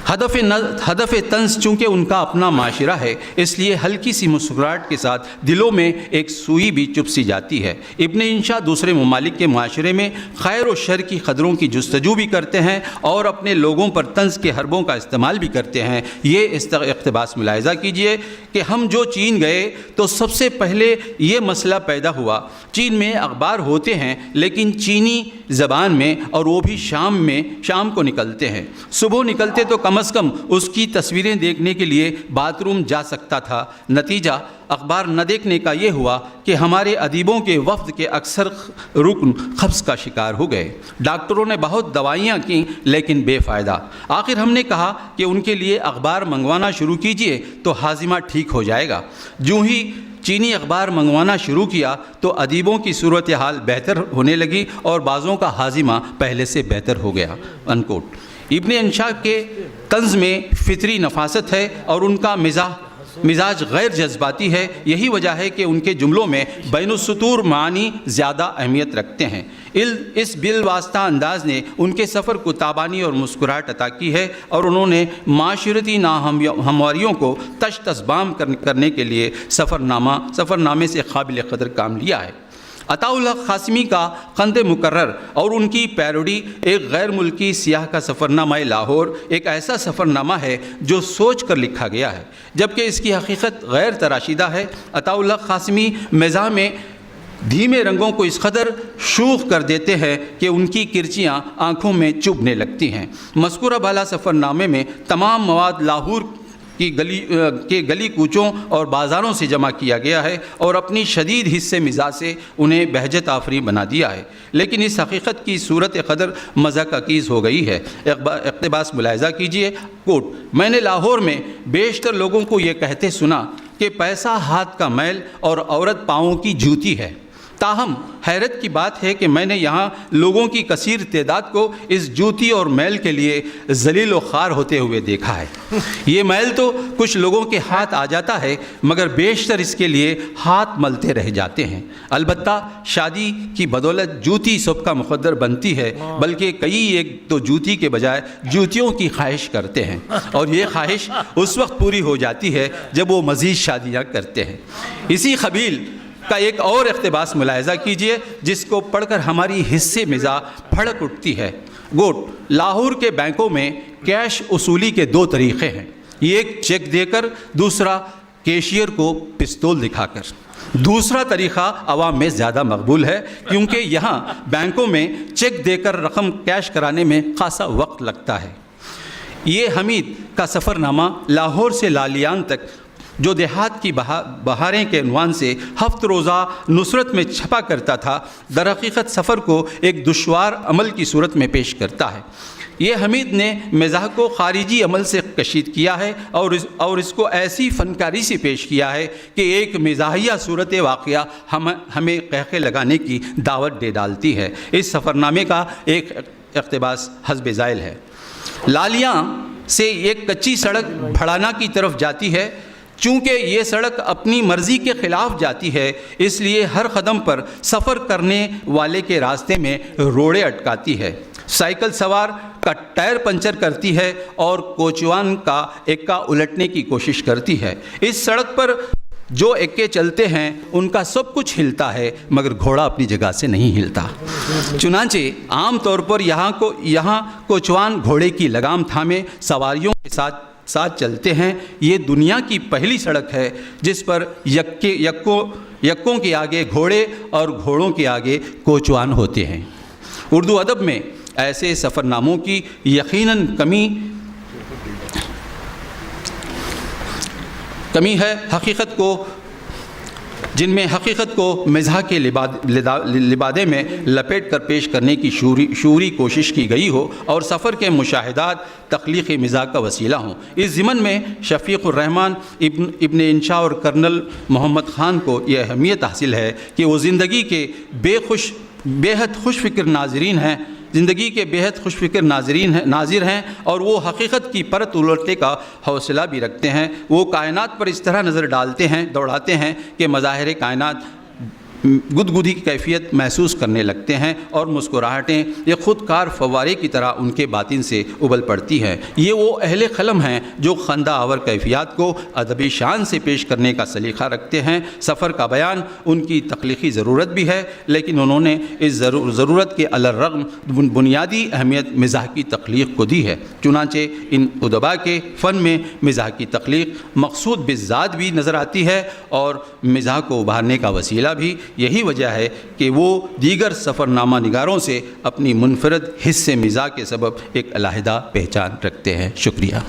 ہدف طنز چونکہ ان کا اپنا معاشرہ ہے، اس لیے ہلکی سی مسکراہٹ کے ساتھ دلوں میں ایک سوئی بھی چپ سی جاتی ہے۔ ابن انشا دوسرے ممالک کے معاشرے میں خیر و شر کی قدروں کی جستجو بھی کرتے ہیں اور اپنے لوگوں پر طنز کے حربوں کا استعمال بھی کرتے ہیں۔ یہ اقتباس ملاحظہ کیجئے کہ ہم جو چین گئے تو سب سے پہلے یہ مسئلہ پیدا ہوا، چین میں اخبار ہوتے ہیں لیکن چینی زبان میں، اور وہ بھی شام کو نکلتے ہیں۔ صبح نکلتے تو کم از کم اس کی تصویریں دیکھنے کے لیے باتھ روم جا سکتا تھا۔ نتیجہ اخبار نہ دیکھنے کا یہ ہوا کہ ہمارے ادیبوں کے وفد کے اکثر رکن قبض کا شکار ہو گئے۔ ڈاکٹروں نے بہت دوائیاں کیں لیکن بے فائدہ۔ آخر ہم نے کہا کہ ان کے لیے اخبار منگوانا شروع کیجئے تو ہاضمہ ٹھیک ہو جائے گا۔ جو ہی چینی اخبار منگوانا شروع کیا تو ادیبوں کی صورتحال بہتر ہونے لگی اور بعضوں کا ہاضمہ پہلے سے بہتر ہو گیا، انکوٹ۔ ابن انشا کے طنز میں فطری نفاست ہے اور ان کا مزاج غیر جذباتی ہے. یہی وجہ ہے کہ ان کے جملوں میں بین السطور معانی زیادہ اہمیت رکھتے ہیں. اس بالواسطہ انداز نے ان کے سفر کو تابانی اور مسکراہٹ عطا کی ہے اور انہوں نے معاشرتی ناہمواریوں کو تش تسبام کرنے کے لیے سفرنامے سے قابل قدر کام لیا ہے. عطاء الحق قاسمی کا قند مکرر اور ان کی پیروڈی ایک غیر ملکی سیاح کا سفرنامہ لاہور ایک ایسا سفرنامہ ہے جو سوچ کر لکھا گیا ہے جبکہ اس کی حقیقت غیر تراشیدہ ہے. عطاء الحق قاسمی مزاح میں دھیمے رنگوں کو اس قدر شوخ کر دیتے ہیں کہ ان کی کرچیاں آنکھوں میں چبھنے لگتی ہیں. مذکورہ بالا سفرنامے میں تمام مواد لاہور کی گلی کوچوں اور بازاروں سے جمع کیا گیا ہے اور اپنی شدید حصے مزاح سے انہیں بہجت آفری بنا دیا ہے. لیکن اس حقیقت کی صورت قدر مذاق اکیز ہو گئی ہے. اقتباس ملاحظہ کیجئے. کوٹ: میں نے لاہور میں بیشتر لوگوں کو یہ کہتے سنا کہ پیسہ ہاتھ کا میل اور عورت پاؤں کی جوتی ہے. تاہم حیرت کی بات ہے کہ میں نے یہاں لوگوں کی کثیر تعداد کو اس جوتی اور میل کے لیے ذلیل و خوار ہوتے ہوئے دیکھا ہے. یہ میل تو کچھ لوگوں کے ہاتھ آ جاتا ہے مگر بیشتر اس کے لیے ہاتھ ملتے رہ جاتے ہیں. البتہ شادی کی بدولت جوتی سب کا مقدر بنتی ہے بلکہ کئی ایک تو جوتی کے بجائے جوتیوں کی خواہش کرتے ہیں اور یہ خواہش اس وقت پوری ہو جاتی ہے جب وہ مزید شادیاں کرتے ہیں. اسی قبیل کا ایک اور اقتباس ملاحظہ کیجئے جس کو پڑھ کر ہماری حصے مزاح پھڑک اٹھتی ہے. گوٹ: لاہور کے بینکوں میں کیش وصولی کے دو طریقے ہیں. ایک چیک دے کر، دوسرا کیشیئر کو پستول دکھا کر. دوسرا طریقہ عوام میں زیادہ مقبول ہے کیونکہ یہاں بینکوں میں چیک دے کر رقم کیش کرانے میں خاصا وقت لگتا ہے. یہ حمید کا سفرنامہ لاہور سے لالیان تک جو دیہات کی بہاریں کے عنوان سے ہفت روزہ نصرت میں چھپا کرتا تھا در حقیقت سفر کو ایک دشوار عمل کی صورت میں پیش کرتا ہے. یہ حمید نے مزاح کو خارجی عمل سے کشید کیا ہے اور اس کو ایسی فنکاری سے پیش کیا ہے کہ ایک مزاحیہ صورت واقعہ ہمیں قہقہ لگانے کی دعوت دے ڈالتی ہے. اس سفرنامے کا ایک اقتباس حسب ذائل ہے. لالیاں سے ایک کچی سڑک بھڑانا کی طرف جاتی ہے. چونکہ یہ سڑک اپنی مرضی کے خلاف جاتی ہے اس لیے ہر قدم پر سفر کرنے والے کے راستے میں روڑے اٹکاتی ہے. سائیکل سوار کا ٹائر پنچر کرتی ہے اور کوچوان کا ایکا الٹنے کی کوشش کرتی ہے. اس سڑک پر جو ایکے چلتے ہیں ان کا سب کچھ ہلتا ہے مگر گھوڑا اپنی جگہ سے نہیں ہلتا. چنانچہ عام طور پر یہاں کوچوان گھوڑے کی لگام تھامے سواریوں کے ساتھ چلتے ہیں. یہ دنیا کی پہلی سڑک ہے جس پر یکوں کے آگے گھوڑے اور گھوڑوں کے آگے کوچوان ہوتے ہیں. اردو ادب میں ایسے سفرناموں کی یقیناً کمی ہے جن میں حقیقت کو مزاح کے لبادے میں لپیٹ کر پیش کرنے کی شعوری کوشش کی گئی ہو اور سفر کے مشاہدات تخلیق مزاح کا وسیلہ ہوں. اس ضمن میں شفیق الرحمان ابن انشاء اور کرنل محمد خان کو یہ اہمیت حاصل ہے کہ وہ زندگی کے بےحد خوش فکر ناظر ہیں اور وہ حقیقت کی پرت الٹنے کا حوصلہ بھی رکھتے ہیں. وہ کائنات پر اس طرح نظر دوڑاتے ہیں کہ مظاہر کائنات گدگدی کی کیفیت محسوس کرنے لگتے ہیں اور مسکراہٹیں یہ خود کار فوارے کی طرح ان کے باطن سے ابل پڑتی ہیں. یہ وہ اہل قلم ہیں جو خندہ آور کیفیات کو ادبی شان سے پیش کرنے کا سلیقہ رکھتے ہیں. سفر کا بیان ان کی تخلیقی ضرورت بھی ہے لیکن انہوں نے اس ضرورت کے علی الرغم بنیادی اہمیت مزاح کی تخلیق کو دی ہے. چنانچہ ان ادباء کے فن میں مزاح کی تخلیق مقصود بالذات بھی نظر آتی ہے اور مزاح کو ابھارنے کا وسیلہ بھی. یہی وجہ ہے کہ وہ دیگر سفرنامہ نگاروں سے اپنی منفرد حصے مزاح کے سبب ایک علیحدہ پہچان رکھتے ہیں. شکریہ.